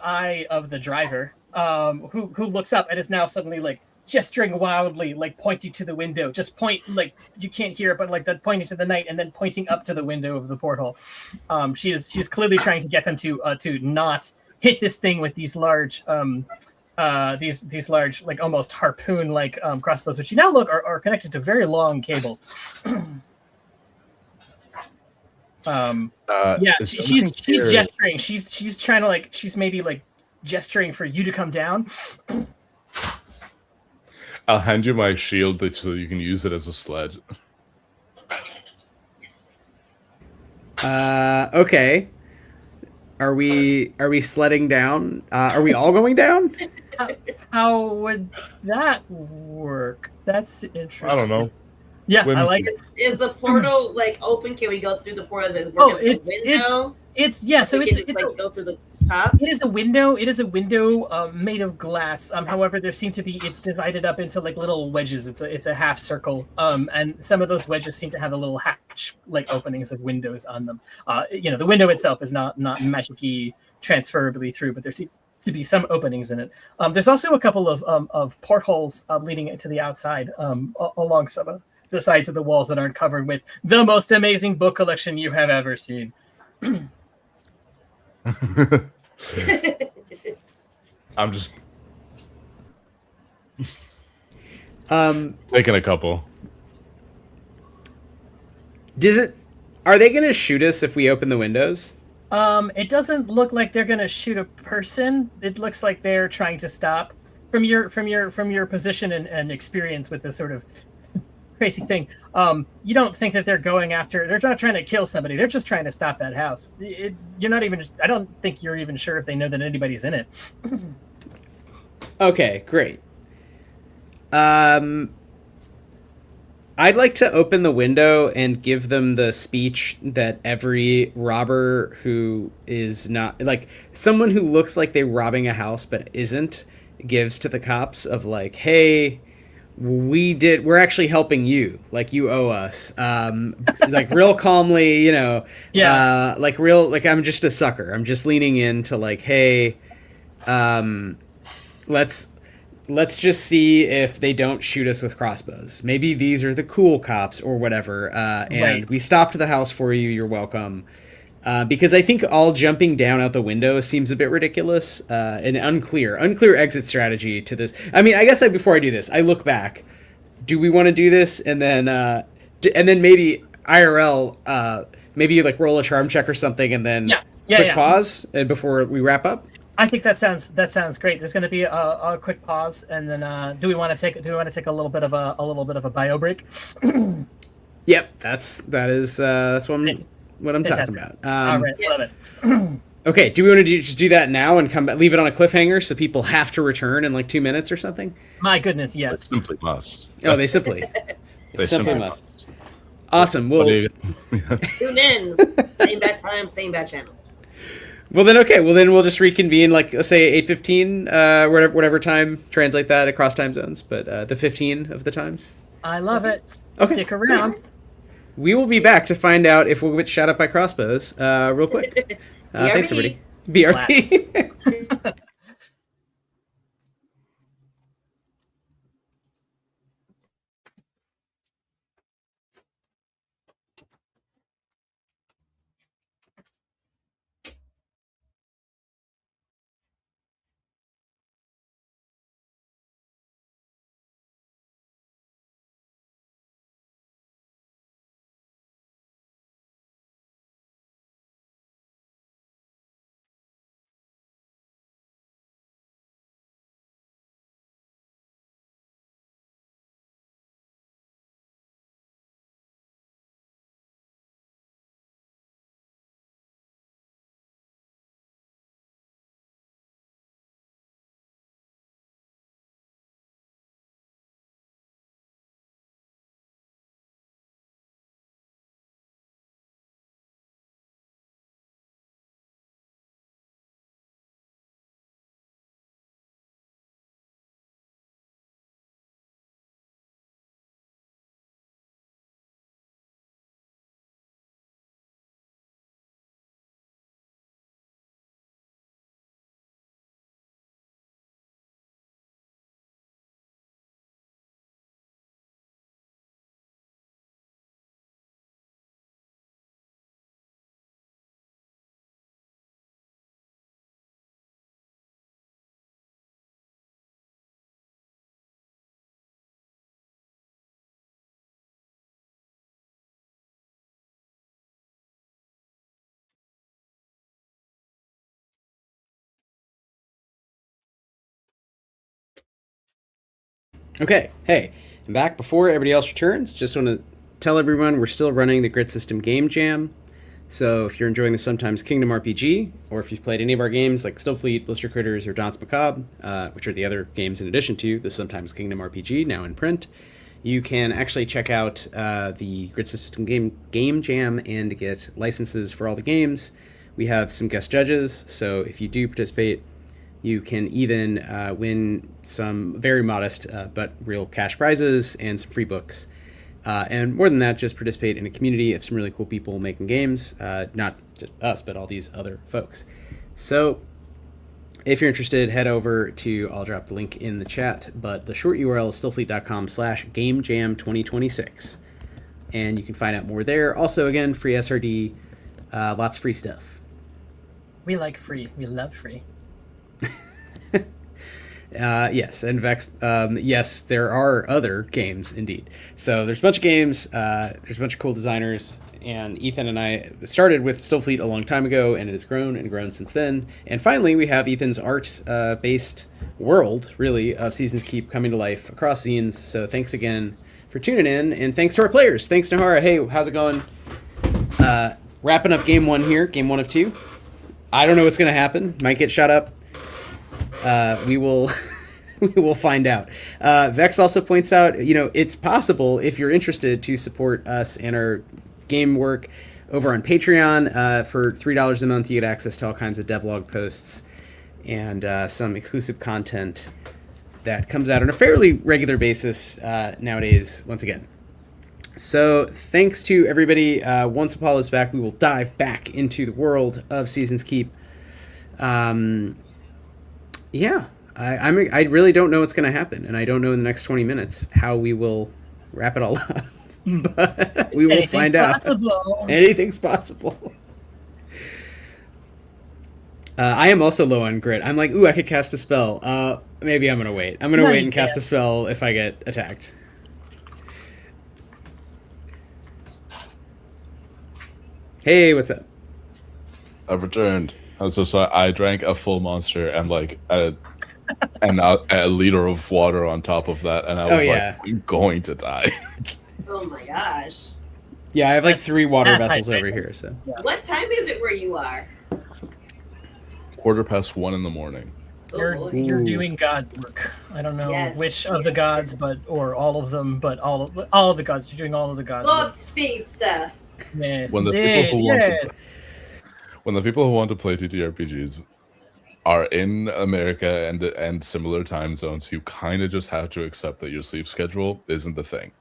eye of the driver, who looks up and is now suddenly like gesturing wildly, like pointing to the window, just point, like you can't hear it, but like that pointing to the night and then pointing up to the window of the porthole. She's clearly trying to get them to not hit this thing with these large these large, like almost harpoon like crossbows, which you now look are connected to very long cables. She's gesturing. She's trying to like, she's maybe like gesturing for you to come down. I'll hand you my shield so you can use it as a sled. Okay. Are we sledding down? Are we all going down? How would that work? That's interesting. I don't know. Yeah, I like it. Is the portal like open? Can we go through the portal? Is it it's a window? It's yeah. So it's like go to the top. It is a window. It is a window made of glass. However, there seem to be, it's divided up into like little wedges. It's a half circle. And some of those wedges seem to have a little hatch like openings of windows on them. You know, the window itself is not magic-y transferably through, but there to be some openings in it. There's also a couple of portholes leading into the outside along some of the sides of the walls that aren't covered with the most amazing book collection you have ever seen. I'm just taking a couple. Are they going to shoot us if we open the windows? It doesn't look like they're going to shoot a person. It looks like they're trying to stop. From your position and experience with this sort of crazy thing, you don't think that they're going after. They're not trying to kill somebody. They're just trying to stop that house. You're not even. I don't think you're even sure if they know that anybody's in it. Okay, great. I'd like to open the window and give them the speech that every robber who is not, like, someone who looks like they're robbing a house but isn't, gives to the cops of, like, hey, we're actually helping you, like, you owe us, like, real calmly, you know. Yeah. Like I'm just a sucker. I'm just leaning in to, like, hey, let's just see if they don't shoot us with crossbows. Maybe these are the cool cops or whatever. And Right. We stopped the house for you. You're welcome. Because I think all jumping down out the window seems a bit ridiculous and unclear exit strategy to this. I mean, I guess before I do this, I look back. Do we want to do this? And then maybe IRL, maybe like roll a charm check or something, and then quick pause and before we wrap up. I think that sounds great. There's going to be a quick pause, and then do we want to take a little bit of a bio break? Yep, that's what I'm talking about. All right, love it. Okay, do we want to just do that now and come back, leave it on a cliffhanger so people have to return in like 2 minutes or something? My goodness, yes. They simply must. Oh, they simply must. Awesome. Well, Tune in. Same bad time, same bad channel. Well then, we'll just reconvene, like, let's say 8:15, whatever time, translate that across time zones, but the 15 of the times. I love it. Okay. Stick around. We will be back to find out if we'll get shot up by crossbows real quick. Thanks, everybody. BRB. Okay, hey, I'm back before everybody else returns. Just want to tell everyone we're still running the Grid System Game Jam. So if you're enjoying the Sometimes Kingdom RPG, or if you've played any of our games like Stillfleet, Blister Critters, or Danse Macabre, which are the other games in addition to the Sometimes Kingdom RPG, now in print, you can actually check out the Grid System Game Jam and get licenses for all the games. We have some guest judges, so if you do participate, you can even win some very modest but real cash prizes and some free books. And more than that, just participate in a community of some really cool people making games, not just us, but all these other folks. So If you're interested, head over to, I'll drop the link in the chat, but the short URL is stillfleet.com/GameJam2026. And you can find out more there. Also, again, free SRD, lots of free stuff. We like free. We love free. Yes, and Vex, yes, there are other games, indeed. So there's a bunch of games, there's a bunch of cool designers, and Ethan and I started with Stillfleet a long time ago, and it has grown and grown since then. And finally, we have Ethan's art-based world, really, of Seasons Keep coming to life across zines. So thanks again for tuning in, and thanks to our players. Thanks, Nihara. Hey, how's it going? Wrapping up game 1 here, game 1 of 2. I don't know what's going to happen. Might get shot up. We will we will find out. Vex also points out, it's possible, if you're interested, to support us and our game work over on Patreon. For $3 a month, you get access to all kinds of devlog posts and some exclusive content that comes out on a fairly regular basis nowadays, once again. So thanks to everybody. Once Apollo's back, we will dive back into the world of Seasons Keep. Yeah, I really don't know what's going to happen, and I don't know in the next 20 minutes how we will wrap it all up. But we will find out. Anything's possible. I am also low on grit. I'm like, ooh, I could cast a spell. Maybe I'm going to wait. I'm going to wait and cast a spell if I get attacked. Hey, what's up? I've returned. I drank a full monster and like a liter of water on top of that, and I was like, I'm going to die. Oh my gosh. Yeah, I have like 3 water vessels over here. So. Yeah. What time is it where you are? 1:15 in the morning. You're doing God's work. I don't know which of the gods, or all of them, but all of the gods. You're doing all of the gods. Godspeed, sir. Yes, when the people who want to play TTRPGs are in America and similar time zones, you kind of just have to accept that your sleep schedule isn't a thing.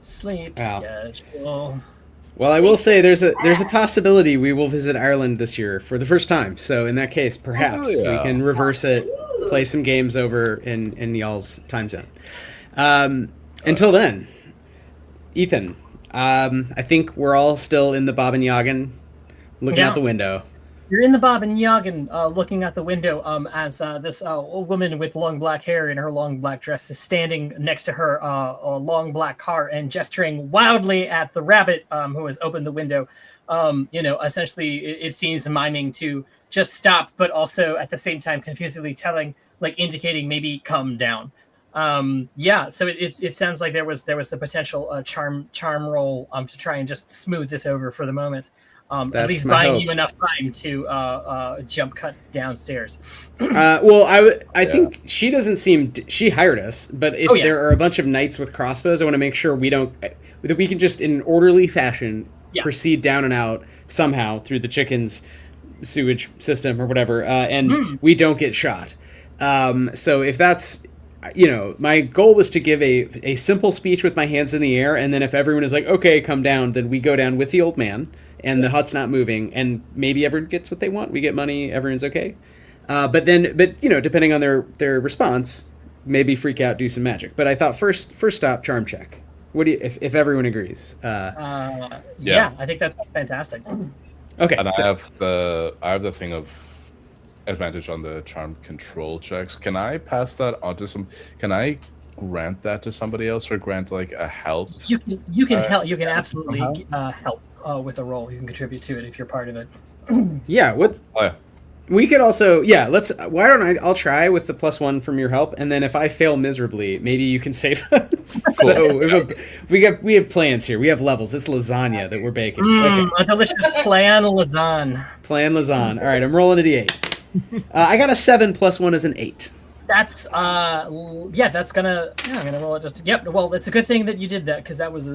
Sleep schedule. Well, I will say there's a possibility we will visit Ireland this year for the first time. So in that case, perhaps we can reverse it, play some games over in y'all's time zone. Until then, Ethan, I think we're all still in the Bob and Yagen, looking out the window. You're in the Bob and Yagen, looking out the window as this old woman with long black hair in her long black dress is standing next to her a long black car and gesturing wildly at the rabbit who has opened the window. Essentially, it seems miming to just stop, but also at the same time confusedly indicating maybe come down. So it sounds like there was the potential charm roll to try and just smooth this over for the moment. At least buying you enough time to jump cut downstairs. I think she doesn't seem. She hired us, but if there are a bunch of knights with crossbows, I want to make sure we can just in an orderly fashion proceed down and out somehow through the chicken's sewage system or whatever, and we don't get shot. So if that's. My goal was to give a simple speech with my hands in the air, and then if everyone is like, okay, come down, then we go down with the old man, and the hut's not moving, and maybe everyone gets what they want. We get money, everyone's okay. But depending on their response, maybe freak out, do some magic. But I thought first stop, charm check. What do you, if everyone agrees? I think that's fantastic. Okay. And I have the thing of advantage on the charm control checks. Can I pass that on to can I grant that to somebody else, or grant like a help? You can help. You can absolutely help with a roll. You can contribute to it if you're part of it. We could also I'll try with the +1 from your help, and then if I fail miserably, maybe you can save us. Cool. So we have plans here. We have levels. It's lasagna that we're baking. A delicious plan lasagna. Plan lasagna. All right, I'm rolling a d8. I got a 7 +1 is an 8. That's that's gonna. I'm gonna roll it just. Yep. Well, it's a good thing that you did that, because that was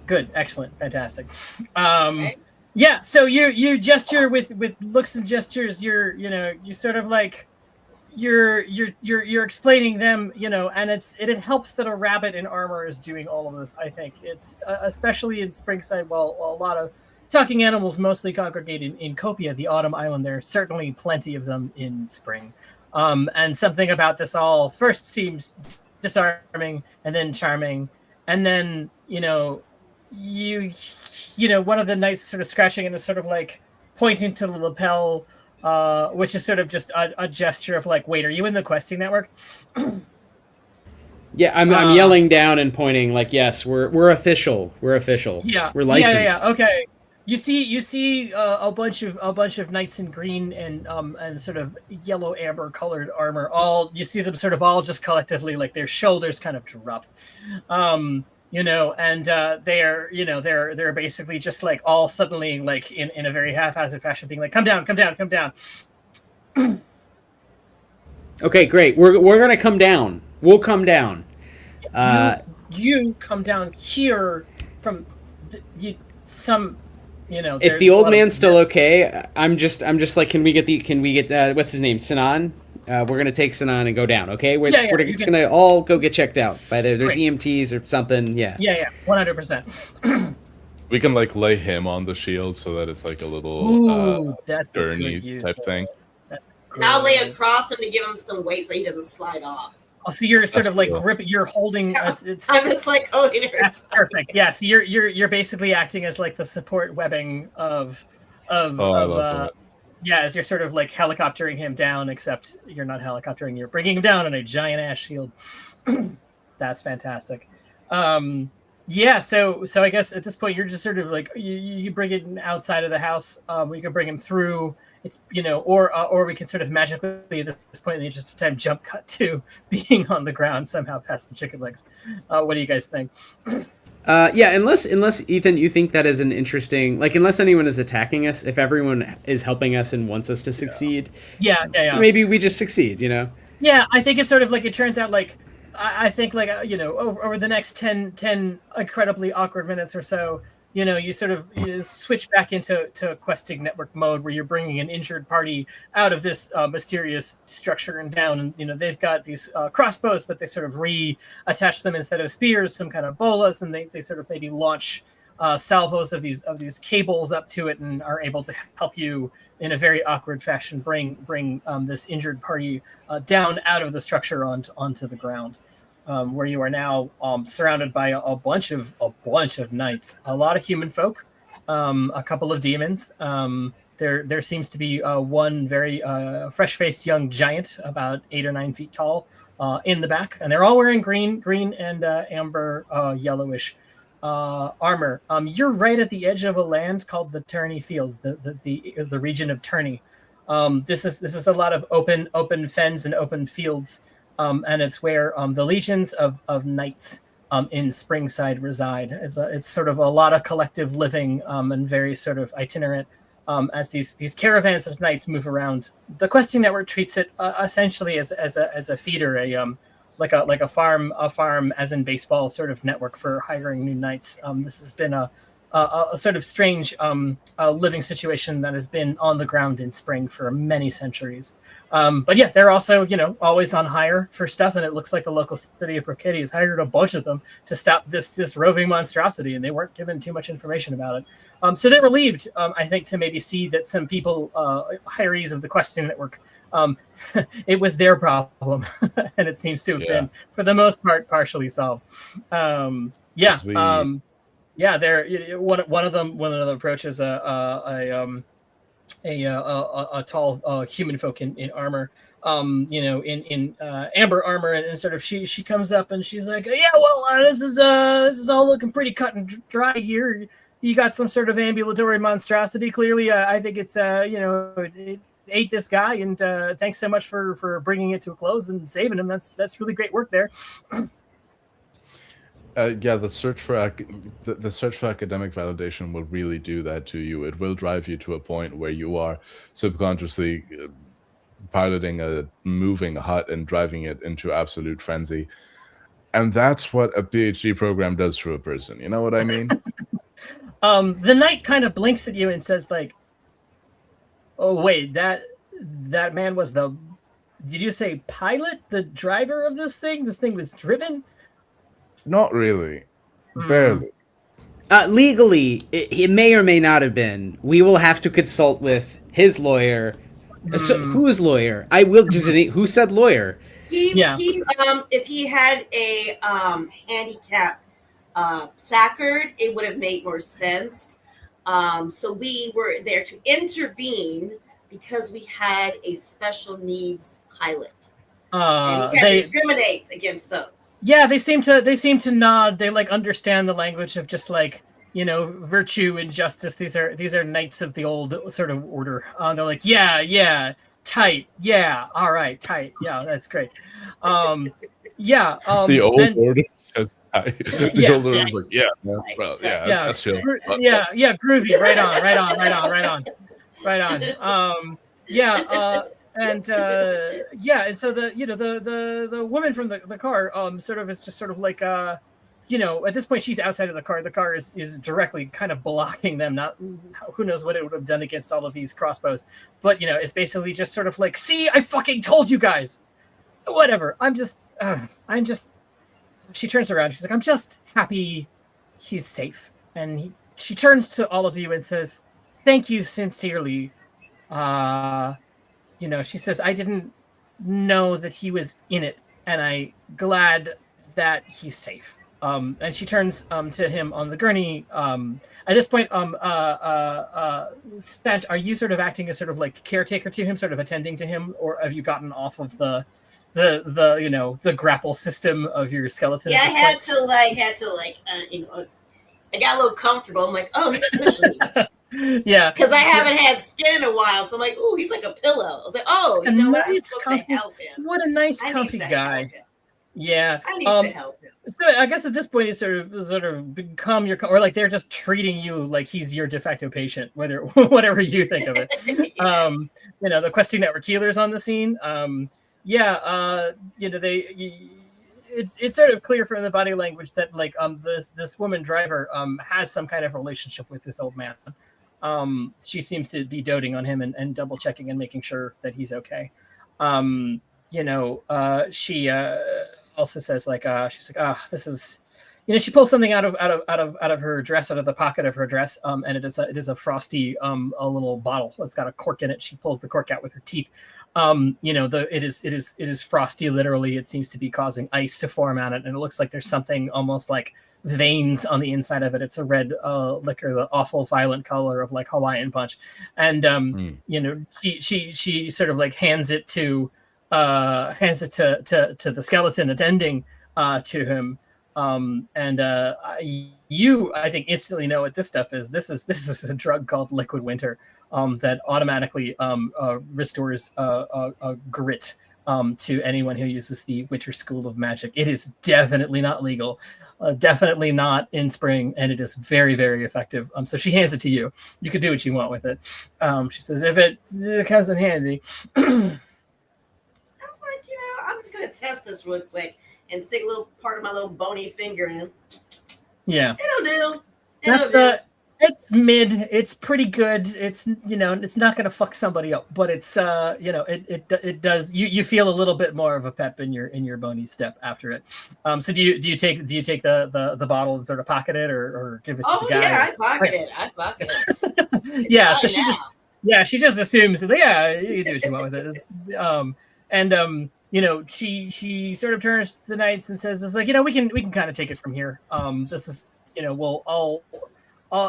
good, excellent, fantastic. Yeah. So you gesture with looks and gestures. You're sort of like you're explaining them. And it helps that a rabbit in armor is doing all of this. I think it's especially in Springside. Well, a lot of talking animals mostly congregate in Copia, the autumn island. There are certainly plenty of them in spring. And something about this all first seems disarming and then charming. And then, you know, one of the knights sort of scratching and is sort of like pointing to the lapel, which is sort of just a gesture of like, wait, are you in the questing network? Yeah, I'm yelling down and pointing like, yes, we're official. We're official. Yeah, we're licensed. Yeah. Okay. You see a bunch of knights in green and sort of yellow amber colored armor. All you see them sort of all just collectively like their shoulders kind of drop, and they're basically just like all suddenly like in a very haphazard fashion being like, come down. Okay, great. We're gonna come down. We'll come down. You come down here from If the old man's still okay, I'm just like, can we get what's his name, Sinan? We're gonna take Sinan and go down. Okay, we're gonna all go get checked out by there's EMTs or something. Yeah, 100%. We can like lay him on the shield so that it's like a little gurney type thing. And I'll lay across him to give him some weight so he doesn't slide off. Oh, so you're sort of like gripping. You're holding. I'm just like holding her. That's perfect. Yeah, so you're basically acting as like the support webbing of as you're sort of like helicoptering him down, except you're not helicoptering. You're bringing him down on a giant ass shield. That's fantastic. So I guess at this point you're just sort of like you bring it outside of the house. We can bring him through. It's or we can sort of magically at this point in the interest of time jump cut to being on the ground somehow past the chicken legs. What do you guys think? Unless Ethan, you think that is an interesting, like, unless anyone is attacking us, if everyone is helping us and wants us to succeed, maybe we just succeed, you know? Yeah, I think it's sort of like, it turns out like, I think like, over the next 10 incredibly awkward minutes or so, you sort of switch back into questing network mode where you're bringing an injured party out of this mysterious structure and down. And, they've got these crossbows, but they sort of reattach them instead of spears, some kind of bolas, and they sort of maybe launch salvos of these cables up to it and are able to help you in a very awkward fashion bring this injured party down out of the structure onto the ground. Where you are now surrounded by a bunch of knights, a lot of human folk, a couple of demons. There seems to be one very fresh-faced young giant, about 8 or 9 feet tall, in the back, and they're all wearing green and amber yellowish armor. You're right at the edge of a land called the Turney Fields, the region of Turney. This is a lot of open fens and open fields. And it's where the legions of knights in Springside reside. It's sort of a lot of collective living and very sort of itinerant as these caravans of knights move around. The questing network treats it essentially as a feeder, like a farm as in baseball sort of network for hiring new knights. This has been a sort of strange living situation that has been on the ground in Spring for many centuries. But yeah, they're also, always on hire for stuff, and it looks like the local city of Brocady has hired a bunch of them to stop this roving monstrosity, and they weren't given too much information about it. So they're relieved, I think, to maybe see that some people, hirees of the questing network, it was their problem, and it seems to have been, for the most part, partially solved. They're one of them approaches a tall human folk in armor, in amber armor, and sort of she comes up and she's like, this is all looking pretty cut and dry here. You got some sort of ambulatory monstrosity. Clearly, I think it's it ate this guy, and thanks so much for bringing it to a close and saving him. That's really great work there. The search for academic validation will really do that to you. It will drive you to a point where you are subconsciously piloting a moving hut and driving it into absolute frenzy. And that's what a PhD program does to a person. You know what I mean? The knight kind of blinks at you and says, like, "Oh wait, that man was the? Did you say pilot, the driver of this thing? This thing was driven." Not really. Barely. Legally, it may or may not have been. We will have to consult with his lawyer. So, whose lawyer? Who said lawyer? He if he had a handicap placard, it would have made more sense. So we were there to intervene because we had a special needs pilot. And we can't discriminate against those. Yeah, they seem to nod. They like understand the language of just like, you know, virtue and justice. These are knights of the old sort of order. They're like, yeah, tight, yeah, all right, tight, yeah, that's great. The old order says tight. The old order's like, yeah, well, yeah, that's chill. Yeah, groovy, right on. And so the woman from the car sort of is just sort of like you know, at this point she's outside of the car. The car is directly kind of blocking them. Not who knows what it would have done against all of these crossbows, but you know, it's basically just sort of like, see, I fucking told you guys. Whatever. I'm just. She turns around. She's like, I'm just happy he's safe. And she turns to all of you and says, thank you sincerely. You know, she says, I didn't know that he was in it, and I'm glad that he's safe. And she turns to him on the gurney. At this point, Sant, are you sort of acting as sort of like caretaker to him, sort of attending to him, or have you gotten off of the you know, the grapple system of your skeleton? Yeah, I had to you know, I got a little comfortable. I'm like, oh, he's pushing me. Yeah, because I haven't had skin in a while, so I'm like, oh, he's like a pillow. I was like, oh, you know what? I'm supposed to help him. What a nice, comfy guy. Yeah, I need to help him. So I guess at this point it's sort of become your, or like they're just treating you like he's your de facto patient, whatever you think of it. Yeah. You know, the Questing Network healers on the scene. You know, it's sort of clear from the body language that like this woman driver has some kind of relationship with this old man. She seems to be doting on him and double checking and making sure that he's okay. You know, she also says like, she's like, this is, you know, she pulls something out of her dress, out of the pocket of her dress, and it is a frosty a little bottle. It's got a cork in it. She pulls the cork out with her teeth. You know, it is frosty. Literally, it seems to be causing ice to form on it, and it looks like there's something almost like veins on the inside of it. It's a red liquor, the awful violent color of like Hawaiian Punch, and you know, she sort of like hands it to the skeleton attending to him. You, I think, instantly know what this stuff is. This is a drug called Liquid Winter that automatically restores grit to anyone who uses the Winter School of Magic. It is definitely not legal, definitely not in spring, and it is very, very effective. So she hands it to you. You could do what you want with it. She says, if it comes in handy. I was like, you know, I'm just going to test this real quick and stick a little part of my little bony finger in. Yeah. It'll do. It's mid. It's pretty good. It's, you know, it's not going to fuck somebody up, but it's, you know, it does. You feel a little bit more of a pep in your bony step after it. So do you take the bottle and sort of pocket it or give it to the guy? Oh yeah, I pocket it. Yeah. So she just assumes that, yeah, you do what you want with it. You know, she sort of turns to the knights and says, "It's like, you know, we can kind of take it from here. This is, you know,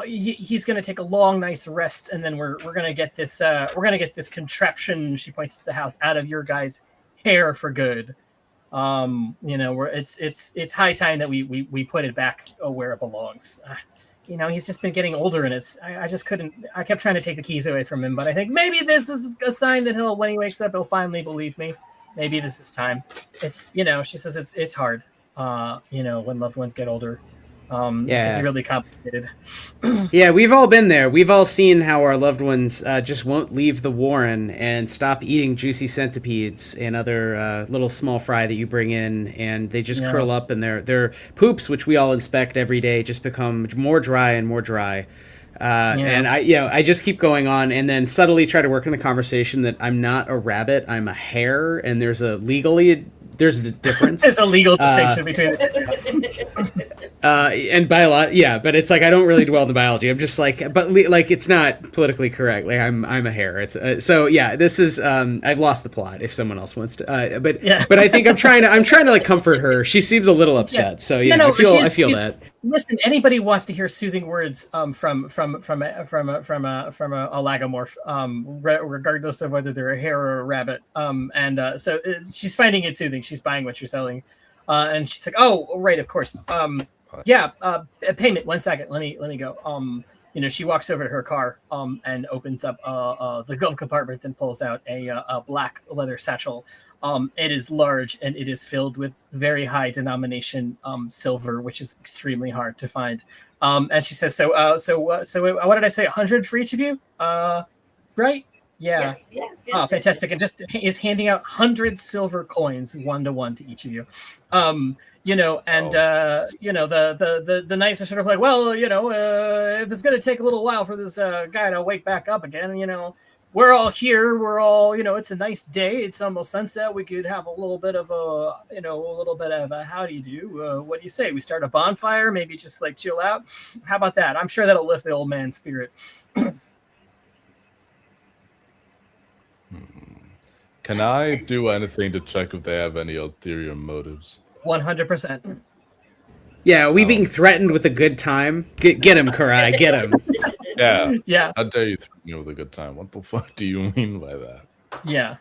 he's going to take a long, nice rest, and then we're going to get this contraption." She points to the house, out of your guys' hair for good. You know, it's high time that we put it back where it belongs. You know, he's just been getting older, and I just couldn't. I kept trying to take the keys away from him, but I think maybe this is a sign that when he wakes up, he'll finally believe me. Maybe this is time. It's, you know, she says it's hard, you know, when loved ones get older. It can be really complicated. Yeah, we've all been there. We've all seen how our loved ones just won't leave the warren and stop eating juicy centipedes and other little small fry that you bring in, and they just curl up, and their poops, which we all inspect every day, just become more dry and more dry. And I just keep going on and then subtly try to work in the conversation that I'm not a rabbit, I'm a hare, and there's a difference. There's a legal distinction between the And by a lot, yeah, but it's like I don't really dwell in the biology. I'm just like, but like it's not politically correct. Like I'm a hare. It's so yeah. This is I've lost the plot. If someone else wants to, but I think I'm trying to like comfot her. She seems a little upset. So yeah, I feel that. Listen, anybody wants to hear soothing words from a lagomorph, regardless of whether they're a hare or a rabbit. So she's finding it soothing. She's buying what you're selling, and she's like, "Oh, right, of course." Payment. 1 second. Let me go. She walks over to her car and opens up the glove compartment and pulls out a black leather satchel. It is large and it is filled with very high denomination silver, which is extremely hard to find. And she says, so what did I say? 100 for each of you? Right? Yeah. Yes. Oh, fantastic. And just is handing out 100 silver coins 1-to-1 to each of you. The knights are sort of like, well, if it's going to take a little while for this guy to wake back up again, we're all here. We're all, it's a nice day. It's almost sunset. We could have a little bit of a how do you do? What do you say? We start a bonfire, maybe just like chill out. How about that? I'm sure that'll lift the old man's spirit. Can I do anything to check if they have any ulterior motives? 100%. Yeah, are we being threatened with a good time? Get him, Karai, get him. Yeah. How dare you threaten me with a good time? What the fuck do you mean by that? Yeah.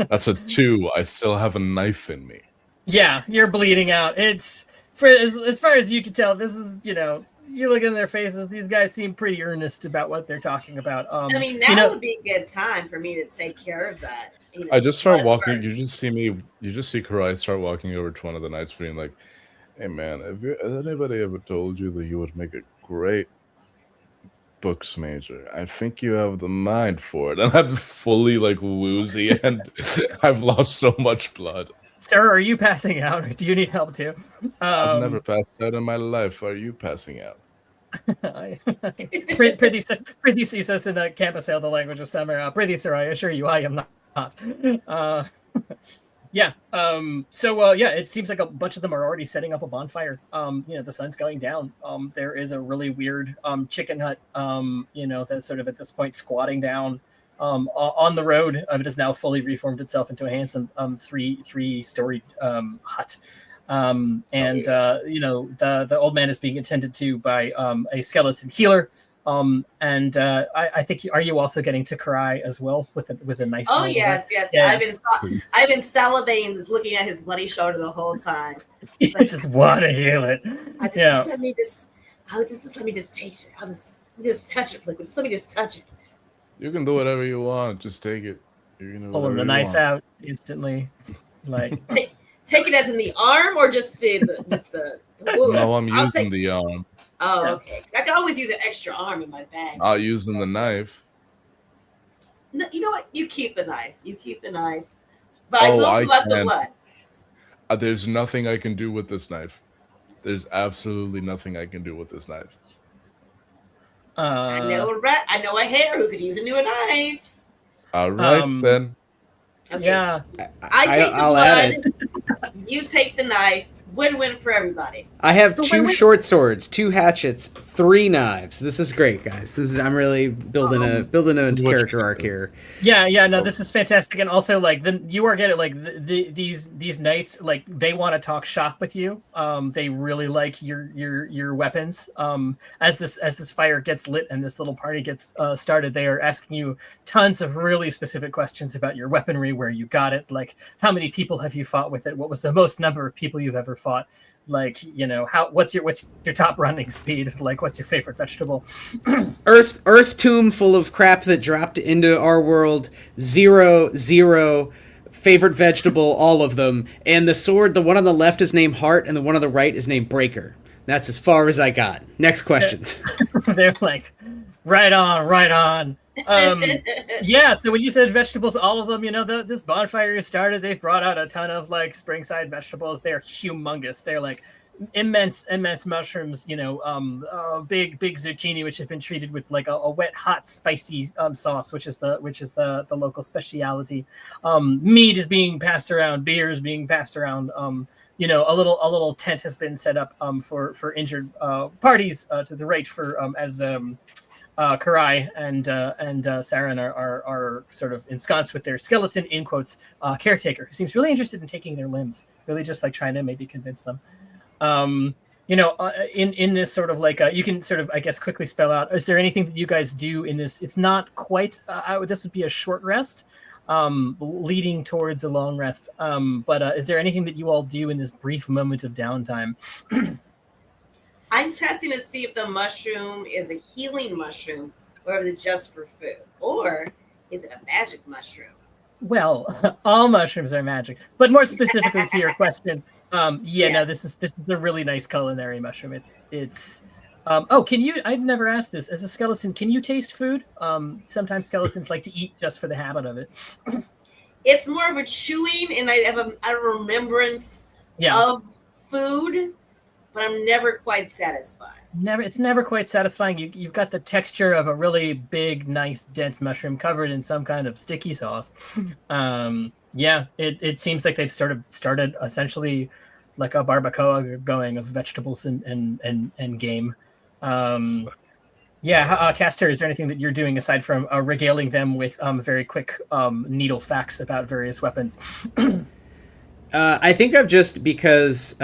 That's a 2. I still have a knife in me. Yeah, you're bleeding out. It's as far as you can tell, this is, you look in their faces, these guys seem pretty earnest about what they're talking about. Now would be a good time for me to take care of that. I just start walking. First. You just see Karai start walking over to one of the knights, being like, "Hey man, has anybody ever told you that you would make a great books major? I think you have the mind for it." And I'm fully like woozy, and I've lost so much blood. Sir, are you passing out, or do you need help too? I've never passed out in my life. Are you passing out? Prithee sees us in a campus sale, the language of summer. Prithee, sir, I assure you, I am not. It seems like a bunch of them are already setting up a bonfire. The sun's going down. There is a really weird chicken hut, that's sort of at this point squatting down on the road. It has now fully reformed itself into a handsome three-storied hut. The old man is being attended to by a skeleton healer. I think, are you also getting to Karai as well with a knife? Oh yes. Yeah. I've been salivating, just looking at his bloody shoulder the whole time. You like, just want to heal it. Let me just taste it. I'll just touch it, liquid. Just let me just touch it. You can do whatever you want. Just take it. Pulling the knife out instantly, like take it as in the arm or just the wound? No, I'm using the arm. Oh, okay. Because I can always use an extra arm in my bag. I'll use the knife. No, you know what? You keep the knife. But I will let the blood. There's nothing I can do with this knife. There's absolutely nothing I can do with this knife. I know a hare who could use a new knife. All right, then. Okay. Yeah. I take the blood. You take the knife. Win-win for everybody. I have 2 short swords, 2 hatchets, 3 knives. This is great, guys. I'm really building a character arc here. Yeah. No, this is fantastic, and also like you are getting like these knights, like they want to talk shop with you. They really like your weapons. As this fire gets lit and this little party gets started, they are asking you tons of really specific questions about your weaponry, where you got it, like how many people have you fought with it, what was the most number of people you've ever fought, like what's your top running speed, like what's your favorite vegetable. Earth tomb full of crap that dropped into our world, 0 favorite vegetable, all of them, and the sword, the one on the left is named Heart and the one on the right is named Breaker. That's as far as I got. Next questions. They're like right on. So when you said vegetables, all of them, this bonfire started, they brought out a ton of like springside vegetables. They're humongous. They're like immense mushrooms, big zucchini, which have been treated with like a wet, hot, spicy sauce, which is the local speciality. Meat is being passed around, beer is being passed around. A little tent has been set up for injured parties to the right as Karai and Saren are sort of ensconced with their skeleton, in quotes, caretaker, who seems really interested in taking their limbs, really just like trying to maybe convince them. In this sort of like, you can sort of, I guess, quickly spell out, is there anything that you guys do in this? It's not quite, this would be a short rest, leading towards a long rest. But is there anything that you all do in this brief moment of downtime? I'm testing to see if the mushroom is a healing mushroom or if it's just for food, or is it a magic mushroom? Well, all mushrooms are magic, but more specifically to your question, yes. No, this is a really nice culinary mushroom. It's can you? I've never asked this. As a skeleton, can you taste food? Sometimes skeletons like to eat just for the habit of it. It's more of a chewing, and I have a remembrance of food. But I'm never quite satisfied. It's never quite satisfying. You've got the texture of a really big, nice, dense mushroom covered in some kind of sticky sauce. It seems like they've sort of started essentially like a barbacoa going of vegetables and game. Caster, is there anything that you're doing aside from regaling them with very quick needle facts about various weapons? I think I've just because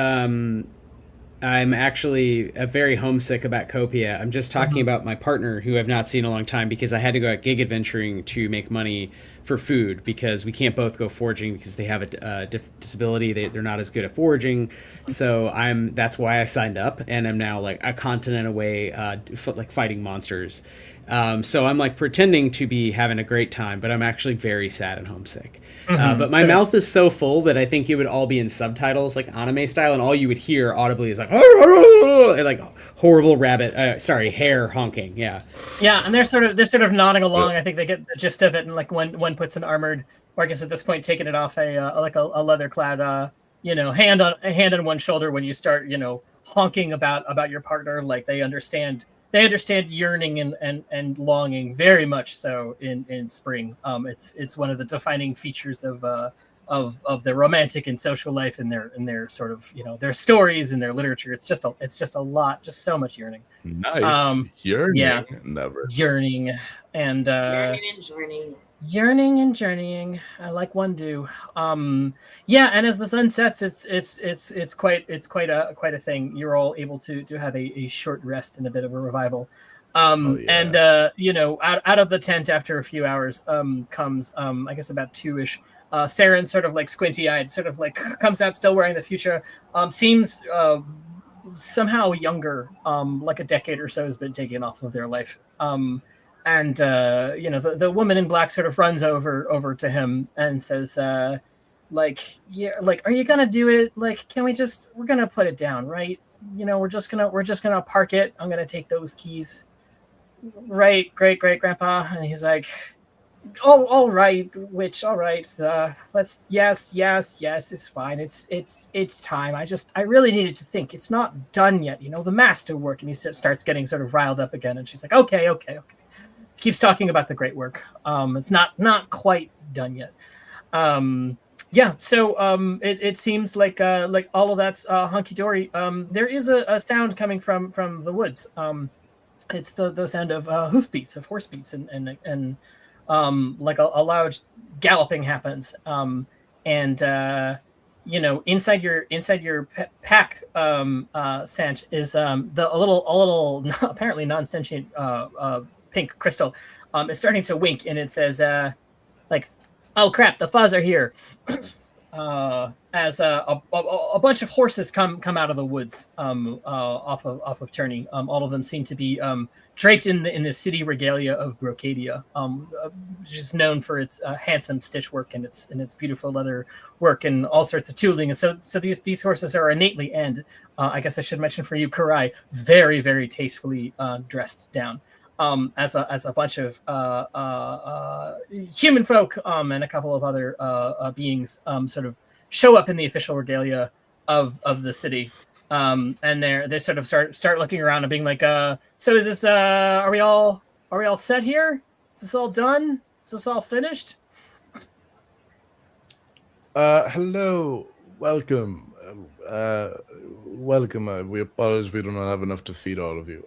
I'm actually very homesick about Copia. I'm just talking about my partner, who I've not seen in a long time, because I had to go out gig adventuring to make money for food, because we can't both go foraging because they have a disability. They're not as good at foraging. So that's why I signed up, and I'm now like a continent away, like fighting monsters. So I'm like pretending to be having a great time, but I'm actually very sad and homesick. But my mouth is so full that I think it would all be in subtitles, like anime style, and all you would hear audibly is like, like horrible hare honking. Yeah, and they're sort of nodding along. I think they get the gist of it, and like one puts an armored, or I guess at this point taking it off a leather clad, hand on one shoulder when you start, honking about your partner, like they understand yearning and longing very much so in spring. It's one of the defining features of their romantic and social life and their sort of, their stories and their literature. It's just a lot, just so much yearning. Nice. Yearning. Never. Yearning and yearning and journeying. I like one do. And as the sun sets, it's quite a thing. You're all able to have a short rest and a bit of a revival. And out of the tent after a few hours comes I guess about 2-ish. Saren, sort of like squinty-eyed, sort of like comes out still wearing the future. Seems somehow younger, like a decade or so has been taken off of their life. And the woman in black sort of runs over to him and says, are you gonna do it? Like, we're gonna put it down, right? We're just gonna park it. I'm gonna take those keys, right, great grandpa. And he's like, oh, all right, all right. Yes, it's fine. It's time. I really needed to think. It's not done yet. The master work. And he starts getting sort of riled up again. And she's like, okay. Keeps talking about the great work. It's not quite done yet. So it seems like all of that's hunky dory. There is a sound coming from the woods. It's the sound of hoofbeats, of horse beats, and like a loud galloping happens. Inside your pack, Sanch, is a little apparently non-sentient pink crystal is starting to wink, and it says oh crap, the fuzz are here. As a bunch of horses come out of the woods off of Turney. All of them seem to be draped in the city regalia of Brocadia, which is known for its handsome stitch work and its beautiful leather work and all sorts of tooling. And so these horses are innately, and I guess I should mention for you, Karai, very, very tastefully dressed down. As a bunch of human folk and a couple of other beings sort of show up in the official regalia of the city. And they sort of start looking around and being like, so is this are we all set here? Is this all done? Is this all finished? Hello, welcome. Welcome. We apologize we do not have enough to feed all of you.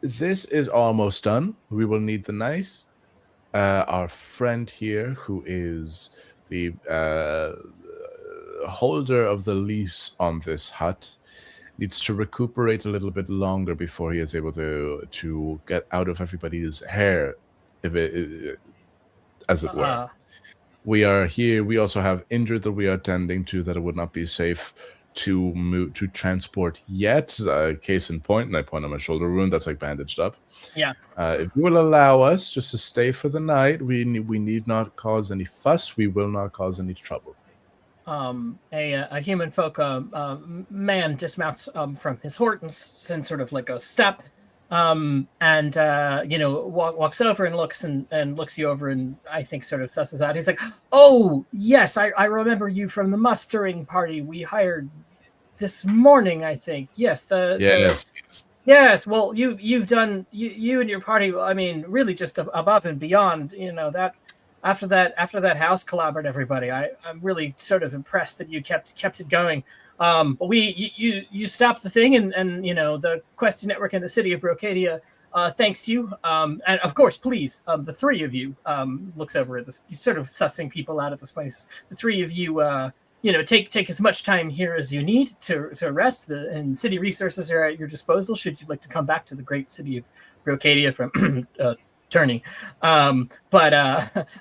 This is almost done. We will need the knife. Our friend here, who is the holder of the lease on this hut, needs to recuperate a little bit longer before he is able to get out of everybody's hair, as it were. We are here. We also have injured that we are tending to that it would not be safe to transport yet. Case in point, and I point on my shoulder wound that's like bandaged up. Yeah. If you will allow us just to stay for the night, we need not cause any fuss. We will not cause any trouble. A human folk man dismounts from his horse and sort of like a step, and walks over and looks you over, and I think sort of susses out. He's like, "Oh yes, I remember you from the mustering party we hired this morning. I think yes, yes. Well, you've done you and your party. I mean, really just above and beyond. You know that." After that house collaborated everybody, I'm really sort of impressed that you kept it going. But you stopped the thing, and the Questy Network and the city of Brocadia thanks you. And of course, please, the three of you looks over at this. He's sort of sussing people out at this place. The three of you, take as much time here as you need to rest. And city resources are at your disposal should you like to come back to the great city of Brocadia from Turney. But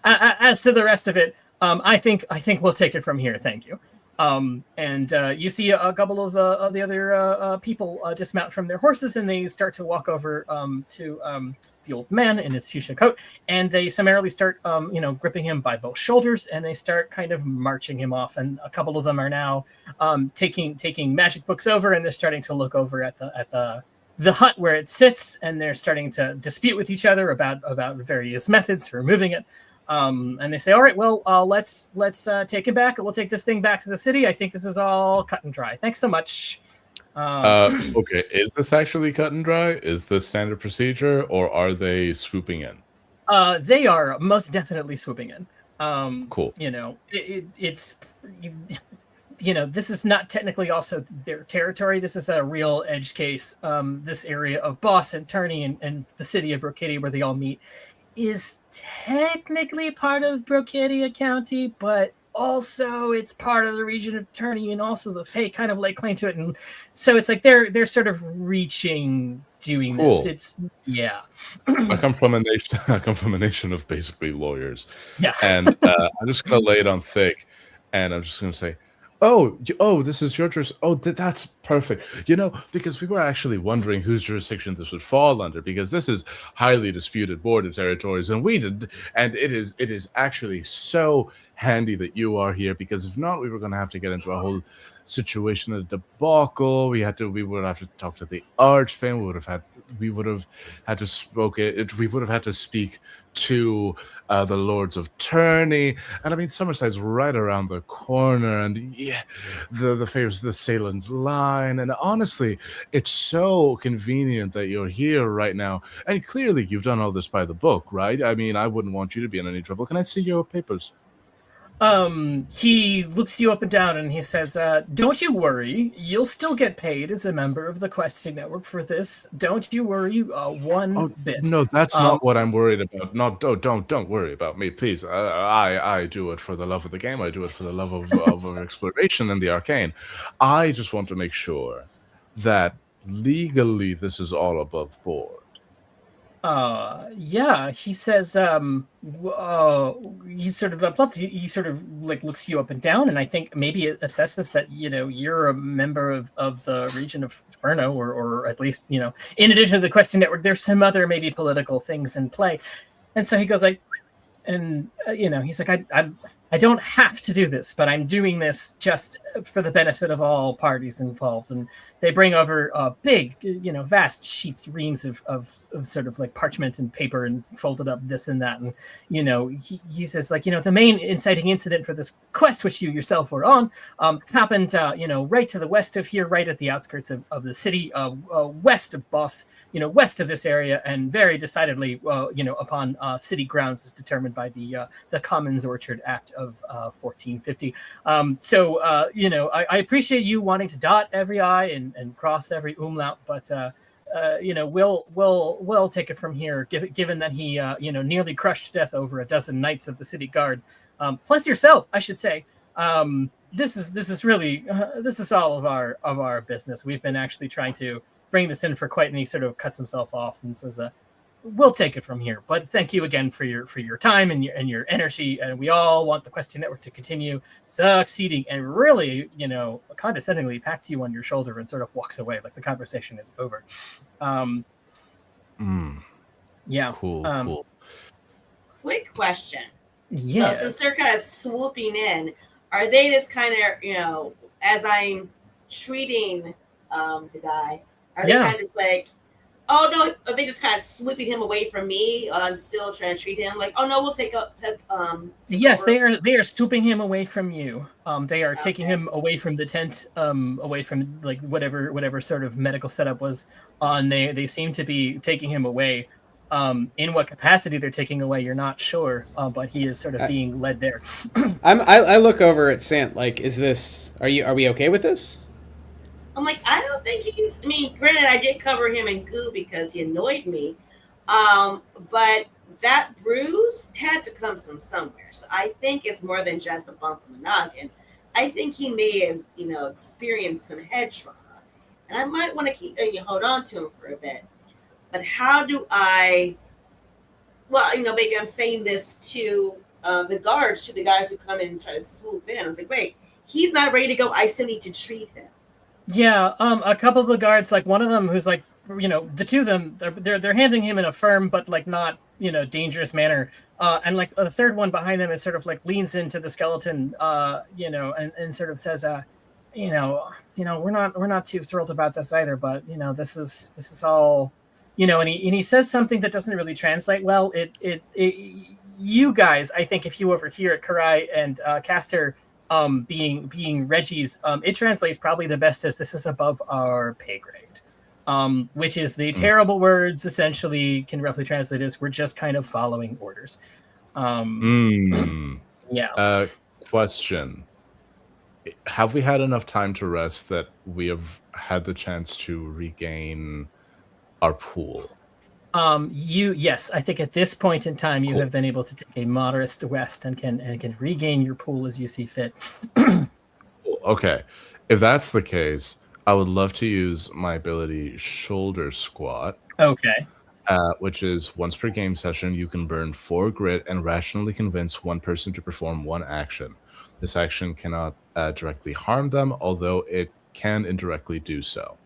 as to the rest of it, I think we'll take it from here. Thank you. And you see a couple of the other people dismount from their horses, and they start to walk over to the old man in his fuchsia coat, and they summarily start gripping him by both shoulders, and they start kind of marching him off. And a couple of them are now taking magic books over, and they're starting to look over at the hut where it sits, and they're starting to dispute with each other about various methods for moving it. And they say, all right, well, let's take it back. We'll take this thing back to the city. I think this is all cut and dry. Thanks so much. Okay, is this actually cut and dry? Is this standard procedure, or are they swooping in? They are most definitely swooping in. Cool. It's this is not technically also their territory. This is a real edge case. This area of Boss and Turney and the city of Brocadia where they all meet is technically part of Brocadia County, but also it's part of the region of Turney, and also the Fae kind of lay claim to it. And so it's like they're sort of doing this. It's I come from a nation of basically lawyers. Yeah. And I'm just gonna lay it on thick, and I'm just gonna say, Oh, this is your jurisdiction. Oh, that's perfect. Because we were actually wondering whose jurisdiction this would fall under, because this is highly disputed border territories, and it is actually so handy that you are here, because if not, we were going to have to get into a whole situation of debacle. We would have to talk to the Archfang. We would have had to speak to the Lords of Turney, and I mean Summerside's right around the corner, and the favors the Salen's line, and honestly, it's so convenient that you're here right now, and clearly you've done all this by the book, right? I mean, I wouldn't want you to be in any trouble. Can I see your papers? He looks you up and down and he says, don't you worry, you'll still get paid as a member of the Questing Network for this. Don't you worry one bit. No, that's not what I'm worried about. No, don't worry about me, please. I do it for the love of the game. I do it for the love of exploration and the arcane. I just want to make sure that legally this is all above board. He says, he sort of he sort of like looks you up and down, and I think maybe it assesses that you're a member of the region of Inferno, or at least in addition to the Questing Network, there's some other maybe political things in play, and so he goes like, and he's like, I don't have to do this, but I'm doing this just for the benefit of all parties involved. And they bring over big, vast sheets, reams of sort of like parchment and paper and folded up this and that. And, he says like, the main inciting incident for this quest, which you yourself were on, happened, right to the west of here, right at the outskirts of the city, west of Boss, west of this area, and very decidedly, upon city grounds as determined by the Commons Orchard Act of 1450. I appreciate you wanting to dot every I and cross every umlaut, but we'll take it from here. Given that he nearly crushed to death over a dozen knights of the city guard, plus yourself, I should say. This is really this is all of our business. We've been actually trying to bring this in for quite, and he sort of cuts himself off and says, we'll take it from here. But thank you again for your time and your energy. And we all want the Question Network to continue succeeding. And really, condescendingly pats you on your shoulder and sort of walks away like the conversation is over. Yeah. Cool. Quick question. Yeah. So since they're kind of swooping in, are they just kind of, as I'm treating the guy, are they kind of just like, oh no, are they just kind of sweeping him away from me? I'm still trying to treat him like, oh no, we'll take yes, over. they are stooping him away from you. They are taking him away from the tent, away from like whatever sort of medical setup was on. They seem to be taking him away. In what capacity they're taking away, you're not sure, but he is sort of being led there. I look over at Sant like, are we okay with this? I'm like, I don't think granted, I did cover him in goo because he annoyed me. But that bruise had to come from somewhere. So I think it's more than just a bump in the noggin. I think he may have, experienced some head trauma. And I might want to hold on to him for a bit. But how do maybe I'm saying this to the guards, to the guys who come in and try to swoop in. I was like, wait, he's not ready to go. I still need to treat him. Yeah, a couple of the guards, like one of them who's like, the two of them, they're handing him in a firm but like not, dangerous manner. And like the third one behind them is sort of like leans into the skeleton, and sort of says, we're not too thrilled about this either, but this is all, and he says something that doesn't really translate well. It you guys, I think if you over here at Karai and Caster, being Reggie's, it translates probably the best as this is above our pay grade, which is the terrible words essentially can roughly translate as we're just kind of following orders. Yeah. Question. Have we had enough time to rest that we have had the chance to regain our pool? Yes, I think at this point in time you have been able to take a modest rest and can regain your pool as you see fit. Okay, if that's the case, I would love to use my ability Shoulder Squat. Okay. Which is once per game session, you can burn 4 grit and rationally convince one person to perform one action. This action cannot directly harm them, although it can indirectly do so.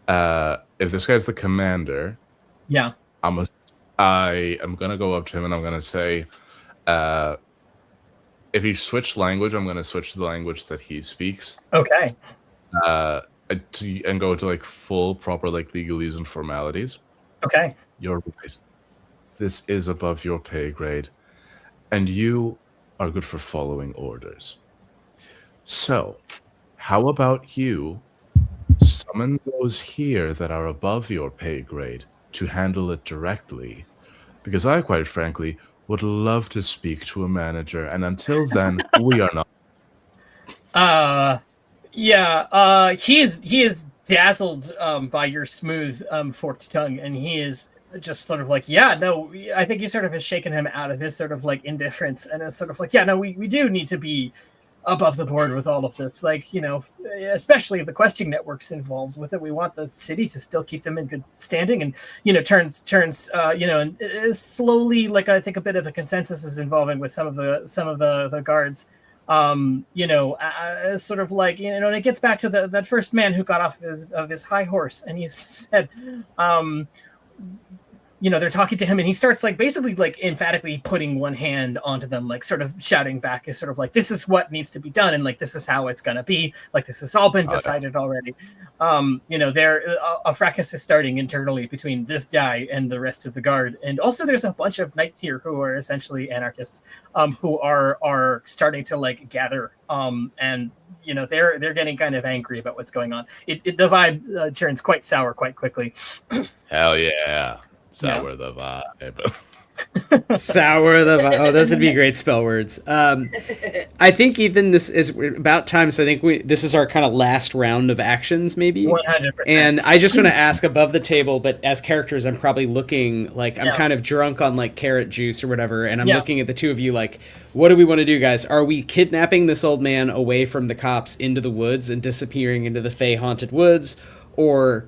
If this guy's the commander, yeah, I am gonna go up to him and I'm gonna say, if he switched language, I'm gonna switch to the language that he speaks. Okay. And go into like full proper like legalese and formalities. Okay. You're right. This is above your pay grade, and you are good for following orders. So, how about you summon those here that are above your pay grade to handle it directly? Because I, quite frankly, would love to speak to a manager, and until then, we are not. He is dazzled by your smooth forked tongue, and he is just sort of like, I think he sort of has shaken him out of his sort of like indifference, and it's sort of like, we do need to be above the board with all of this, like, especially if the Questing Network's involved with it. We want the city to still keep them in good standing, and turns and is slowly, like, I think a bit of a consensus is involving with some of the guards, sort of like, and it gets back to that first man who got off of his high horse, and he said, they're talking to him, and he starts like basically like emphatically putting one hand onto them, like sort of shouting back, is sort of like, this is what needs to be done, and like this is how it's gonna be, like this has all been decided already. There a fracas is starting internally between this guy and the rest of the guard, and also there's a bunch of knights here who are essentially anarchists, who are starting to like gather, and they're getting kind of angry about what's going on. The vibe turns quite sour quite quickly. Hell yeah. Sour the vibe. Sour the vibe. Oh, those would be great spell words. I think, Ethan, this is about time, so I think this is our kind of last round of actions, maybe. 100%. And I just want to ask above the table, but as characters, I'm probably looking like I'm kind of drunk on like carrot juice or whatever, and I'm looking at the two of you like, what do we want to do, guys? Are we kidnapping this old man away from the cops into the woods and disappearing into the Fey haunted woods, or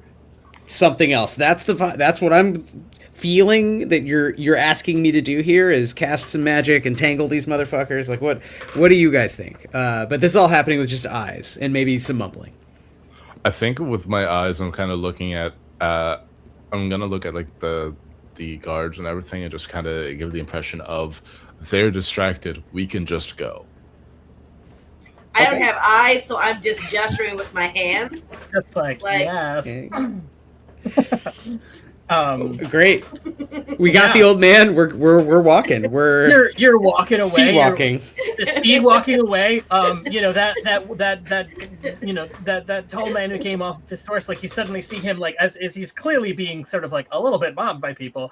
something else? That's what I'm feeling that you're asking me to do here, is cast some magic and tangle these motherfuckers. Like, what do you guys think? But this is all happening with just eyes and maybe some mumbling. I think with my eyes, I'm kind of looking at. I'm gonna look at like the guards and everything, and just kind of give the impression of they're distracted. We can just go. I don't have eyes, so I'm just gesturing with my hands. Just like yes. Okay. Great. We got the old man. We're walking. You're walking away. Speed walking. Speed walking away. That tall man who came off his horse, like you suddenly see him like as he's clearly being sort of like a little bit mobbed by people.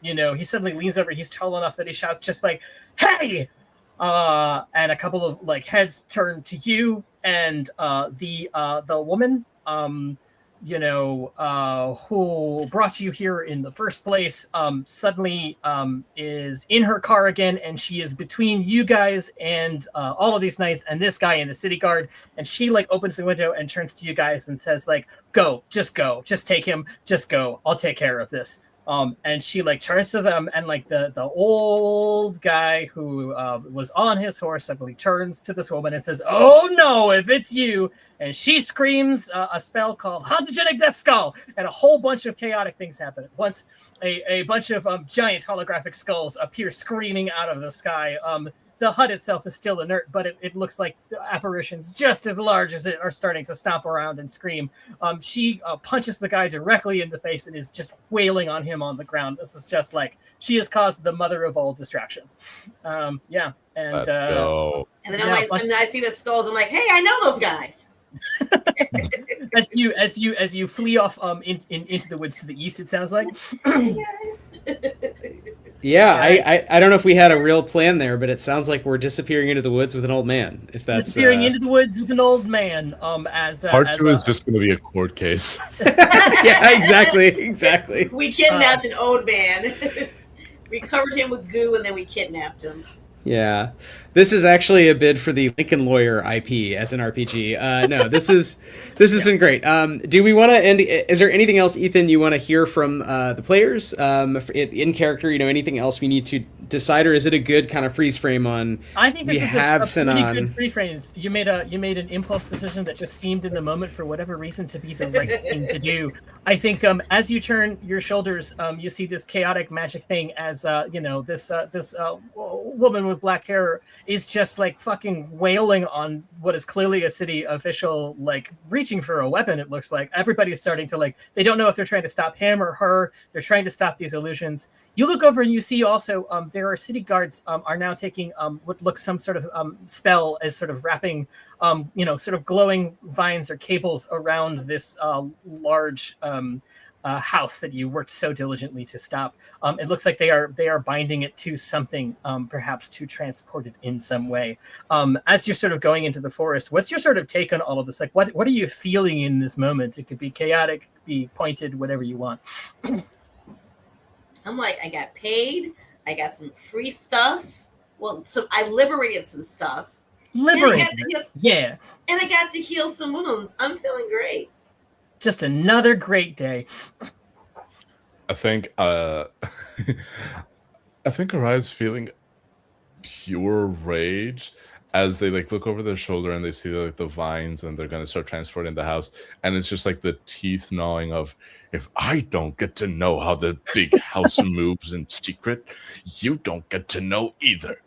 He suddenly leans over. He's tall enough that he shouts just like, "Hey!" And a couple of like heads turn to you, and the woman who brought you here in the first place, suddenly is in her car again, and she is between you guys and all of these knights and this guy in the city guard, and she like opens the window and turns to you guys and says like, go, just take him, just go, I'll take care of this. And she like turns to them, and like the old guy who was on his horse suddenly turns to this woman and says, "Oh no, if it's you!" And she screams a spell called Hauntogenic Death Skull, and a whole bunch of chaotic things happen at once. A bunch of giant holographic skulls appear screaming out of the sky. The hut itself is still inert, but it looks like the apparitions just as large as it are starting to stomp around and scream. She punches the guy directly in the face and is just wailing on him on the ground. This is just like, she has caused the mother of all distractions. And Let's go. And then I see the skulls. I'm like, hey, I know those guys. as you flee off into the woods to the east, it sounds like. Hey guys. Yeah, I don't know if we had a real plan there, but it sounds like we're disappearing into the woods with an old man. If that's disappearing into the woods with an old man. Part two is just going to be a court case. Yeah, exactly. We kidnapped an old man. We covered him with goo, and then we kidnapped him. Yeah, this is actually a bid for the Lincoln Lawyer IP as an RPG. No, this has been great. Do we want to end? Is there anything else, Ethan, you want to hear from the players in character? Anything else we need to decide, or is it a good kind of freeze frame on? I think this is a pretty good freeze frame. You made an impulse decision that just seemed in the moment for whatever reason to be the right thing to do. I think as you turn your shoulders, you see this chaotic magic thing as this woman with black hair is just like fucking wailing on what is clearly a city official, like reaching for a weapon. It looks like everybody's starting to like, they don't know if they're trying to stop him or her. They're trying to stop these illusions. You look over and you see also there are city guards are now taking what looks some sort of spell as sort of wrapping sort of glowing vines or cables around this large house that you worked so diligently to stop. It looks like they are binding it to something, perhaps to transport it in some way. As you're sort of going into the forest, what's your sort of take on all of this? Like, what are you feeling in this moment? It could be chaotic, it could be pointed, whatever you want. I'm like, I got paid. I got some free stuff. Well, so I liberated some stuff. Liberated, yeah. And I got to heal some wounds. I'm feeling great. Just another great day. I think Arai's feeling pure rage as they like look over their shoulder and they see like the vines and they're gonna start transporting the house, and it's just like the teeth gnawing of, if I don't get to know how the big house moves in secret, you don't get to know either.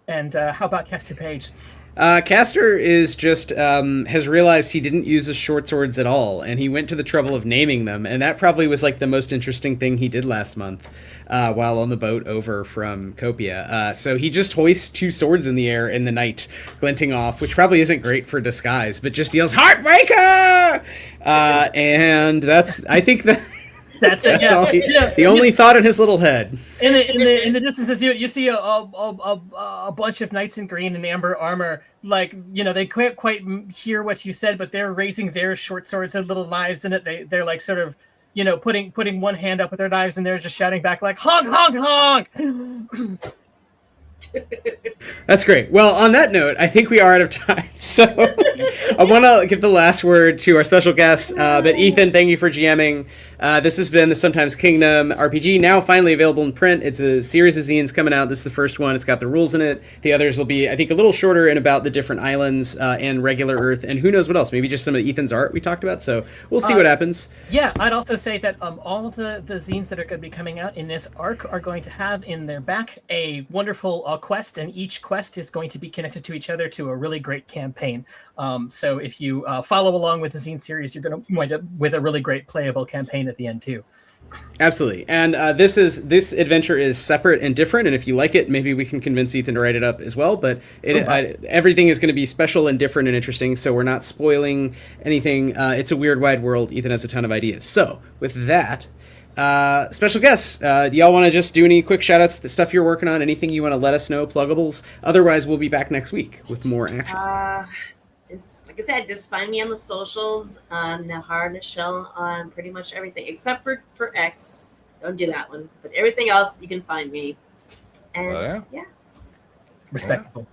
And how about Castor Page? Castor is just has realized he didn't use his short swords at all, and he went to the trouble of naming them, and that probably was like the most interesting thing he did last month while on the boat over from Copia. So he just hoists 2 swords in the air in the night, glinting off, which probably isn't great for disguise, but just yells "Heartbreaker!" And that's, I think that. That's all the only thought in his little head. In the distances, you see a bunch of knights in green and amber armor. Like, they can't quite hear what you said, but they're raising their short swords and little knives in it. They're like sort of, putting one hand up with their knives, and they're just shouting back like "honk, honk, honk." That's great. Well, on that note, I think we are out of time. So I want to give the last word to our special guest. But Ethan, thank you for GMing. This has been the Sometimes Kingdom RPG, now finally available in print. It's a series of zines coming out. This is the first one. It's got the rules in it. The others will be, I think, a little shorter and about the different islands and regular Earth, and who knows what else. Maybe just some of Ethan's art we talked about. So we'll see what happens. Yeah, I'd also say that all of the zines that are going to be coming out in this arc are going to have in their back a wonderful quest, and each quest is going to be connected to each other to a really great campaign. So if you follow along with the zine series, you're going to wind up with a really great playable campaign at the end too. Absolutely. And this adventure is separate and different, and if you like it, maybe we can convince Ethan to write it up as well, but everything is going to be special and different and interesting, so we're not spoiling anything. It's a weird wide world. Ethan has a ton of ideas. So with that, special guests, do y'all want to just do any quick shout outs, the stuff you're working on, anything you want to let us know, pluggables? Otherwise, we'll be back next week with more action. Like I said, just find me on the socials, Nihara Nichelle on pretty much everything except for X. Don't do that one, but everything else you can find me. And yeah. Respectable.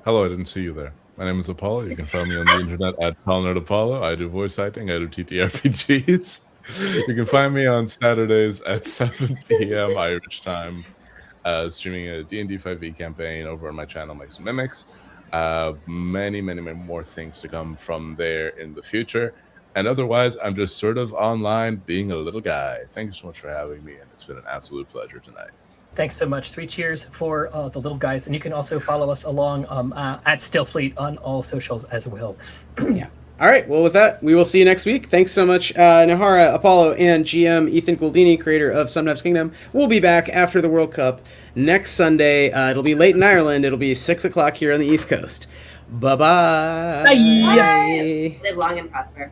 Hello, I didn't see you there. My name is Apollo. You can find me on the internet at PaulNerdApollo. I do voice acting. I do TTRPGs. You can find me on Saturdays at 7 p.m. Irish time, streaming a D&D 5e campaign over on my channel, Make Some Mimics. Many more things to come from there in the future. And otherwise, I'm just sort of online being a little guy. Thank you so much for having me, and it's been an absolute pleasure tonight. Thanks so much. 3 cheers for the little guys. And you can also follow us along at Stillfleet on all socials as well. Yeah. All right. Well, with that, we will see you next week. Thanks so much, Nihara, Apollo, and GM Ethan Gouldini, creator of Sometimes Kingdom. We'll be back after the World Cup next Sunday. It'll be late in Ireland. It'll be 6 o'clock here on the East Coast. Bye-bye. Bye. Live long and prosper.